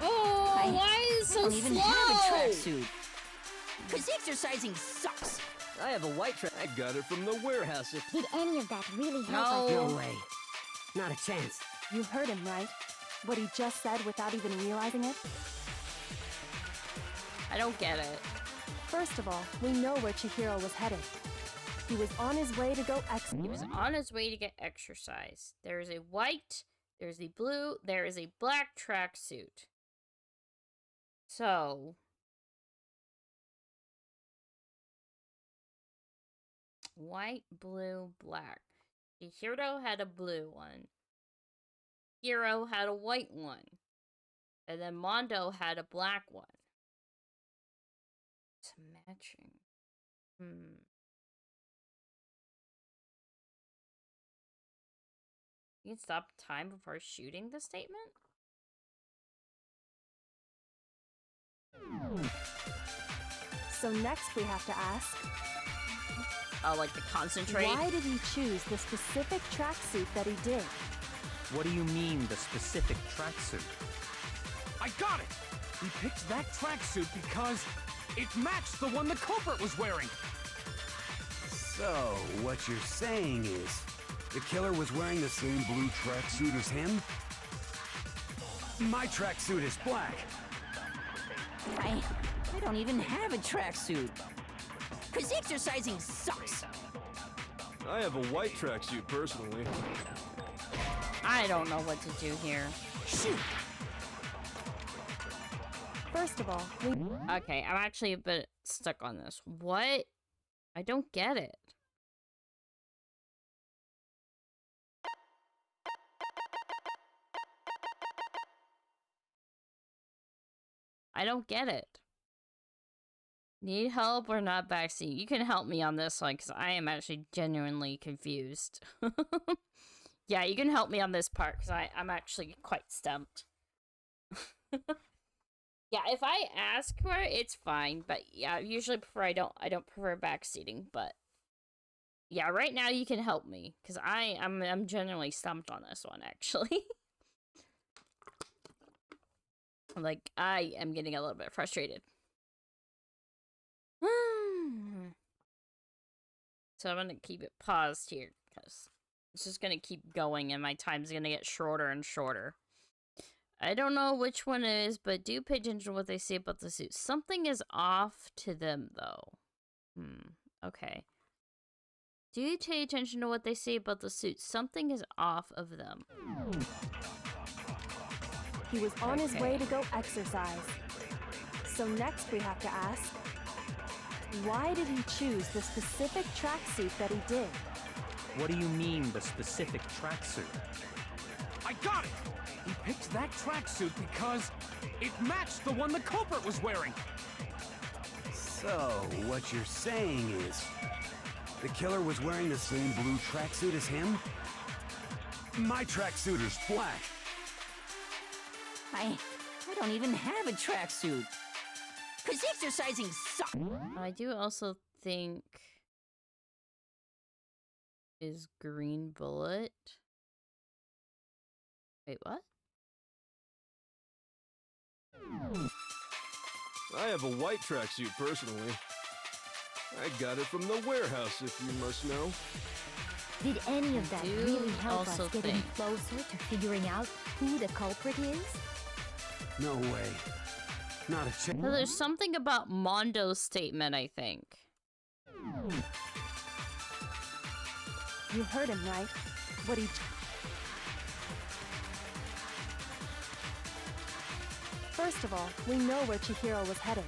Oh, why is it so don't even slow? have a tracksuit. 'Cause exercising sucks. I have a white track. I got it from the warehouse. Did any of that really help us? No way. Not a chance. You heard him, right? What he just said without even realizing it? I don't get it. First of all, we know where Chihiro was headed. He was on his way to go He was on his way to get exercise. There is a white, there's a blue, there is a black tracksuit. So... white, blue, black. Chihiro had a blue one. Hiro had a white one. And then Mondo had a black one. It's matching. You can stop time before shooting the statement? So next we have to ask, Oh, like the concentrate? why did he choose the specific tracksuit that he did? What do you mean, the specific tracksuit? I got it! He picked that tracksuit because it matched the one the culprit was wearing. So, what you're saying is, the killer was wearing the same blue tracksuit as him? My tracksuit is black. I don't even have a tracksuit. 'Cause exercising sucks. I have a white tracksuit personally. I don't know what to do here. Shoot! First of all, Okay, I'm actually a bit stuck on this. What? I don't get it. I don't get it. Need help or not backseat? You can help me on this one because I am actually genuinely confused. Yeah, you can help me on this part because I'm actually quite stumped. Yeah, if I ask for it, it's fine. But yeah, I usually prefer I don't prefer backseating. But yeah, right now you can help me because I'm genuinely stumped on this one actually. Like I am getting a little bit frustrated. So I'm gonna keep it paused here because it's just gonna keep going and my time's gonna get shorter and shorter. I don't know which one it is, but do pay attention to what they say about the suit. Something is off to them, though. Okay. Do pay attention to what they say about the suit. Something is off of them. he was on his way to go exercise. So next we have to ask, why did he choose the specific tracksuit that he did? What do you mean, the specific tracksuit? I got it! He picked that tracksuit because it matched the one the culprit was wearing. So, what you're saying is, the killer was wearing the same blue tracksuit as him? My tracksuit is black. I don't even have a tracksuit. 'Cause exercising sucks. I do also think is Green Bullet. Wait, what? I have a white tracksuit personally. I got it from the warehouse, if you must know. Did any of that really help us also getting think- closer to figuring out who the culprit is? No way. Not a chance. So there's something about Mondo's statement, I think. You heard him, right? What he... First of all, we know where Chihiro was headed.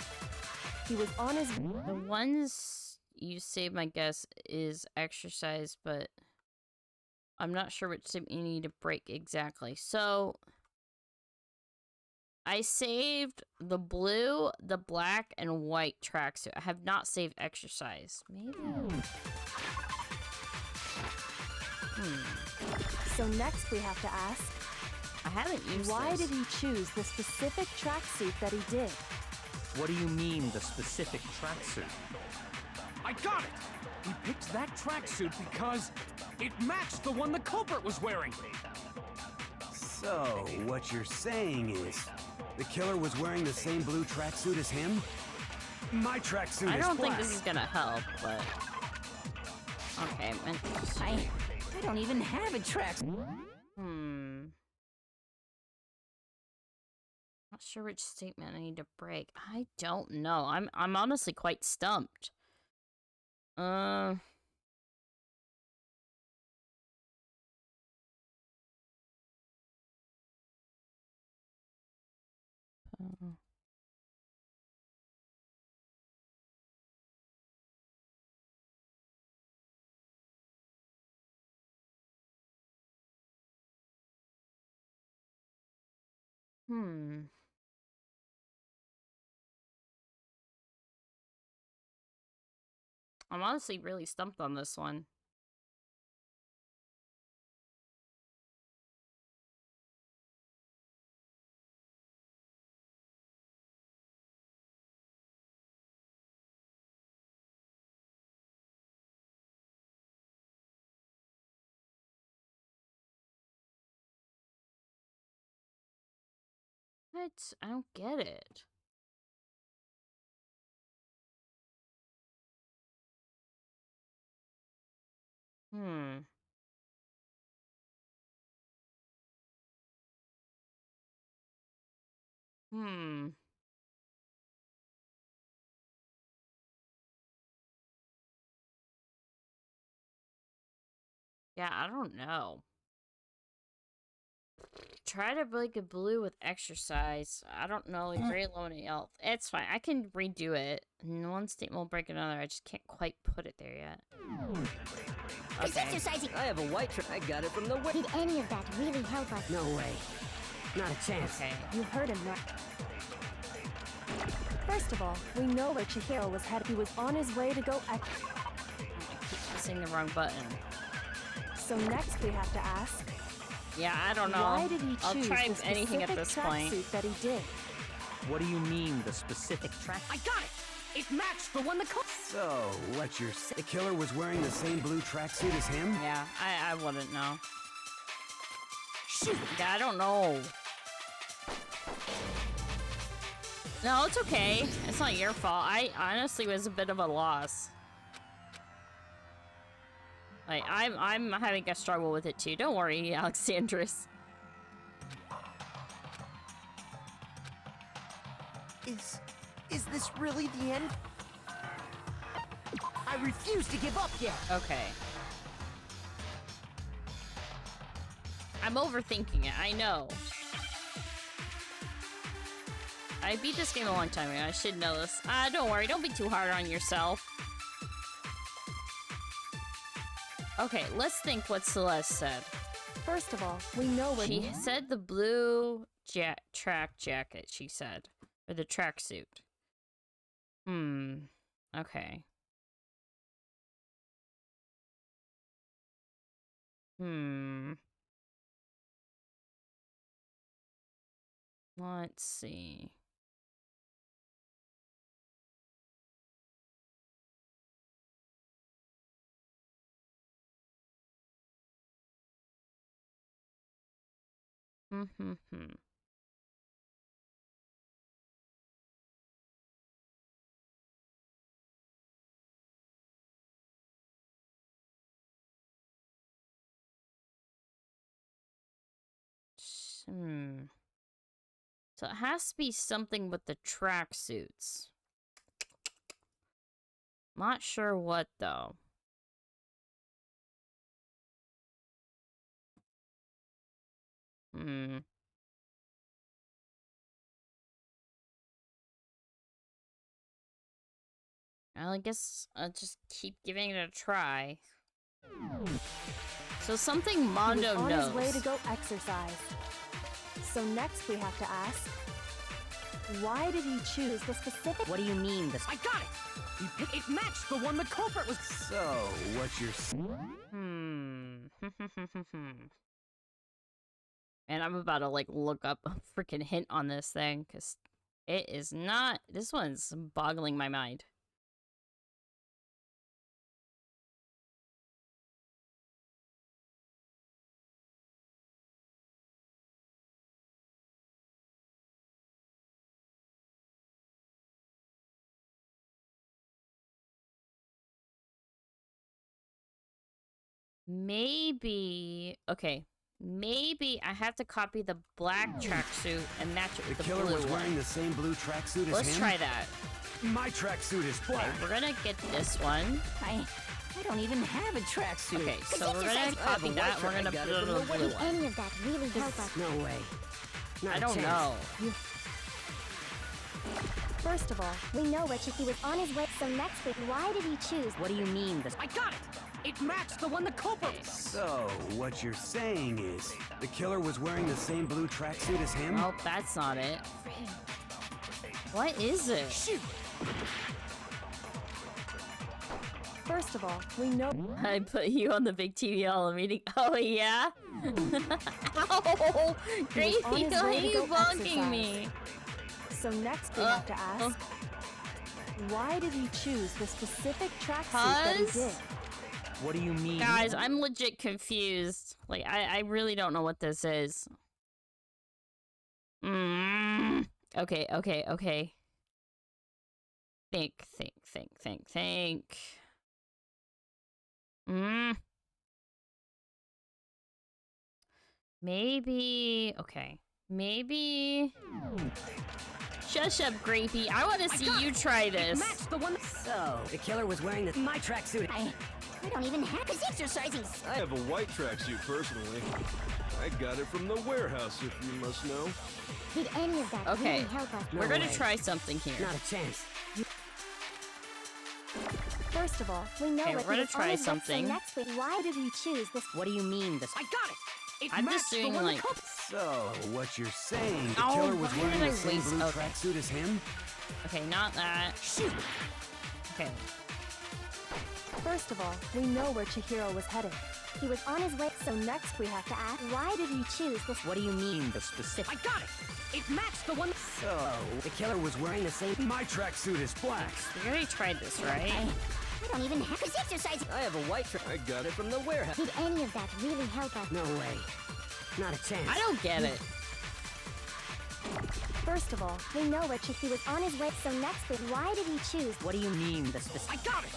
He was on his... The ones you saved, my guess, is exercise, but I'm not sure which statement you need to break exactly. So I saved the blue, the black, and white tracksuit. I have not saved exercise. Maybe. So next we have to ask, I haven't used why this. did he choose the specific tracksuit that he did? What do you mean, the specific tracksuit? I got it! He picked that tracksuit because it matched the one the culprit was wearing. So, what you're saying is, the killer was wearing the same blue tracksuit as him? My tracksuit I is don't think black. this is gonna help, but okay. I don't even have a track. Not sure which statement I need to break. I don't know. I'm honestly quite stumped. I'm honestly really stumped on this one. What? I don't get it. Hmm. Yeah, I don't know. Try to break a blue with exercise. I don't know, like very low in health. It's fine. I can redo it. And one statement will break another. I just can't quite put it there yet. He's exercising. I have a white I got it from the Did any of that really help us? No way. Not a chance. Okay. You heard him, right? First of all, we know where Chihiro was headed. He was on his way to go... I keep pressing the wrong button. So next we have to ask... Yeah, I don't know. Why did he choose I'll try the anything at specific this point. tracksuit that he did? What do you mean, the specific track? I got it! It matched the one the culprit. So, what you're saying? The killer was wearing the same blue tracksuit as him? Yeah, I wouldn't know. Shoot! Yeah, I don't know. No, it's okay. It's not your fault. I honestly was a bit of a loss. Like, I'm having a struggle with it too. Don't worry, Alexandris. Is this really the end? I refuse to give up yet. Okay. I'm overthinking it, I know. I beat this game a long time ago, I should know this. Don't worry, don't be too hard on yourself. Okay, let's think what Celeste said. First of all, we know where She said the blue track jacket, she said. Or the tracksuit. Okay. Let's see. So it has to be something with the tracksuits. Not sure what, though. Well, I guess I'll just keep giving it a try. So something Mondo he was on knows. his way to go exercise. So next we have to ask, why did he choose the specific... What do you mean, this? I got it! It matched the one the culprit was... So, what's your... And I'm about to, like, look up a freaking hint on this thing, because it is not... This one's boggling my mind. Maybe... Okay. Maybe I have to copy the black tracksuit and match it with the blue one. The killer was wearing the same blue tracksuit as him? Let's try that. My tracksuit is black. Okay, we're gonna get this one. I don't even have a tracksuit. Okay, so we're gonna copy that. We're gonna put it on the blue one. Any of that really help us? No way. I don't know. First of all, we know Richard. He was on his way. So next week, why did he choose? What do you mean, this? I got it! It matched the one the culprit was... So, what you're saying is, the killer was wearing the same blue tracksuit as him? Oh, that's not it. What is it? Shoot! First of all, we know... I put you on the big TV all meeting. Oh, yeah? Ow! Gracie, why are you bonking me? So next we have to ask, why did he choose the specific tracksuit that he did? What do you mean? Guys, I'm legit confused. Like, I really don't know what this is. Okay. Think. Maybe... Okay. Maybe... Shush up, Grapey. I want to see you try this. So, the killer was wearing my tracksuit. I don't even have his exercising. I have a white tracksuit personally. I got it from the warehouse, if you must know. Did any of that Okay, really help us? we're gonna try something here. Not a chance. First of all, we know Okay, that we're gonna try something. So next week, why did he choose this? What do you mean, this? I got it! I'm just doing like... So, what you're saying, the Oh, killer was why wearing did I the same waste- blue okay. tracksuit as him? Okay, not that. Shoot! Okay. First of all, we know where Chihiro was headed. He was on his way. So next we have to ask, Why did he choose this? What do you mean, the specific? I got it! It matched the one... So, the killer was wearing the same... My tracksuit is black. We already tried this, right? I don't even have his exercising. I have a white I got it from the warehouse. Did any of that really help us? No way. Not a chance. I don't get it. First of all, We know Richard. He was on his way. So next week, why did he choose? What do you mean, the specific? I got it!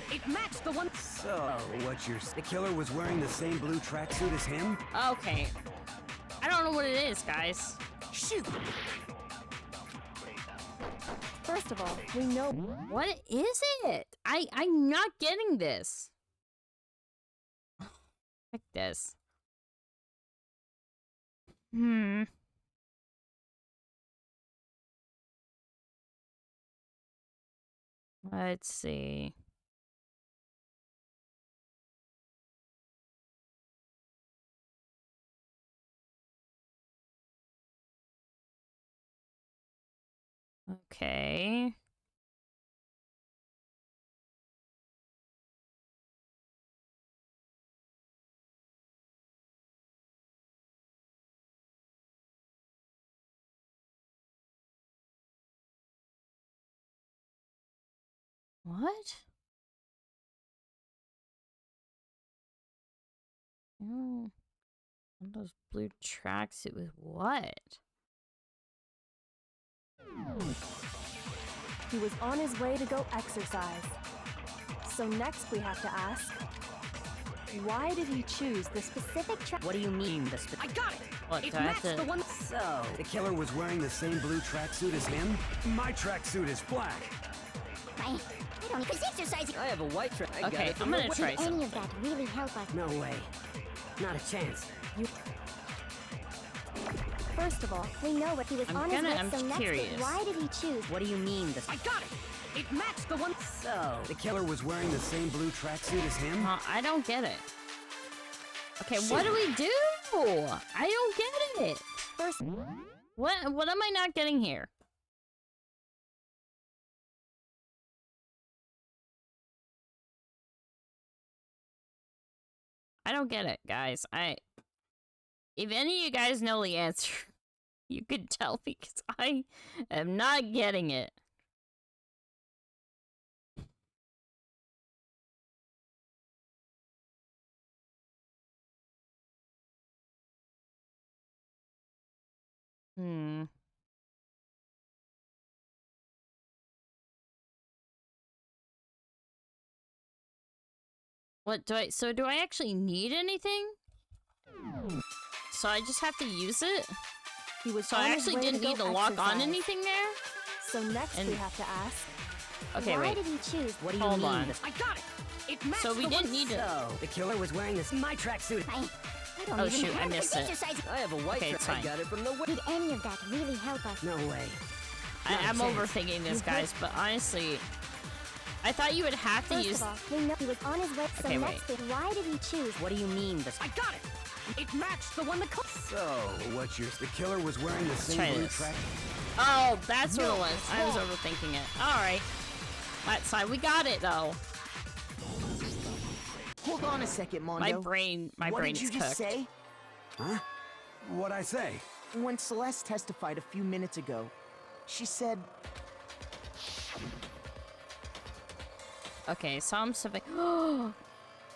It matched the one... So, what you're... The killer was wearing the same blue tracksuit as him? Okay. I don't know what it is, guys. Shoot! first of all, we know... What is it? I'm not getting this. Like this. Let's see. Okay. What? Oh, one of those blue tracksuit with what? He was on his way to go exercise. So next we have to ask, Why did he choose the specific What do you mean, the I got it! What, It do I have matched to- the one. So, the killer was wearing the same blue tracksuit as him? My tracksuit is black. I don't need exercise. I have a white track. I got Okay, it from I'm gonna the- try Did any something. of that really help us? No way. Not a chance. First of all, We know what he was I'm on his way, I'm so next curious. why did he choose? What do you mean, the... I got it! It matched the one. So, The killer was wearing the same blue tracksuit as him? I don't get it. Okay, what do we do? I don't get it. first, What am I not getting here? I don't get it, guys. If any of you guys know the answer, you could tell me, because I am not getting it. Hmm. What do I actually need anything? So I just have to use it? he was So on I his actually way to didn't go need to lock on exercise. anything there? So next we And- have to ask, Okay, Why wait. did he choose? what do you Hold mean, on. the... I got it! It matched So we the didn't one. need to... So, the killer was wearing this... My tracksuit. I don't Oh even shoot, I have missed his it. exercise. I have a white Okay, it's track. I fine. got it from the... Did any of that really help us? No way. I'm Not a chance. overthinking this, guys, but honestly, I thought you would have to First use... of all, we know he was on his way, so Okay, next why did he choose? What do you mean, the... I got it! It matched the one that. So, what's yours? The killer was wearing the same try blue this. track... Oh, that's what No, it was. I was wrong. overthinking it. Alright. That's fine. We got it, though. Hold on a second, Mondo. My brain What is did you just cooked. say? Huh? What'd I say? When Celeste testified a few minutes ago, she said, Okay, so I'm something...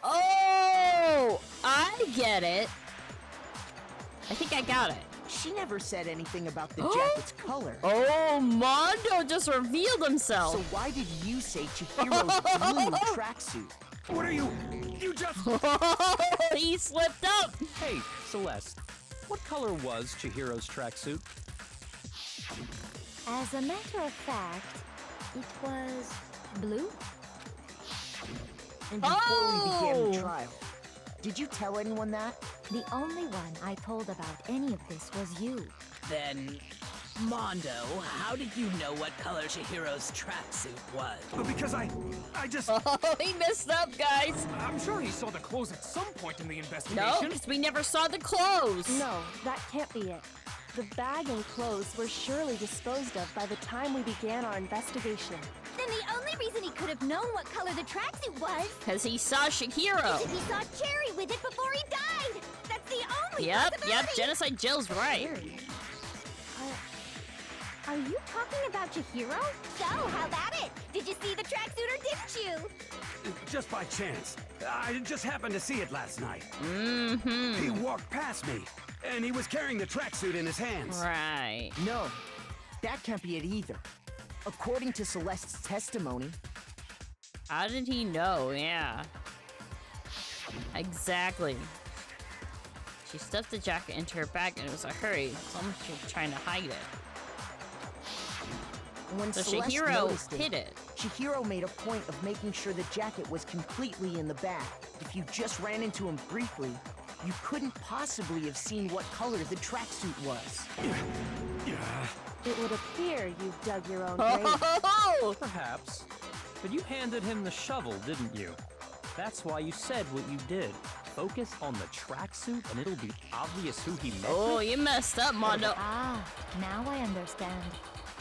Oh! I get it. I think I got it. she never said anything about the jacket's color. Oh, Mondo just revealed himself. So why did you say Chihiro's blue tracksuit? What are you... You just... He slipped up. Hey, Celeste. What color was Chihiro's tracksuit? As a matter of fact, it was blue. And before we began Oh! the trial, did you tell anyone that? The only one I told about any of this was you. Then, Mondo, how did you know what color Chihiro's tracksuit was? Because I just... Oh, he messed up, guys. I'm sure he saw the clothes at some point in the No, investigation. because we never saw the clothes. no, that can't be it. The bag and clothes were surely disposed of by the time we began our investigation. Then the only reason he could have known what color the tracksuit was Because he saw Shihiro. is if he saw Cherry with it before he died. That's the only Yep, possibility. Genocide Jill's right. Are you talking about Chihiro? So, how about it? Did you see the tracksuit or didn't you? Just by chance. I just happened to see it last night. Mm-hmm. He walked past me, and he was carrying the tracksuit in his hands. Right. No, that can't be it either. According to Celeste's testimony, How did he know? Yeah. Exactly. She stuffed the jacket into her bag and it was a hurry. It's almost like she was trying to hide it. when So Celeste Chihiro noticed hid it. Chihiro made a point of making sure the jacket was completely in the bag. If you just ran into him briefly, you couldn't possibly have seen what color the tracksuit was. It would appear you've dug your own grave. Oh! Perhaps. But you handed him the shovel, didn't you? That's why you said what you did. Focus on the tracksuit and it'll be obvious who he met Oh, with. you messed up, Mondo. Ah, now I understand.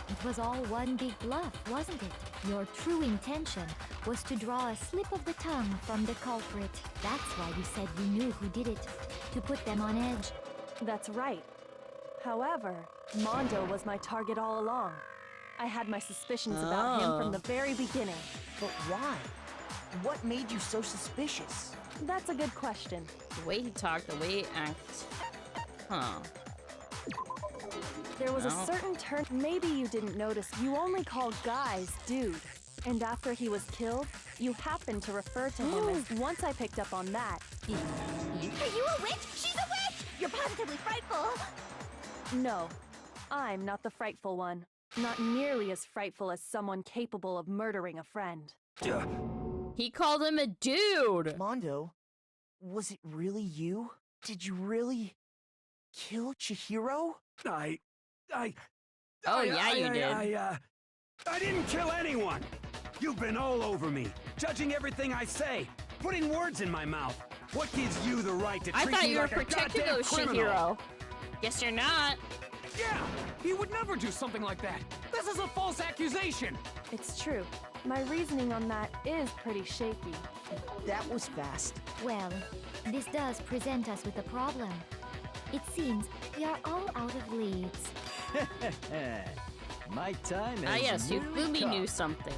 It was all one big bluff, wasn't it? Your true intention was to draw a slip of the tongue from the culprit. That's why you said you knew who did it, to put them on edge. That's right. However, Mondo was my target all along. I had my suspicions about him from the very beginning. But why? What made you so suspicious? That's a good question. The way he talked, the way he acted. Huh. There was No. a certain turn. Maybe you didn't notice. You only called guys dude. And after he was killed, You happened to refer to him as once I picked up on that. Are you a witch? She's a witch! You're positively frightful! No, I'm not the frightful one. Not nearly as frightful as someone capable of murdering a friend. He called him a dude! Mondo, was it really you? Did you really kill Chihiro? I didn't kill anyone! You've been all over me, judging everything I say, putting words in my mouth. What gives you the right to treat me like a goddamn criminal? Chihiro. Guess you're not. Yeah! He would never do something like that! This is a false accusation! It's true. My reasoning on that is pretty shaky. That was fast. Well, this does present us with a problem. It seems we are all out of leads. My time has Ah yes, nearly Yufumi come. knew something.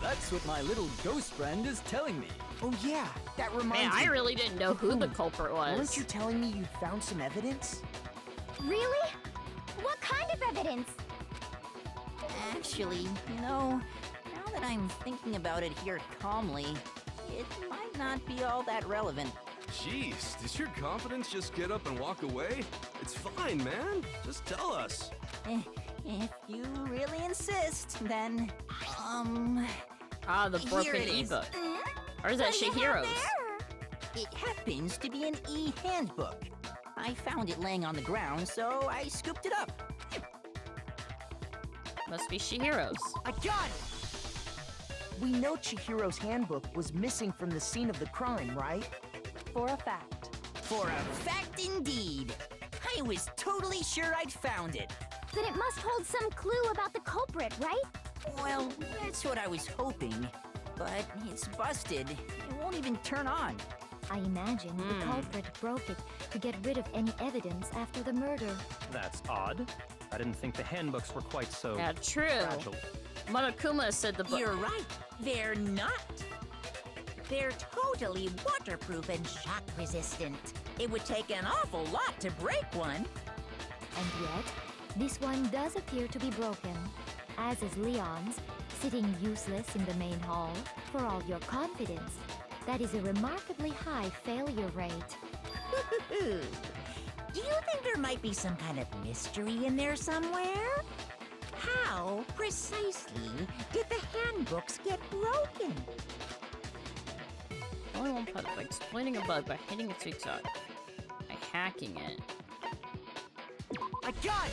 That's what my little ghost friend is telling me. Oh yeah, that reminds Man, me. I really didn't know who the culprit was. Weren't you telling me you found some evidence? Really? What kind of evidence? Actually, now that I'm thinking about it here calmly, it might not be all that relevant. Jeez, does your confidence just get up and walk away? It's fine, man. Just tell us. If you really insist, then, the broken here it is. ebook. Or is that Shihiro's? It happens to be an e-handbook. I found it laying on the ground, so I scooped it up. Must be Shihiro's. I got it! We know Chihiro's handbook was missing from the scene of the crime, right? For a fact. For a fact indeed. I was totally sure I'd found it. Then it must hold some clue about the culprit, right? Well, that's what I was hoping. But it's busted. It won't even turn on. I imagine the culprit broke it to get rid of any evidence after the murder. That's odd. I didn't think the handbooks were quite so Yeah, true. fragile. Monokuma said the book. You're right. They're not. They're totally waterproof and shock resistant. It would take an awful lot to break one. And yet, this one does appear to be broken, as is Leon's, sitting useless in the main hall. For all your confidence, that is a remarkably high failure rate. Do you think there might be some kind of mystery in there somewhere? How precisely did the handbooks get broken? Only one part by exploiting a bug by hitting its weak side. By hacking it. I got it!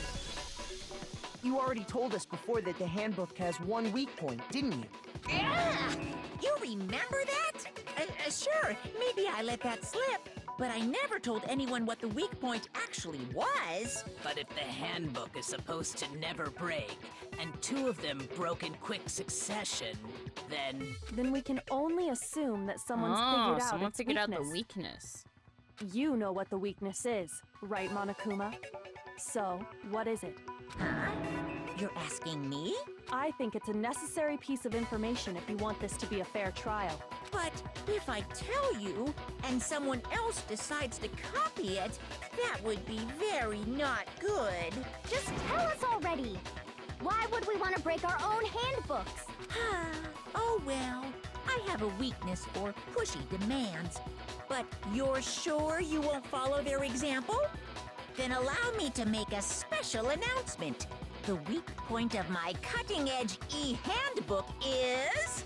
You already told us before that the handbook has one weak point, didn't you? Yeah! You remember that? Sure, maybe I let that slip. But I never told anyone what the weak point actually was. But if the handbook is supposed to never break, and two of them broke in quick succession, then... Then we can only assume that someone's figured out someone its figured out the weakness. weakness. You know what the weakness is, right, Monokuma? So, what is it? Huh? You're asking me? I think it's a necessary piece of information if you want this to be a fair trial. But if I tell you, and someone else decides to copy it, that would be very not good. Just tell us already. Why would we want to break our own handbooks? Oh well, I have a weakness for pushy demands. But you're sure you won't follow their example? Then allow me to make a special announcement. The weak point of my cutting-edge e-handbook is...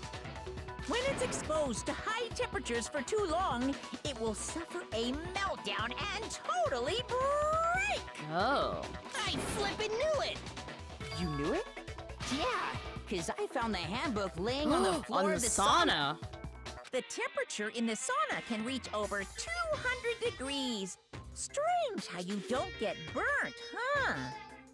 When it's exposed to high temperatures for too long, it will suffer a meltdown and totally break! Oh. I flippin' knew it! You knew it? Yeah, because I found the handbook laying on the floor On the of the sauna. The temperature in the sauna can reach over 200 degrees. Strange how you don't get burnt, huh?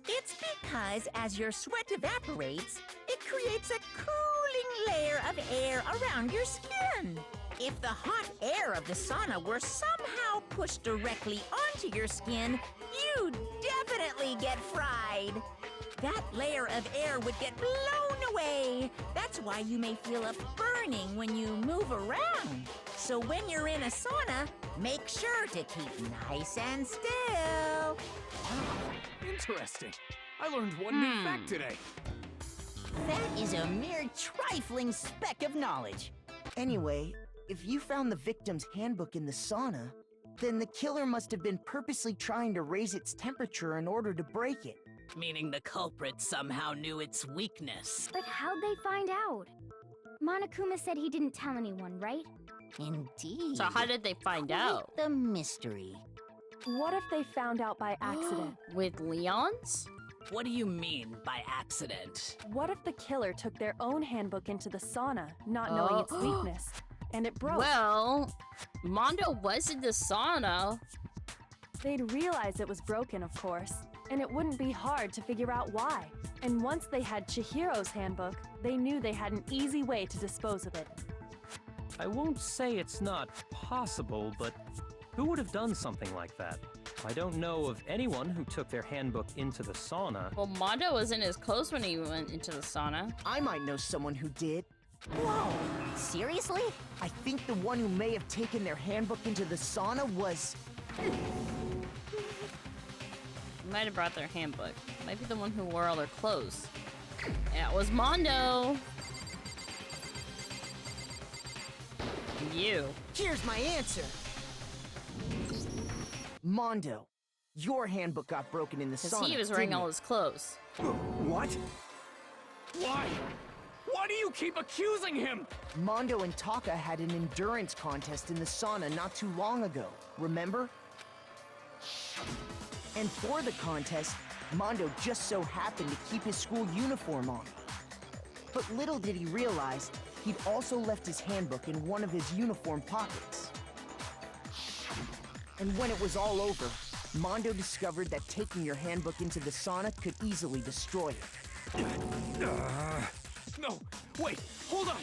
It's because as your sweat evaporates, it creates a cooling layer of air around your skin. If the hot air of the sauna were somehow pushed directly onto your skin, you'd definitely get fried. That layer of air would get blown away. That's why you may feel a burning when you move around. So when you're in a sauna, make sure to keep nice and still. Interesting. I learned one new fact today. That is a mere trifling speck of knowledge. Anyway, if you found the victim's handbook in the sauna, then the killer must have been purposely trying to raise its temperature in order to break it. Meaning the culprit somehow knew its weakness. But how'd they find out? Monokuma said he didn't tell anyone, right? Indeed. So how did they find out? The mystery. What if they found out by accident? With Leon's? What do you mean by accident? What if the killer took their own handbook into the sauna, not knowing its weakness, and it broke? Well, Mondo was in the sauna. They'd realize it was broken, of course, and it wouldn't be hard to figure out why. And once they had Chihiro's handbook, they knew they had an easy way to dispose of it. I won't say it's not possible, but who would have done something like that? I don't know of anyone who took their handbook into the sauna. Well, Mondo wasn't as close when he went into the sauna. I might know someone who did. Whoa! Seriously? I think the one who may have taken their handbook into the sauna was... Might have brought their handbook. Might be the one who wore all their clothes. That was Mondo. You. Here's my answer. Mondo, your handbook got broken in the sauna. Because he was wearing all his clothes. What? Why? Why do you keep accusing him? Mondo and Taka had an endurance contest in the sauna not too long ago, remember? And for the contest, Mondo just so happened to keep his school uniform on. But little did he realize, he'd also left his handbook in one of his uniform pockets. And when it was all over, Mondo discovered that taking your handbook into the sauna could easily destroy it. No, wait, hold on.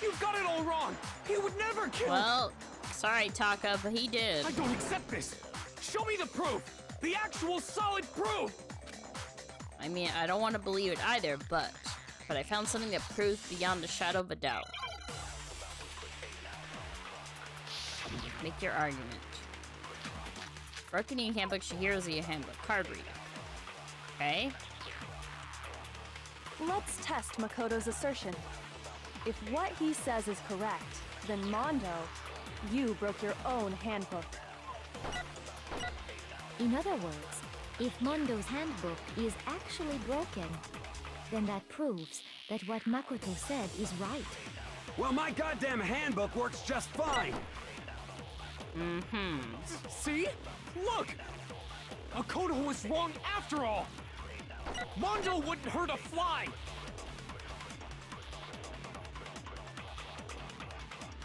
You've got it all wrong. He would never kill. Well, sorry, Taka, but he did. I don't accept this. Show me the proof. The actual solid proof. I mean, I don't want to believe it either, but I found something that proves beyond a shadow of a doubt. Make your argument. Broken handbook, Chihiro's handbook. Card reader. Okay. Let's test Makoto's assertion. If what he says is correct, then Mondo, you broke your own handbook. In other words, if Mondo's handbook is actually broken, then that proves that what Makoto said is right. Well, my goddamn handbook works just fine. Mm-hmm. See? Look! Makoto was wrong after all! Mondo wouldn't hurt a fly!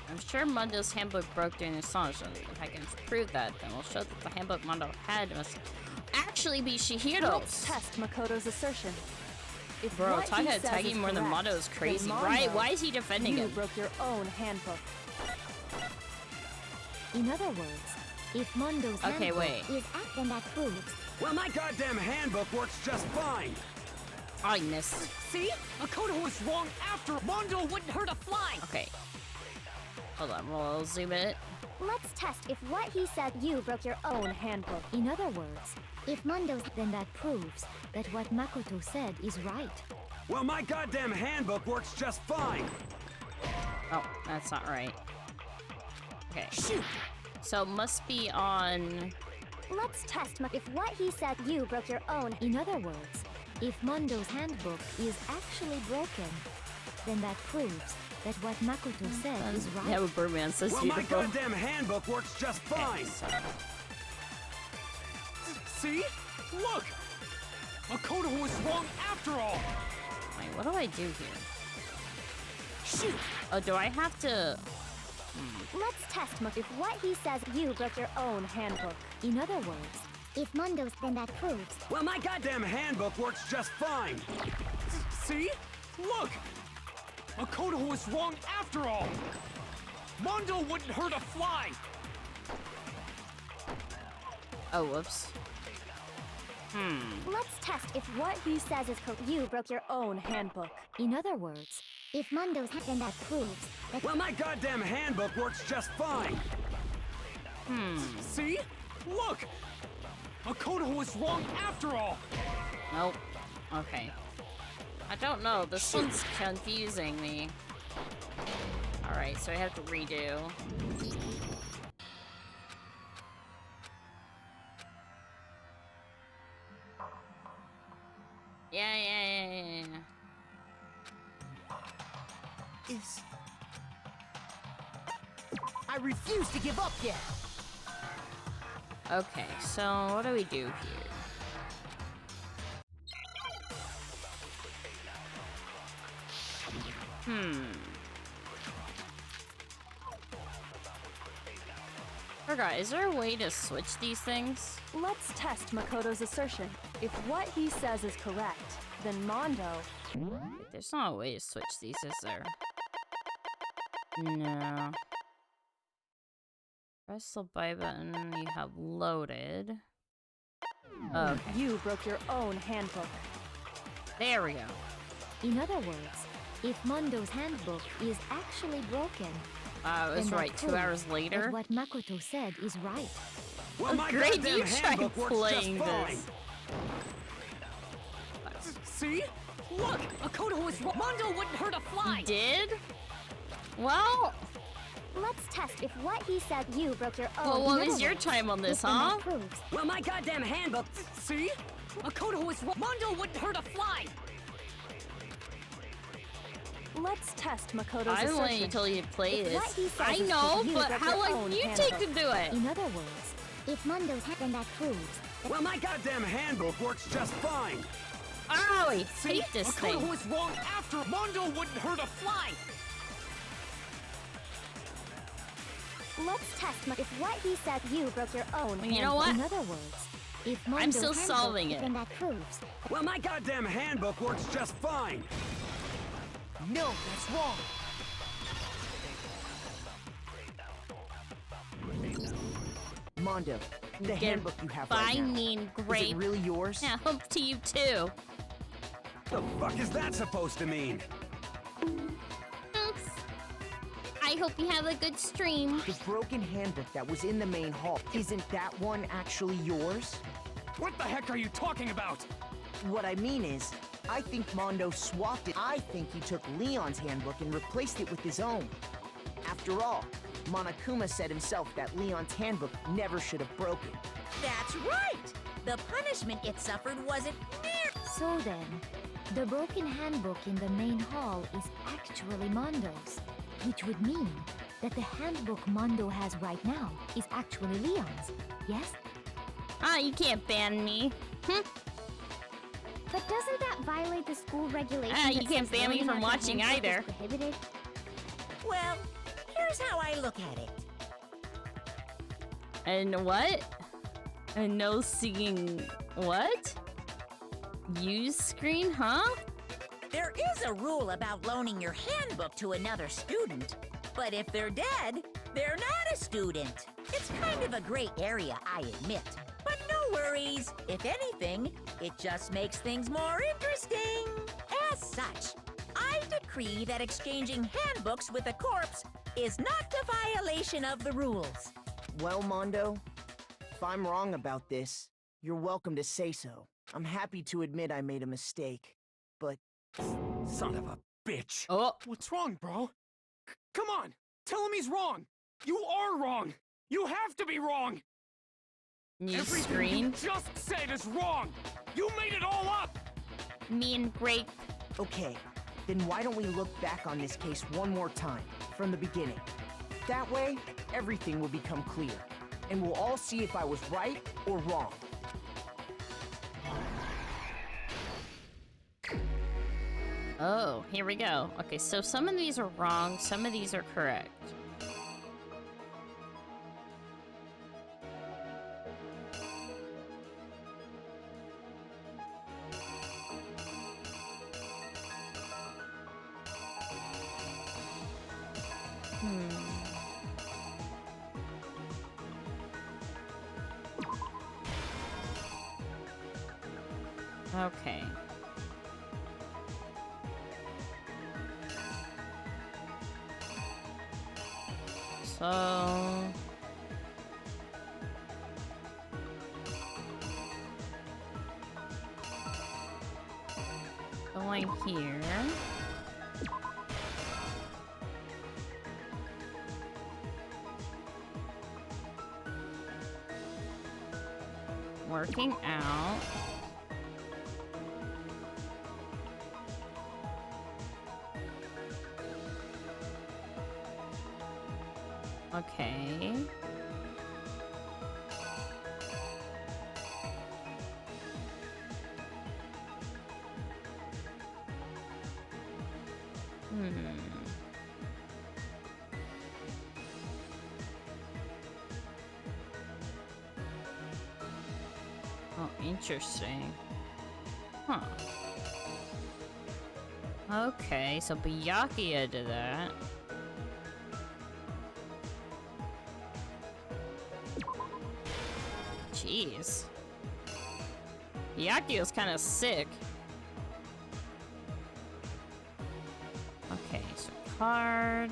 I'm sure Mondo's handbook broke during the sauna, so if I can prove that, then we'll show that the handbook Mondo had must actually be Chihiro's. Let's test Makoto's assertion. If Bro, what Taka he says attacking is more than correct, Mondo is crazy, then Mondo, right? Why is he defending you him? broke your own handbook. In other words, if Mondo's handbook is then that proves. Well, my goddamn handbook works just fine. I missed. See? Makoto was wrong after Mondo wouldn't hurt a fly! Okay. Hold on, we'll zoom it. Let's test if what he said You broke your own handbook. In other words, if Mondo's, then that proves that what Makoto said is right. Well, my goddamn handbook works just fine. Oh, that's not right. Okay. Shoot. So it must be on... Let's test if what he said you broke your own. In other words, if Mondo's handbook is actually broken, then that proves that what Makoto said is right. Yeah, what Birdman says. Well, beautiful. my goddamn handbook works just fine. See? Look! Makoto was wrong after all! Wait, what do I do here? Shoot! Oh, do I have to... Let's test if what he says you broke your own handbook. In other words, if Mondo's, then that proves. Well, my goddamn handbook works just fine. See? Look! Makoto was wrong after all! Mondo wouldn't hurt a fly! Oh, whoops. Let's test if what he says is correct. You broke your own handbook. In other words, if Mondo's, then that proves. That well, my goddamn handbook works just fine. See? Look! Makoto was wrong after all! Nope. Okay. I don't know. This one's confusing me. Alright, so I have to redo. Yeah. I refuse to give up yet! Okay, so what do we do here? Forgot, is there a way to switch these things? Let's test Makoto's assertion. If what he says is correct, then Mondo... Wait, there's not a way to switch these, is there? No. Press the buy button you have loaded. Okay. You broke your own handbook. There we go. In other words, if Mondo's handbook is actually broken, it was then right. that 2 hours proves later. that what Makoto said is right. Well, my great goddamn you tried handbook works playing just fine. this. See? Look! Makoto was wrong. Mondo wouldn't hurt a fly! He did? Well... Let's test if what he said you broke your own. Well, what was your time on this, huh? Well, my goddamn handbook... See? Makoto was wrong. Mondo wouldn't hurt a fly! Let's test Makoto's I assertion. waited until you play If what he this. says I is know, true, but you how broke your long own do you handbook. take to do it? In other words, If Mondo's then that proves that Well, my goddamn handbook works just fine. Oh, I hate this Makoto thing. was wrong after Mondo wouldn't hurt a fly! let's test if what he said you broke your own. Well, you know what? in other words, if Mondo's I'm still handbook, solving it. Then that proves. Well, my goddamn handbook works just fine. No, that's wrong. Mondo, the handbook you have right now. Finding Is great it really yours? help to you too. The fuck is that supposed to mean? Thanks. I hope you have a good stream. The broken handbook that was in the main hall, isn't that one actually yours? What the heck are you talking about? What I mean is, I think Mondo swapped it. I think he took Leon's handbook and replaced it with his own. After all, Monokuma said himself that Leon's handbook never should have broken. That's right! The punishment it suffered wasn't near. So then, the broken handbook in the main hall is actually Mondo's, which would mean that the handbook Mondo has right now is actually Leon's, yes? Ah, you can't ban me. Hm. But doesn't that violate the school regulations? Ah, you that can't says ban me learning from as a watching handbook is either. prohibited? Well, here's how I look at it. And what? And no seeing what? Use screen, huh? There is a rule about loaning your handbook to another student, but if they're dead, they're not a student. It's kind of a gray area, I admit. But no worries. If anything, it just makes things more interesting. As such, I decree that exchanging handbooks with a corpse is not a violation of the rules. Well, Mondo, if I'm wrong about this, you're welcome to say so. I'm happy to admit I made a mistake, but... Son of a bitch. Oh. What's wrong, bro? Come on. Tell him he's wrong. You are wrong. You have to be wrong. Use Everything screen. you just said is wrong. You made it all up. Me and Grape. Okay, then why don't we look back on this case one more time, from the beginning? That way, everything will become clear, and we'll all see if I was right or wrong. Oh, here we go. Okay, so some of these are wrong, some of these are correct. Okay. So... going here. working out. Okay. Oh, interesting. Huh. Okay, so Byakuya did that. Jeez. Byakuya's kind of sick. Okay, so card.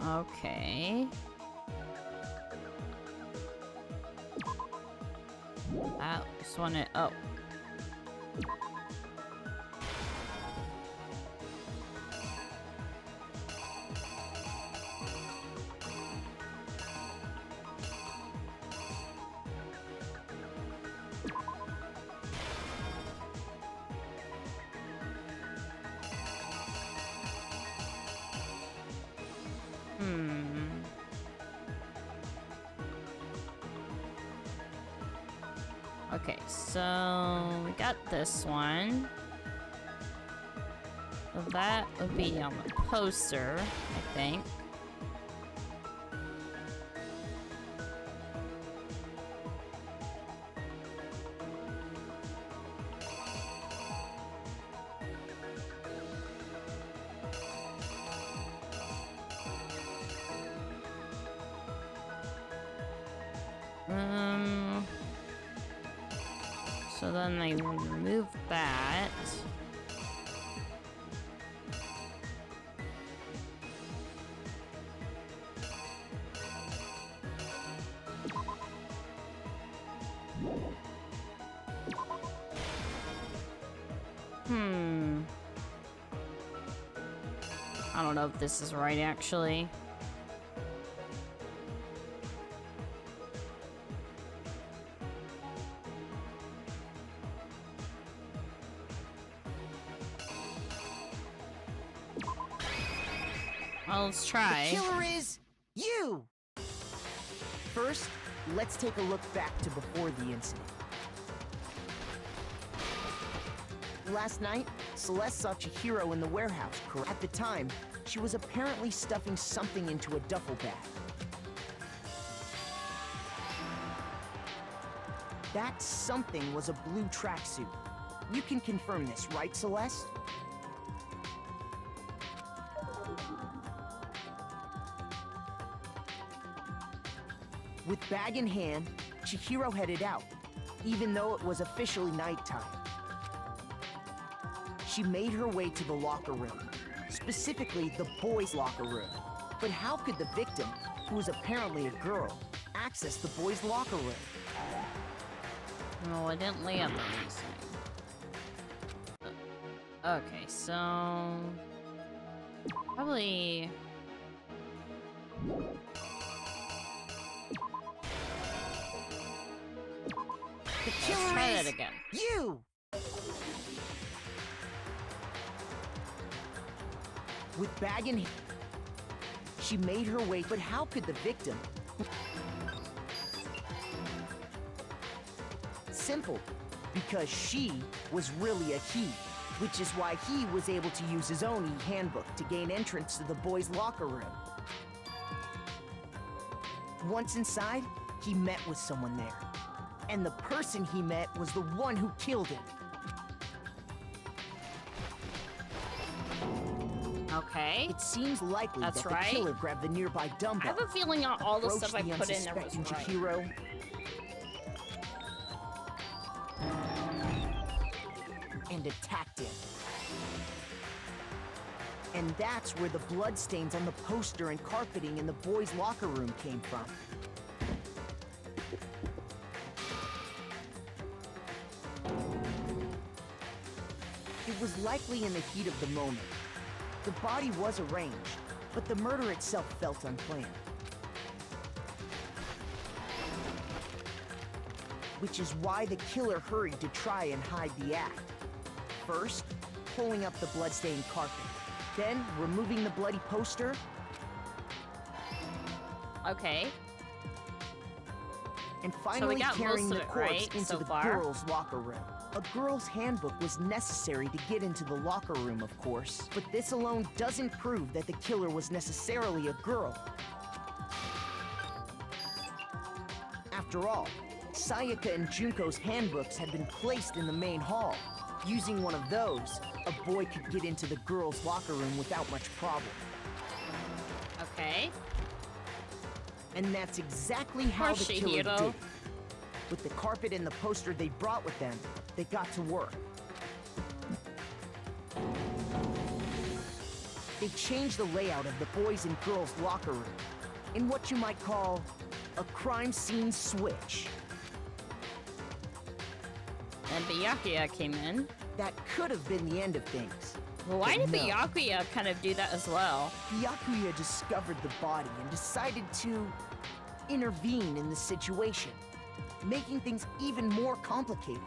Okay. I just want to. Oh. Okay, so we got this one. So that would be on the poster, I think. So then I remove that. I don't know if this is right, actually. Well, let's try. The killer is you! First, let's take a look back to before the incident. Last night, Celeste saw Chihiro in the warehouse, correct? At the time, she was apparently stuffing something into a duffel bag. That something was a blue tracksuit. You can confirm this, right, Celeste? With bag in hand, Chihiro headed out, even though it was officially nighttime. She made her way to the locker room, specifically the boys' locker room. But how could the victim, who was apparently a girl, access the boys' locker room? No, I didn't lay on the reason. Okay, so... Probably... The killer Let's try is that again. you! With bag in hand, she made her way, but how could the victim? Simple, because she was really a he, which is why he was able to use his own e-handbook to gain entrance to the boys' locker room. Once inside, he met with someone there. And the person he met was the one who killed him. Okay. It seems likely That's that right. the killer grabbed the nearby I dumbbell. have a feeling all the approached stuff I the put in there was unsuspecting right. Chihiro, and attacked him. And that's where the bloodstains on the poster and carpeting in the boys' locker room came from. It was likely in the heat of the moment. The body was arranged, but the murder itself felt unplanned. Which is why the killer hurried to try and hide the act. First, pulling up the bloodstained carpet. Then, removing the bloody poster. Okay. And So we finally got carrying most the of it corpse right into so the far. girls' locker room. A girl's handbook was necessary to get into the locker room, of course. But this alone doesn't prove that the killer was necessarily a girl. After all, Sayaka and Junko's handbooks had been placed in the main hall. Using one of those, a boy could get into the girls' locker room without much problem. Okay. And that's exactly how the killer did it. With the carpet and the poster they brought with them, they got to work. They changed the layout of the boys' and girls' locker room in what you might call a crime scene switch. And Byakuya came in. That could have been the end of things. Well, why But did no. Byakuya kind of do that as well? Byakuya discovered the body and decided to intervene in the situation, making things even more complicated.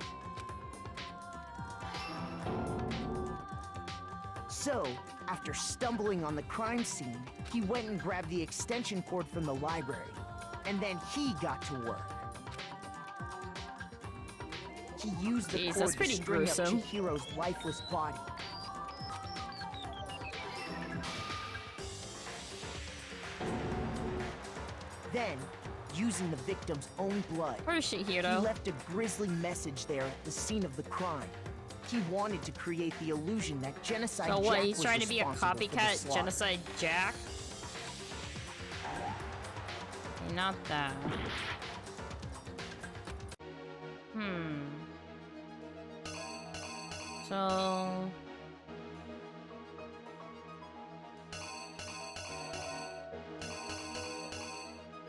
So, after stumbling on the crime scene, he went and grabbed the extension cord from the library, and then he got to work. He used the Jeez, cord that's to pretty string up gruesome. Chihiro's lifeless body. Then, using the victim's own blood, Poor he Chihiro. left a grisly message there at the scene of the crime. He wanted to create the illusion that Genocide So what, Jack he's was trying to be a responsible for the copycat slaughter. Genocide Jack? Okay, not that. So...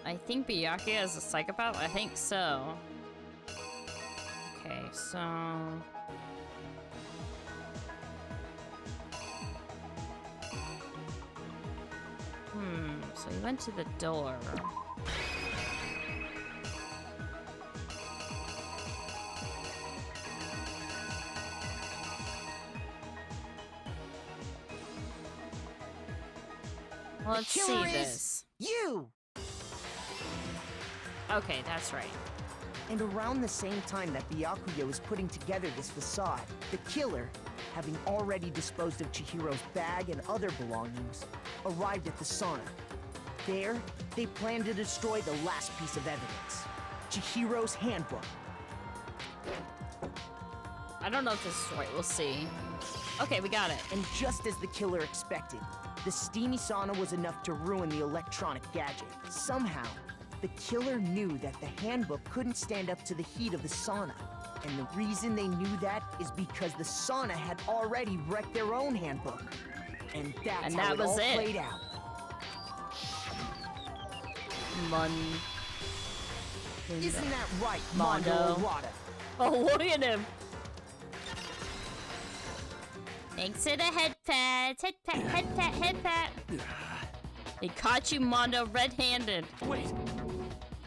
I think Byakuya is a psychopath? I think so. Okay, so... So he went to the door. Let's see killer is this. You! Okay, that's right. And around the same time that Byakuya was putting together this facade, the killer, having already disposed of Chihiro's bag and other belongings, arrived at the sauna. There, they planned to destroy the last piece of evidence, Chihiro's handbook. I don't know if this is right. We'll see. Okay, we got it. And just as the killer expected, the steamy sauna was enough to ruin the electronic gadget. Somehow, the killer knew that the handbook couldn't stand up to the heat of the sauna. And the reason they knew that is because the sauna had already wrecked their own handbook. And that's how that was all it. played out. Isn't that right, Mondo Arata? Oh, look at him. Thanks for the head pat. Head pat, head pat, head pat. He caught you, Mondo, red-handed. Wait!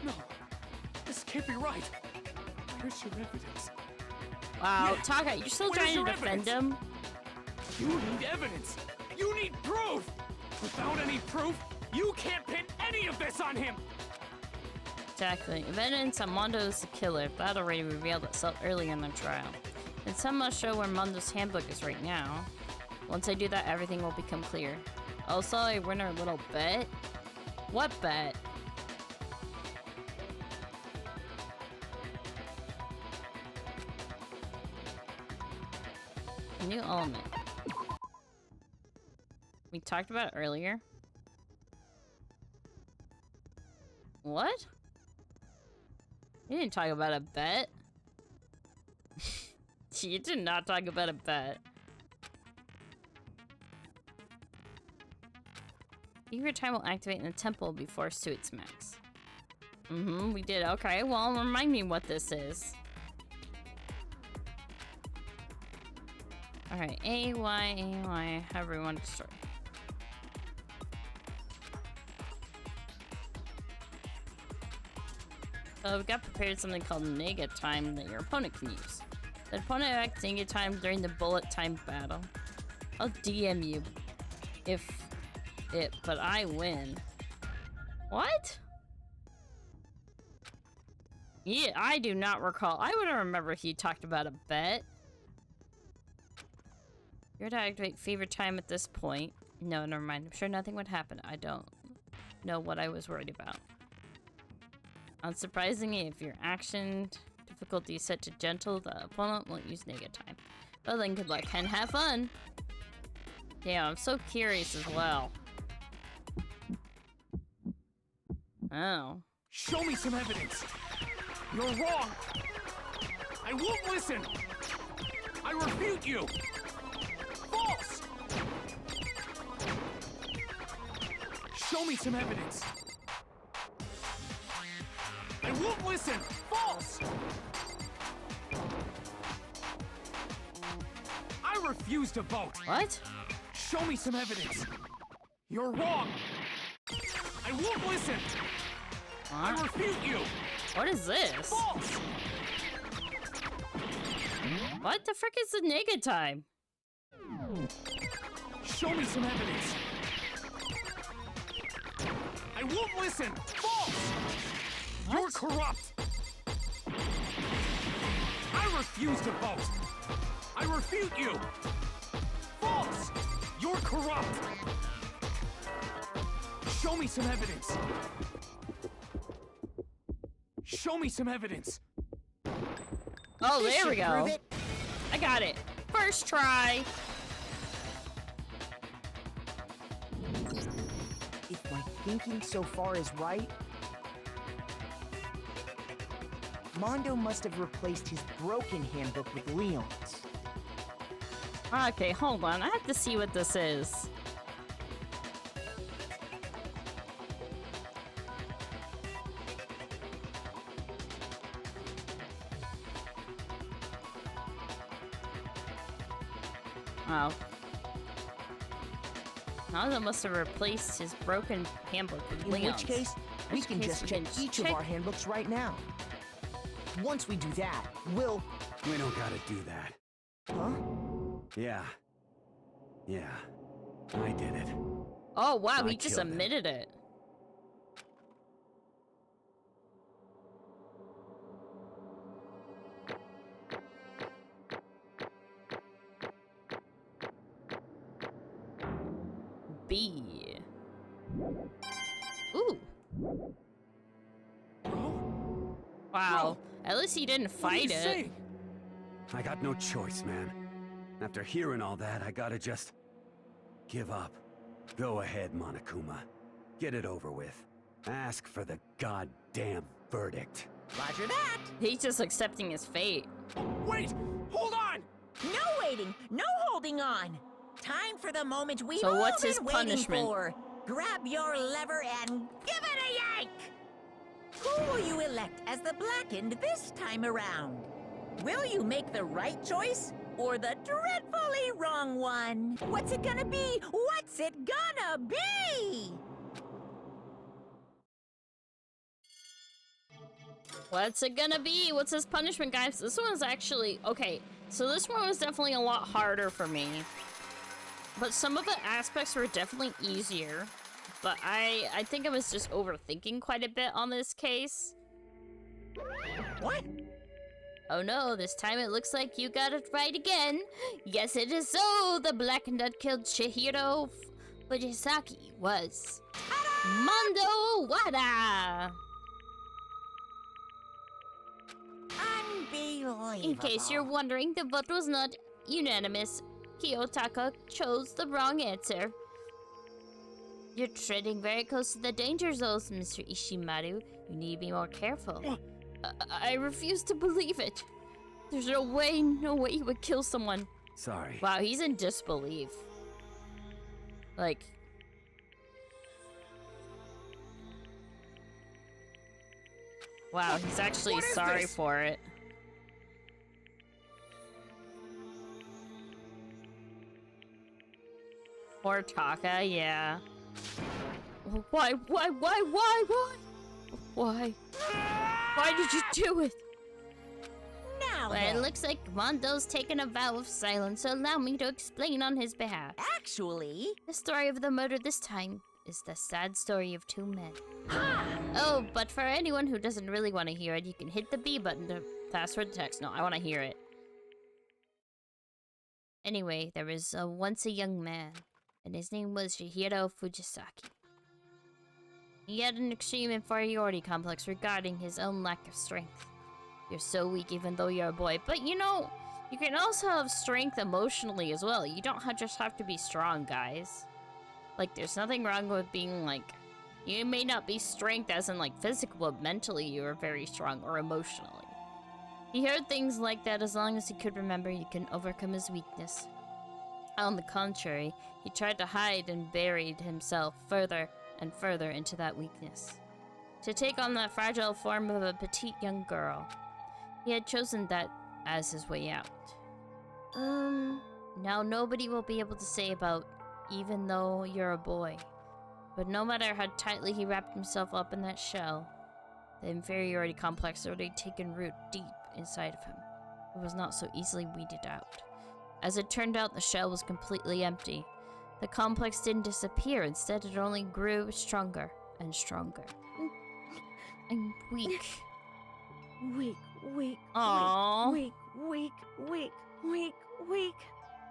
No! This can't be right! Where's your evidence? Wow, Yeah. Taka, you're still Where's trying to your defend evidence? him? You need evidence! You need proof! Without any proof, you can't pin any of this on him! Exactly. Evidence that Mondo is the killer. That already revealed itself early in the trial. And some must show where Mondo's handbook is right now. Once I do that, everything will become clear. Also, I win our little bet. What bet? A new element. We talked about it earlier. What? You didn't talk about a bet. You did not talk about a bet. Your time will activate in the temple will be forced to its max. We did. Okay, well, remind me what this is. Alright, A-Y, however you want to start. So we've got prepared something called Nega Time that your opponent can use. The opponent acts Nega Time during the bullet time battle. I'll DM you but I win. What? Yeah, I do not recall. I wouldn't remember if you talked about a bet. You're to activate favorite time at this point. No, never mind. I'm sure nothing would happen. I don't know what I was worried about. Unsurprisingly, if your action difficulty is set to gentle, the opponent won't use Nega Time. Well then, good luck and have fun! Damn, I'm so curious as well. Oh. Show me some evidence! You're wrong! I won't listen! I refute you! False! Show me some evidence! I won't listen! False! I refuse to vote! What? Show me some evidence! You're wrong! I won't listen! I refute you! What is this? False! What the frick is the Nega Time? Show me some evidence! I won't listen! False! What? You're corrupt! I refuse to vote! I refute you! False! You're corrupt! Show me some evidence! Show me some evidence! Oh, there we go. I got it. First try. If my thinking so far is right, Mondo must have replaced his broken handbook with Leon's. Okay, hold on. I have to see what this is. Oh. Mondo must have replaced his broken handbook with Leon's. In which case, we can just check each of our handbooks right now. Once we do that, we'll... We don't gotta do that. Huh? Yeah. I did it. Oh, wow, I he just killed him. admitted it. B. Ooh. Wow. At least he didn't fight it. I got no choice, man. After hearing all that, I gotta just... give up. Go ahead, Monokuma. Get it over with. Ask for the goddamn verdict. Roger that. He's just accepting his fate. Wait! Hold on! No waiting, no holding on. Time for the moment we've So all what's been his waiting punishment? for. Grab your lever and give it a yank! Who will you elect as the Blackened this time around? Will you make the right choice or the dreadfully wrong one? What's it gonna be? What's it gonna be? What's it gonna be? What's his punishment, guys? This one's actually... Okay, so this one was definitely a lot harder for me. But some of the aspects were definitely easier. But I think I was just overthinking quite a bit on this case. What? Oh no, this time it looks like you got it right again. Yes, it is so. The Blackened that killed Chihiro Fujisaki was Mondo Wada. Unbelievable. In case you're wondering, the vote was not unanimous. Kiyotaka chose the wrong answer. You're treading very close to the danger zones, Mr. Ishimaru. You need to be more careful. I refuse to believe it. There's no way he would kill someone. Sorry. Wow, he's in disbelief. Like... Wow, he's actually sorry for it. Poor Taka, yeah. Why? Why did you do it? Now Well, it looks like Mondo's taken a vow of silence, so allow me to explain on his behalf. Actually... The story of the murder this time is the sad story of two men. Oh, but for anyone who doesn't really want to hear it, you can hit the B button to fast forward the text. No, I want to hear it. Anyway, there was once a young man, and his name was Chihiro Fujisaki. He had an extreme inferiority complex regarding his own lack of strength. You're so weak even though you're a boy, but you know, you can also have strength emotionally as well. You don't just have to be strong, guys. Like, there's nothing wrong with being, like... You may not be strength as in, like, physical, but mentally you are very strong, or emotionally. He heard things like that as long as he could remember he can overcome his weakness. On the contrary, he tried to hide and buried himself further and further into that weakness. To take on that fragile form of a petite young girl. He had chosen that as his way out. Now nobody will be able to say about even though you're a boy. But no matter how tightly he wrapped himself up in that shell, the inferiority complex had already taken root deep inside of him. It was not so easily weeded out. As it turned out, the shell was completely empty. The complex didn't disappear, instead it only grew stronger and stronger. I'm weak. Weak. Aww. Weak.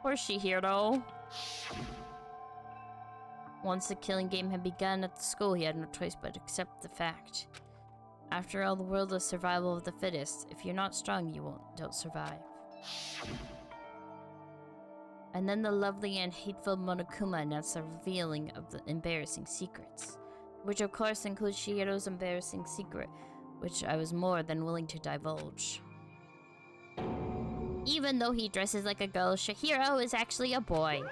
Poor Chihiro. Once the killing game had begun at the school, he had no choice but accept the fact. After all, the world is survival of the fittest. If you're not strong, you don't survive. And then the lovely and hateful Monokuma announced the revealing of the embarrassing secrets. Which of course includes Chihiro's embarrassing secret, which I was more than willing to divulge. Even though he dresses like a girl, Chihiro is actually a boy.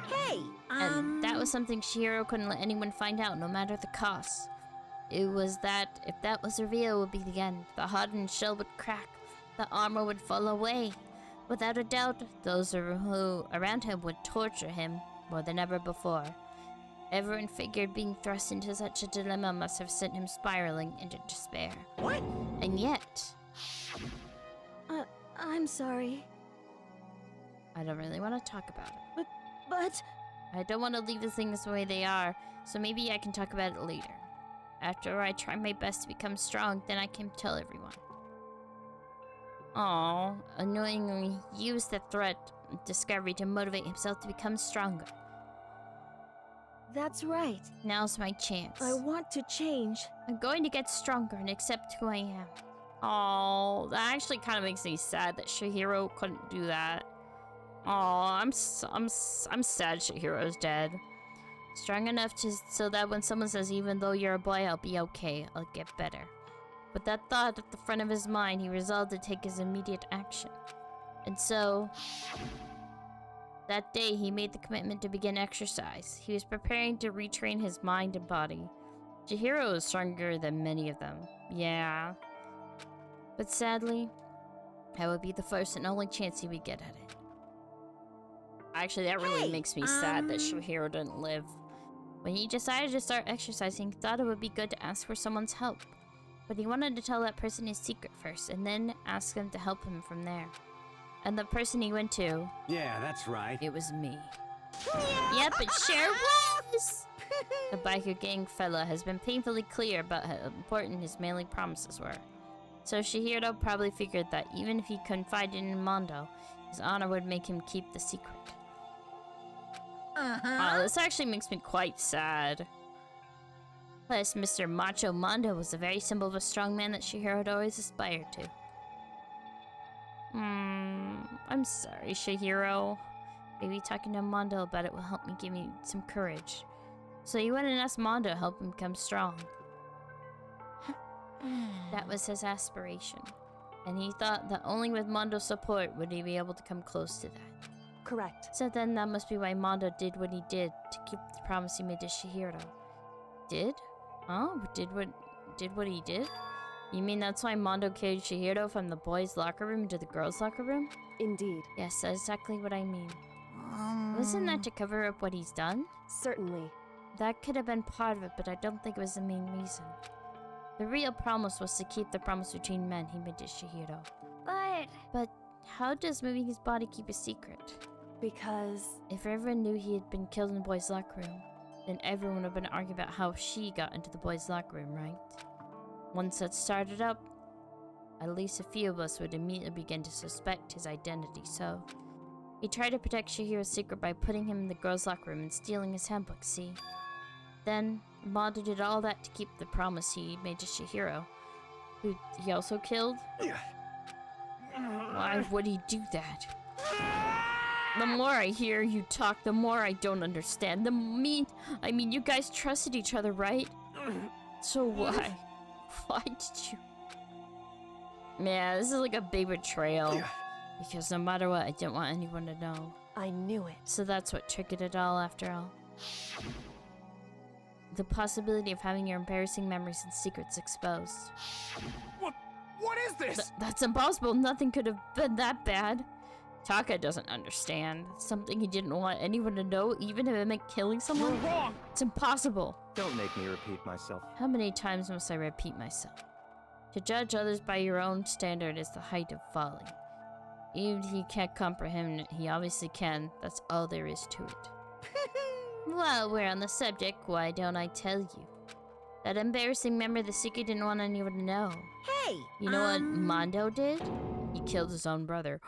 Hey, And that was something Chihiro couldn't let anyone find out, no matter the cost. It was that, if that was revealed, it would be the end. The hardened shell would crack. The armor would fall away. Without a doubt, those who around him would torture him more than ever before. Everyone figured being thrust into such a dilemma must have sent him spiraling into despair. What? And yet... I'm sorry. I don't really want to talk about it. But... I don't want to leave the things the way they are, so maybe I can talk about it later. After I try my best to become strong, then I can tell everyone. Aww, annoyingly, he used the threat of discovery to motivate himself to become stronger. That's right. Now's my chance. I want to change. I'm going to get stronger and accept who I am. Oh, that actually kind of makes me sad that Chihiro couldn't do that. Oh, I'm sad Chihiro's dead. Strong enough so that when someone says, even though you're a boy, I'll be okay, I'll get better. With that thought at the front of his mind, he resolved to take his immediate action. And so, that day he made the commitment to begin exercise. He was preparing to retrain his mind and body. Chihiro is stronger than many of them. Yeah. But sadly, that would be the first and only chance he would get at it. Actually, that really makes me sad that Chihiro didn't live. When he decided to start exercising, he thought it would be good to ask for someone's help. But he wanted to tell that person his secret first, and then ask them to help him from there. And the person he went to... Yeah, that's right. It was me. Yep, it sure was! The biker gang fella has been painfully clear about how important his manly promises were. So Chihiro probably figured that even if he confided in Mondo, his honor would make him keep the secret. Wow, this actually makes me quite sad. Plus, Mr. Macho Mondo was the very symbol of a strong man that Chihiro had always aspired to. I'm sorry, Chihiro. Maybe talking to Mondo about it will help me give me some courage. So he went and asked Mondo to help him become strong. That was his aspiration. And he thought that only with Mondo's support would he be able to come close to that. Correct. So then that must be why Mondo did what he did to keep the promise he made to Chihiro. Did? Huh? Did what he did? You mean that's why Mondo carried Chihiro from the boys' locker room into the girls' locker room? Indeed. Yes, that's exactly what I mean. Wasn't that to cover up what he's done? Certainly. That could have been part of it, but I don't think it was the main reason. The real promise was to keep the promise between men he made to Chihiro. But how does moving his body keep a secret? Because... if everyone knew he had been killed in the boys' locker room, then everyone would have been arguing about how she got into the boys' locker room, right? Once that started up, at least a few of us would immediately begin to suspect his identity, so... he tried to protect Chihiro's secret by putting him in the girls' locker room and stealing his handbook, see? Then, Mondo did all that to keep the promise he made to Chihiro, who he also killed? Why would he do that? The more I hear you talk, the more I don't understand. I mean, you guys trusted each other, right? So why? Why did you... Man, this is like a big betrayal. Because no matter what, I didn't want anyone to know. I knew it. So that's what triggered it all, after all. The possibility of having your embarrassing memories and secrets exposed. What is this? That's impossible. Nothing could have been that bad. Taka doesn't understand. Something he didn't want anyone to know, even if it meant killing someone. You're wrong! It's impossible. Don't make me repeat myself. How many times must I repeat myself? To judge others by your own standard is the height of folly. Even if you can't comprehend it, he obviously can. That's all there is to it. While we're on the subject, why don't I tell you? That embarrassing member of the secret didn't want anyone to know. Hey! You know what Mondo did? He killed his own brother.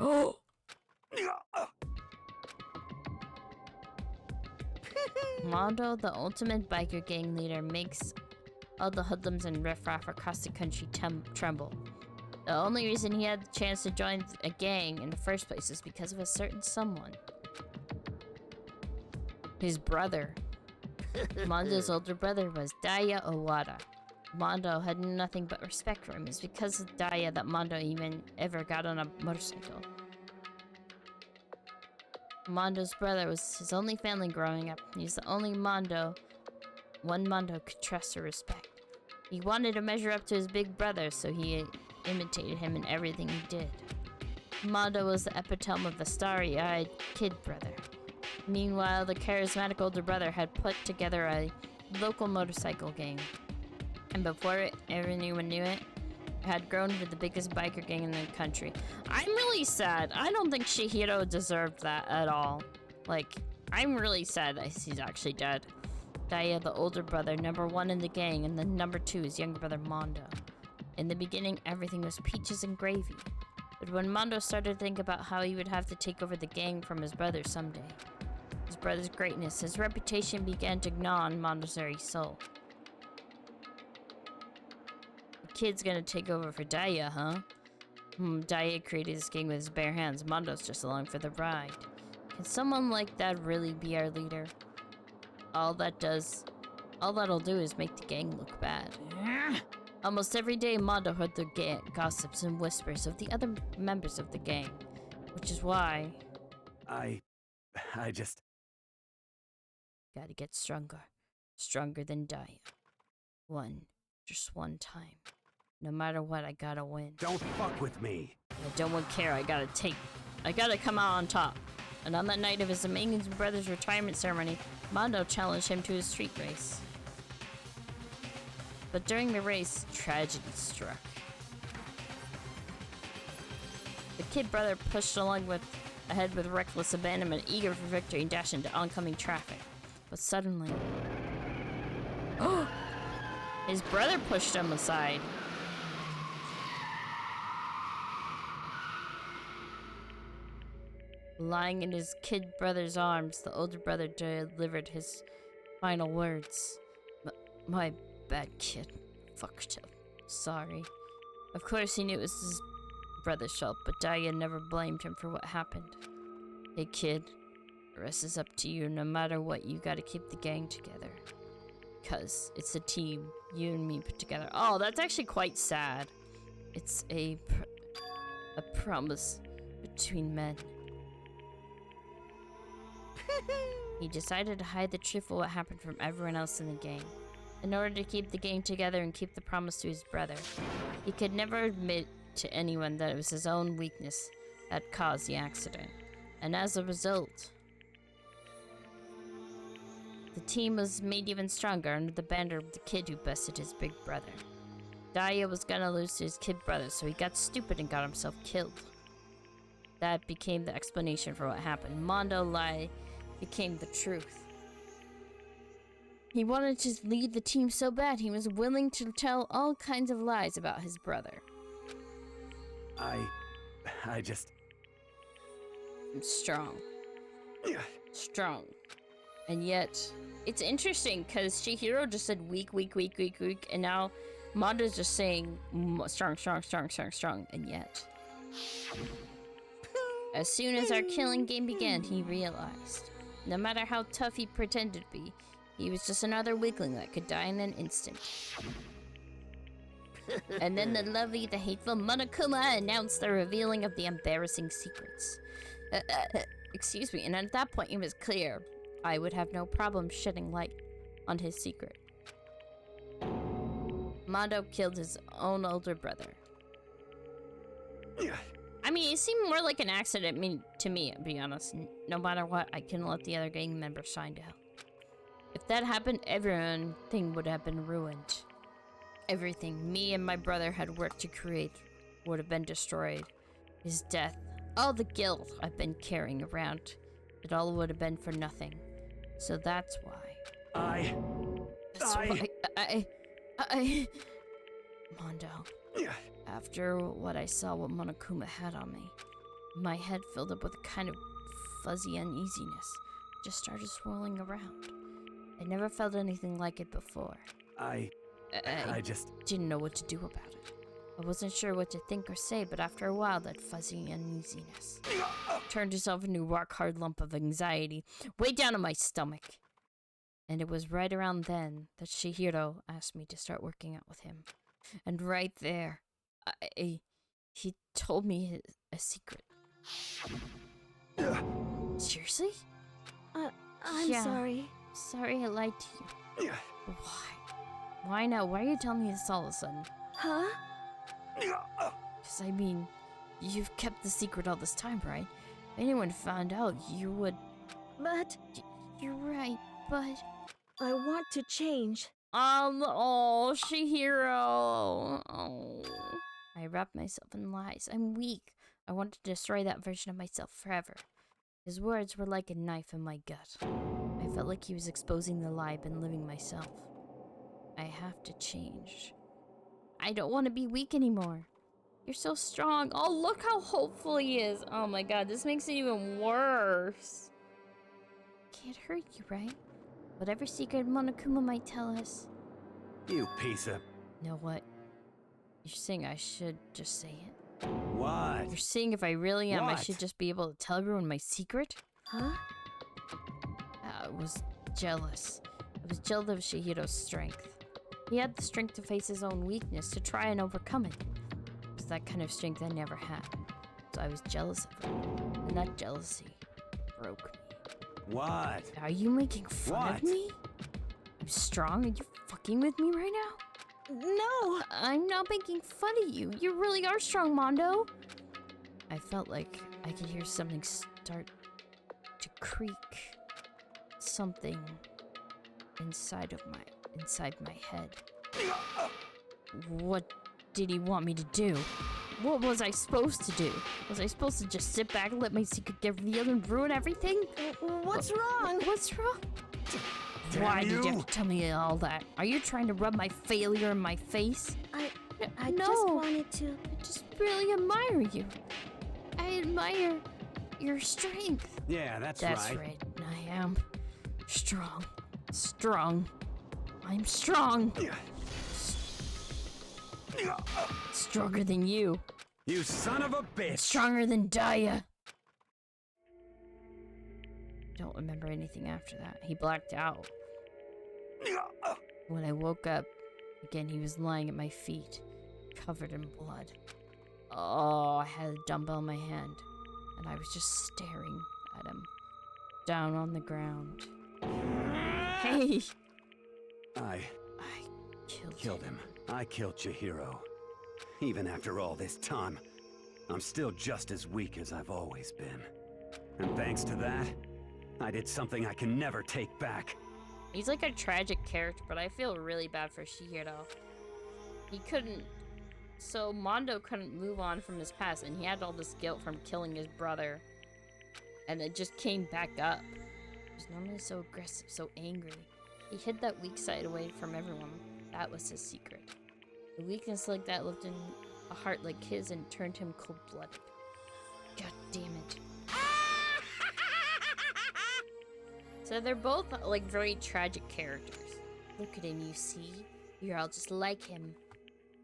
Mondo, the ultimate biker gang leader, makes all the hoodlums and riffraff across the country tremble. The only reason he had the chance to join a gang in the first place is because of a certain someone. His brother. Mondo's older brother was Daya Owada. Mondo had nothing but respect for him. It's because of Daya that Mondo even ever got on a motorcycle. Mondo's brother was his only family growing up. He's the only one Mondo could trust or respect. He wanted to measure up to his big brother, so he imitated him in everything he did. Mondo was the epitome of the starry-eyed kid brother. Meanwhile, the charismatic older brother had put together a local motorcycle gang. And before anyone knew it, had grown into the biggest biker gang in the country. I'm really sad. I don't think Chihiro deserved that at all. Like, I'm really sad that he's actually dead. Daya, the older brother, number one in the gang, and then number two is younger brother Mondo. In the beginning, everything was peaches and gravy. But when Mondo started to think about how he would have to take over the gang from his brother someday, his brother's greatness, his reputation began to gnaw on Mondo's very soul. The kid's gonna take over for Daya, huh? Daya created this gang with his bare hands. Mondo's just along for the ride. Can someone like that really be our leader? All that'll do is make the gang look bad. Almost every day, Mondo heard the gossips and whispers of the other members of the gang, which is why... I just... Gotta get stronger. Stronger than Daya. Just one time. No matter what, I gotta win. Don't fuck with me! I don't care, I gotta come out on top. And on that night of his amazing brother's retirement ceremony, Mondo challenged him to a street race. But during the race, tragedy struck. The kid brother pushed ahead with reckless abandonment, eager for victory, and dashed into oncoming traffic. But suddenly... his brother pushed him aside. Lying in his kid brother's arms, the older brother delivered his final words. My bad, kid. Fucked up. Sorry. Of course he knew it was his brother's fault, but Daya never blamed him for what happened. Hey kid, the rest is up to you. No matter what, you gotta keep the gang together. because it's a team you and me put together. Oh, that's actually quite sad. It's a promise between men. He decided to hide the truth of what happened from everyone else in the gang. In order to keep the gang together and keep the promise to his brother, he could never admit to anyone that it was his own weakness that caused the accident. And as a result, the team was made even stronger under the banner of the kid who bested his big brother. Daya was gonna lose to his kid brother, so he got stupid and got himself killed. That became the explanation for what happened. Mondo lie became the truth. He wanted to lead the team so bad, he was willing to tell all kinds of lies about his brother. I just... I'm strong. Strong. And yet, it's interesting, because Chihiro just said weak, and now Mondo's just saying strong, and yet. As soon as our killing game began, he realized, no matter how tough he pretended to be, he was just another weakling that could die in an instant. And then the lovely, the hateful Monokuma announced the revealing of the embarrassing secrets. Excuse me, and at that point it was clear I would have no problem shedding light on his secret. Mondo killed his own older brother. I mean, it seemed more like an accident to me, to be honest. No matter what, I couldn't let the other gang members find out. If that happened, everything would have been ruined. Everything me and my brother had worked to create would have been destroyed. His death, all the guilt I've been carrying around, it all would have been for nothing. So that's why. Mondo. After what I saw what Monokuma had on me, my head filled up with a kind of fuzzy uneasiness. Just started swirling around. I never felt anything like it before. I just didn't know what to do about it. I wasn't sure what to think or say, but after a while, that fuzzy uneasiness turned itself into a rock-hard lump of anxiety way down in my stomach. And it was right around then that Chihiro asked me to start working out with him. And right there, he told me a secret. Seriously? I'm sorry. Sorry I lied to you. Why? Why now? Why are you telling me this all of a sudden? Huh? Because, I mean, you've kept the secret all this time, right? If anyone found out, you would... But... You're right, but... I want to change. Oh, Chihiro. Oh. I wrapped myself in lies. I'm weak. I want to destroy that version of myself forever. His words were like a knife in my gut. I felt like he was exposing the lie I've been living myself. I have to change. I don't want to be weak anymore. You're so strong. Oh, look how hopeful he is. Oh my god, this makes it even worse. Can't hurt you, right? Whatever secret Monokuma might tell us. You piece of... Know what? You're saying I should just say it? What? You're saying if I really am, I What? should just be able to tell everyone my secret? Huh? I was jealous. I was jealous of Chihiro's strength. He had the strength to face his own weakness, to try and overcome it. It was that kind of strength I never had. So I was jealous of him. And that jealousy broke me. What? Are you making fun of me? I'm strong? Are you fucking with me right now? No! I'm not making fun of you. You really are strong, Mondo. I felt like I could hear something start to creak. Something inside my head. What did he want me to do? What was I supposed to do? Was I supposed to just sit back and let my secret get revealed and ruin everything? What's wrong? What's wrong? Why did you have to tell me all that? Are you trying to rub my failure in my face? I no. just wanted to... I just really admire you. I admire your strength. Yeah, that's That's right. I am strong. Strong. I'm strong. Stronger than you. You son of a bitch! Stronger than Daya. Don't remember anything after that. He blacked out. When I woke up, again, he was lying at my feet, covered in blood. Oh, I had a dumbbell in my hand, and I was just staring at him, down on the ground. Hey! I killed him. I killed Chihiro. Even after all this time, I'm still just as weak as I've always been. And thanks to that, I did something I can never take back. He's like a tragic character, but I feel really bad for Chihiro. He couldn't... So Mondo couldn't move on from his past, and he had all this guilt from killing his brother. And it just came back up. He was normally so aggressive, so angry. He hid that weak side away from everyone. That was his secret. A weakness like that lived in a heart like his and turned him cold-blooded. God damn it. So they're both like very tragic characters. Look at him, you see? You're all just like him.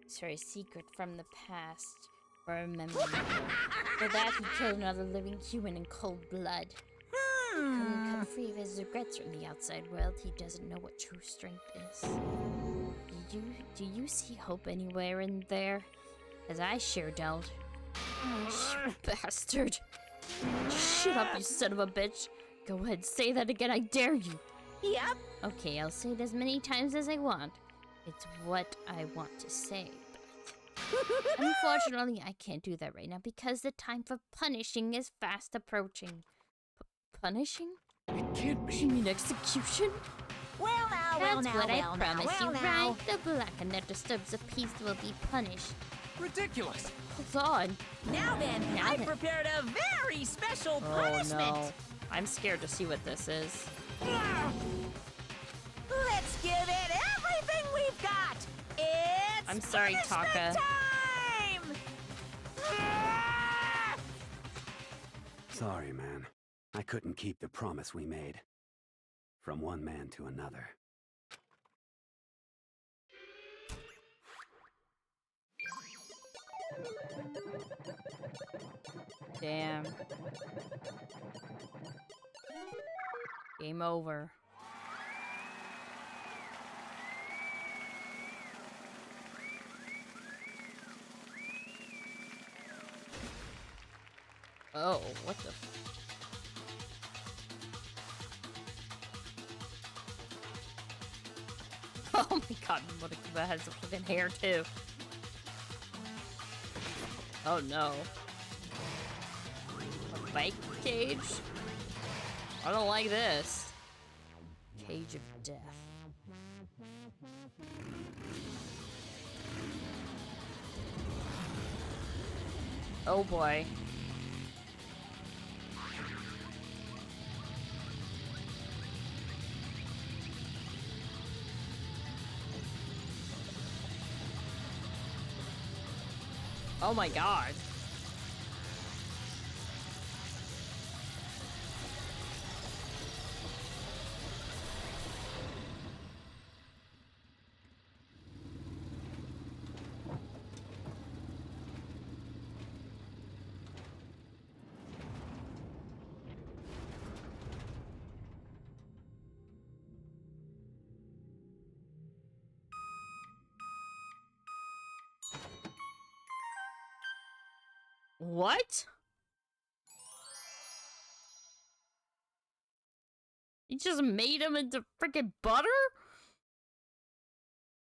He's very secret from the past. Or remember. For that he killed another living human in cold blood. He couldn't cut free of his regrets from the outside world. He doesn't know what true strength is. Do you see hope anywhere in there? As I sure don't. You bastard. Shut up, you son of a bitch. Go ahead, say that again, I dare you. Yep. Okay, I'll say it as many times as I want. It's what I want to say. But unfortunately, I can't do that right now because the time for punishing is fast approaching. Punishing? It can't be. You mean execution? Well now, That's what I promise you, right? The blacken that disturbs the peace will be punished. Ridiculous. Hold on. Now then, I've prepared a very special punishment. No. I'm scared to see what this is. Let's give it everything we've got. It's I'm sorry, Taka. Time! Sorry, man. I couldn't keep the promise we made. From one man to another. Damn. Game over. Oh, what the... Oh my god, Monokuma has a fucking hair too. Oh no. A bike cage? I don't like this. Cage of death. Oh boy. Oh my god. What? You just made him into freaking butter?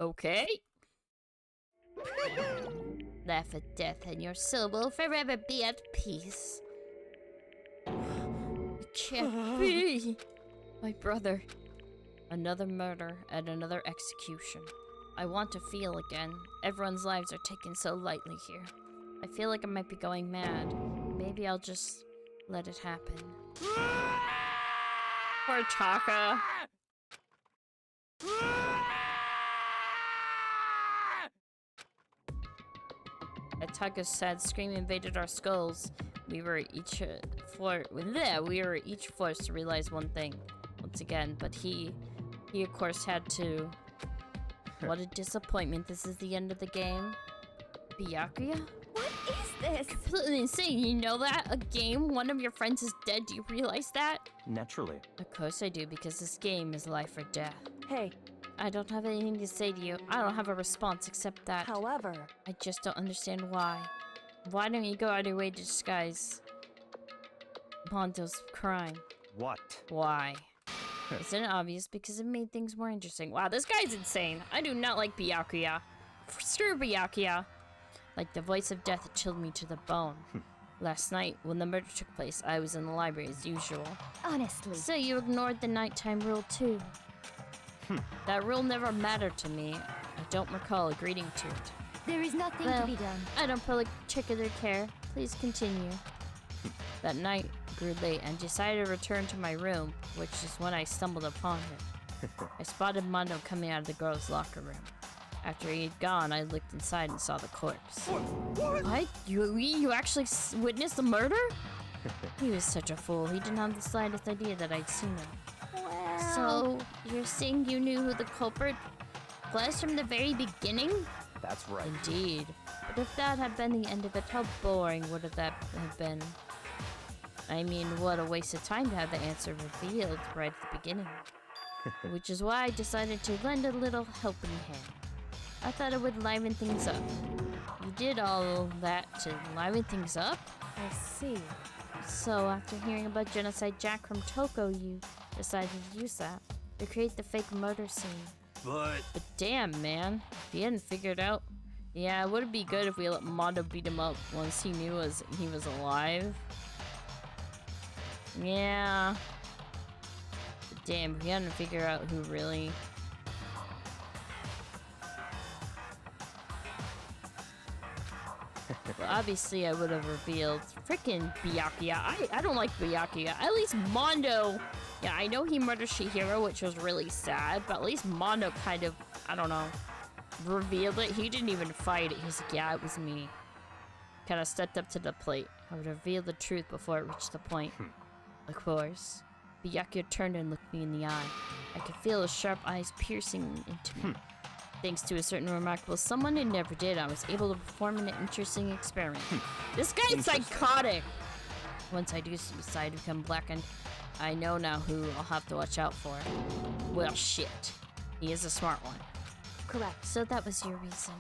Okay. Laugh at death and your soul will forever be at peace. It can't be. My brother. Another murder and another execution. I want to feel again. Everyone's lives are taken so lightly here. I feel like I might be going mad. Maybe I'll just let it happen. Poor Taka. At Taka's sad scream invaded our skulls. We were each forced to realize one thing once again. But he of course had to. What a disappointment! This is the end of the game. Byakuya? What is this? Completely insane, you know that? A game, one of your friends is dead, do you realize that? Naturally. Of course I do, because this game is life or death. Hey, I don't have anything to say to you. I don't have a response except that. However, I just don't understand why. Why don't you go out of your way to disguise Mondo's crime? What? Why? Isn't it obvious? Because it made things more interesting. Wow, this guy's insane. I do not like Byakuya. Screw Byakuya. Like the voice of death, it chilled me to the bone. Last night, when the murder took place, I was in the library as usual. Honestly. So you ignored the nighttime rule too. That rule never mattered to me. I don't recall agreeing to it. There is nothing to be done. I don't particular care. Please continue. That night grew late and decided to return to my room, which is when I stumbled upon him. I spotted Mondo coming out of the girls' locker room. After he had gone, I looked inside and saw the corpse. What? You actually witnessed the murder? He was such a fool. He didn't have the slightest idea that I'd seen him. Well... So, you're saying you knew who the culprit was from the very beginning? That's right. Indeed. But if that had been the end of it, how boring would that have been? I mean, what a waste of time to have the answer revealed right at the beginning. Which is why I decided to lend a little helping hand. I thought it would liven things up. You did all that to liven things up? I see. So after hearing about Genocide Jack from Toko, you decided to use that to create the fake murder scene. But Damn, man. If you hadn't figured out... Yeah, it would be good if we let Mondo beat him up once he knew he was alive. Yeah. But damn, if we hadn't figured out who really... Well, obviously I would have revealed frickin' Byakuya. I don't like Byakuya. At least Mondo... Yeah, I know he murdered Chihiro, which was really sad, but at least Mondo kind of, I don't know, revealed it. He didn't even fight it. He was like, yeah, it was me. Kind of stepped up to the plate. I would reveal the truth before it reached the point. Of course. Byakuya turned and looked me in the eye. I could feel his sharp eyes piercing into me. Thanks to a certain remarkable someone who never did, I was able to perform an interesting experiment. This guy's psychotic! Once I do decide to become blackened, I know now who I'll have to watch out for. Well, shit. He is a smart one. Correct. So that was your reason.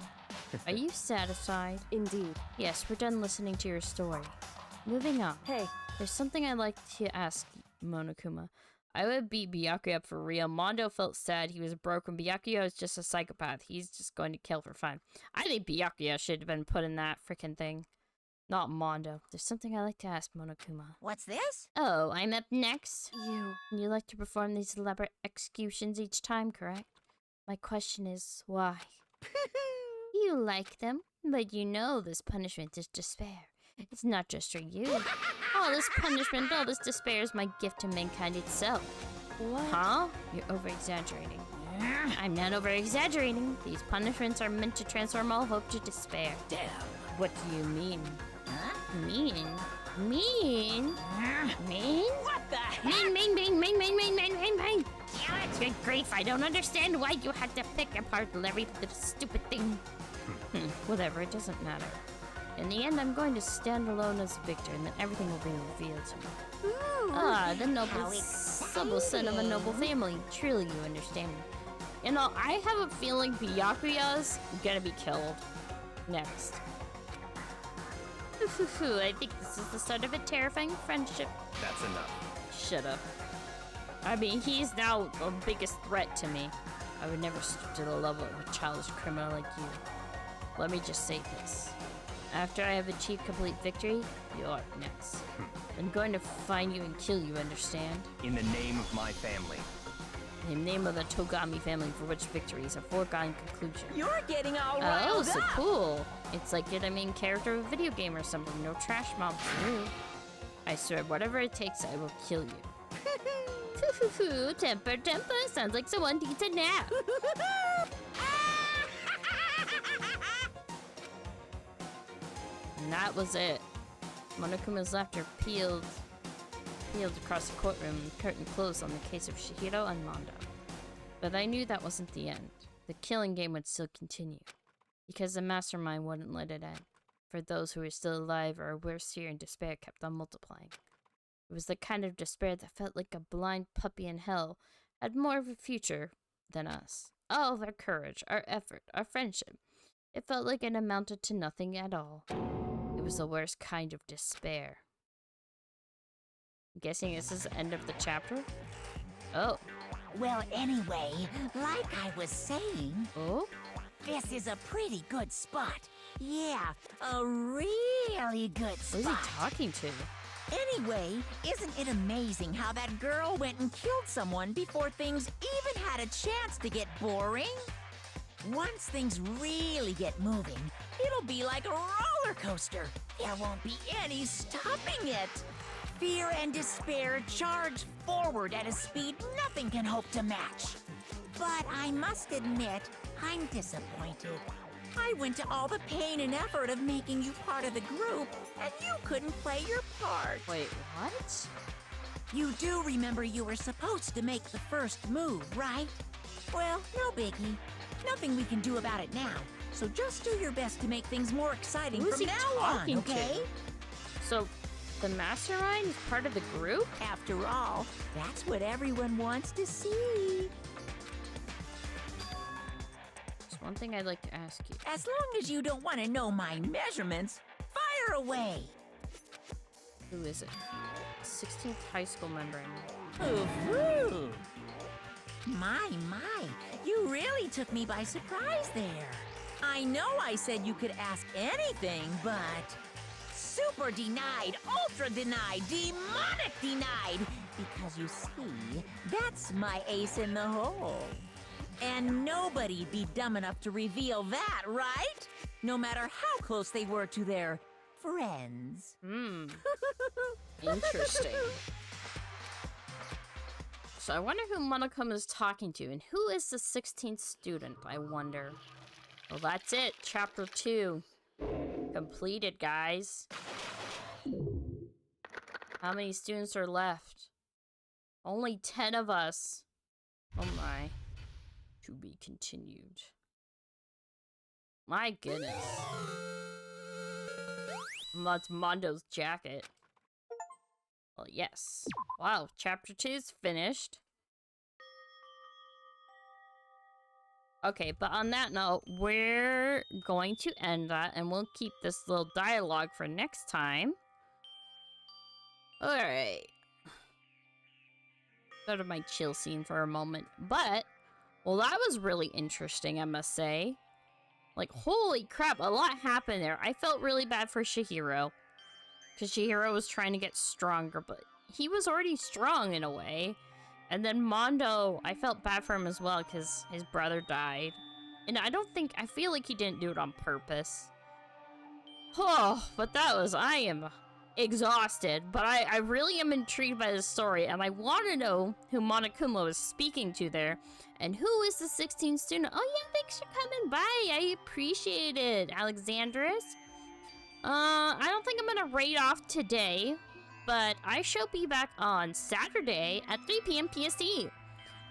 Are you satisfied? Indeed. Yes, we're done listening to your story. Moving on. Hey. There's something I'd like to ask Monokuma. I would beat Byakuya up for real. Mondo felt sad he was broken. Byakuya is just a psychopath. He's just going to kill for fun. I think Byakuya should have been put in that freaking thing. Not Mondo. There's something I'd like to ask Monokuma. What's this? Oh, I'm up next. You like to perform these elaborate executions each time, correct? My question is, why? You like them, but you know this punishment is despair. It's not just for you. All this punishment, all this despair is my gift to mankind itself. What? Huh? You're over-exaggerating. I'm not over-exaggerating. These punishments are meant to transform all hope to despair. Damn. What do you mean? Huh? Mean? Mean? What the heck? Mean. Good grief, I don't understand why you had to pick apart every little stupid thing. Whatever, it doesn't matter. In the end, I'm going to stand alone as a victor, and then everything will be revealed to me. Ooh, The noble son of a noble family. Truly, you understand me. You know, I have a feeling Byakuya's gonna be killed next. I think this is the start of a terrifying friendship. That's enough. Shut up. I mean, he's now the biggest threat to me. I would never stoop to the level of a childish criminal like you. Let me just say this. After I have achieved complete victory, you're next. I'm going to find you and kill you, understand? In the name of my family. In the name of the Togami family, for which victory is a foregone conclusion. You're getting all Oh, riled so up. cool. It's like you're the main character of a video game or something. No trash mobs for you. I swear, whatever it takes, I will kill you. Temper. Sounds like someone needs a nap. And that was it. Monokuma's laughter peeled across the courtroom and the curtain closed on the case of Chihiro and Mondo. But I knew that wasn't the end. The killing game would still continue. Because the mastermind wouldn't let it end. For those who were still alive or worse, fear and despair kept on multiplying. It was the kind of despair that felt like a blind puppy in hell had more of a future than us. All of our courage, our effort, our friendship. It felt like it amounted to nothing at all. It was the worst kind of despair. I'm guessing this is the end of the chapter? Oh. Well, anyway, like I was saying... Oh? This is a pretty good spot. Yeah, a really good spot. Who's he talking to? Anyway, isn't it amazing how that girl went and killed someone before things even had a chance to get boring? Once things really get moving, it'll be like a roller coaster. There won't be any stopping it. Fear and despair charge forward at a speed nothing can hope to match. But I must admit, I'm disappointed. I went to all the pain and effort of making you part of the group, and you couldn't play your part. Wait, what? You do remember you were supposed to make the first move, right? Well, no biggie. Nothing we can do about it now. So just do your best to make things more exciting Who's from he now talking on, okay? to? So, the mastermind is part of the group? After all, that's what everyone wants to see. There's one thing I'd like to ask you. As long as you don't want to know my measurements, fire away. Who is it? 16th high school member. Ooh. My, you really took me by surprise there. I know I said you could ask anything, but... Super denied, ultra denied, demonic denied! Because you see, that's my ace in the hole. And nobody'd be dumb enough to reveal that, right? No matter how close they were to their friends. Interesting. So I wonder who Monokuma is talking to, and who is the 16th student, I wonder. Well, that's it. Chapter 2. Completed, guys. How many students are left? Only 10 of us. Oh my. To be continued. My goodness. That's Mondo's jacket. Well, yes. Wow, chapter 2 is finished. Okay, but on that note, we're going to end that, and we'll keep this little dialogue for next time. Alright. Go to my chill scene for a moment. But, well, that was really interesting, I must say. Like, holy crap, a lot happened there. I felt really bad for Chihiro. Because Chihiro was trying to get stronger, but he was already strong in a way. And then Mondo, I felt bad for him as well because his brother died. And I feel like he didn't do it on purpose. Oh, but I am exhausted. But I really am intrigued by this story. And I want to know who Monokuma was speaking to there. And who is the 16th student? Oh yeah, thanks for coming by. I appreciate it, Alexandris. I don't think I'm gonna raid off today, but I shall be back on Saturday at 3 p.m. PST.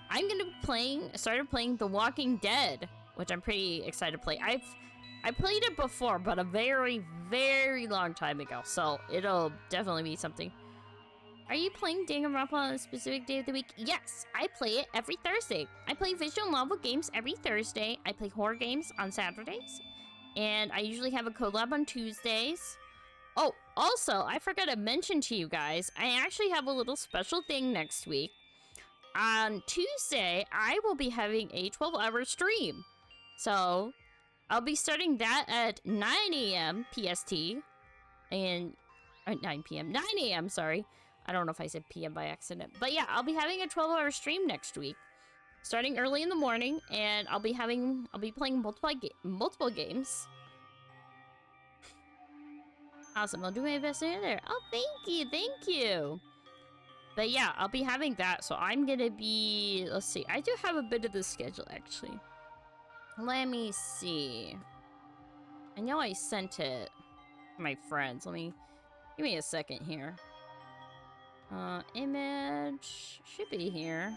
I'm gonna be started playing The Walking Dead, which I'm pretty excited to play. I played it before, but a very, very long time ago, so it'll definitely be something. Are you playing Dangaronpa on a specific day of the week? Yes, I play it every Thursday. I play visual novel games every Thursday. I play horror games on Saturdays. And I usually have a collab on Tuesdays. Oh, also, I forgot to mention to you guys, I actually have a little special thing next week. On Tuesday, I will be having a 12-hour stream. So, I'll be starting that at 9 a.m. PST. And, 9 p.m. 9 a.m., sorry. I don't know if I said PM by accident. But yeah, I'll be having a 12-hour stream next week. Starting early in the morning, and I'll be playing multiple games. Awesome, I'll do my best to there. Oh, thank you. But yeah, I'll be having that, so I'm gonna be, let's see, I do have a bit of the schedule, actually. Let me see. I know I sent it to my friends. Give me a second here. Image should be here.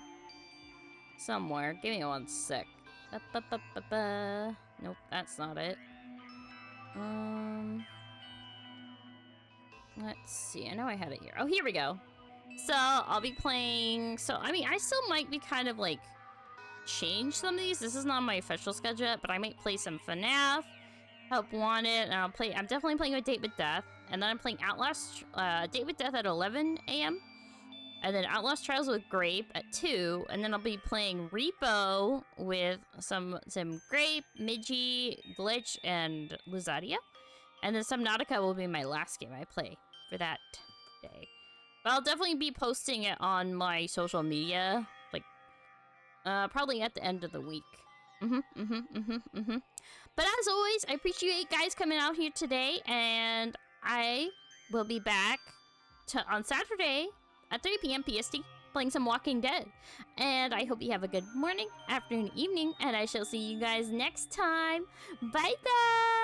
Somewhere. Give me one sec. Nope, that's not it. Let's see. I know I had it here. Oh, here we go. So, I'll be playing... So, I mean, I still might be kind of, like, change some of these. This is not my official schedule yet, but I might play some FNAF, Help Wanted, and I'm definitely playing a Date with Death, and then I'm playing Outlast, Date with Death at 11 a.m., and then Outlast Trials with Grape at 2, and then I'll be playing Repo with some Grape, Midgie, Glitch, and Luzadia. And then Subnautica will be my last game I play for that day. But I'll definitely be posting it on my social media, like, probably at the end of the week. But as always, I appreciate you guys coming out here today, and I will be back on Saturday at 3 p.m. PST, playing some Walking Dead. And I hope you have a good morning, afternoon, evening, and I shall see you guys next time. Bye, guys!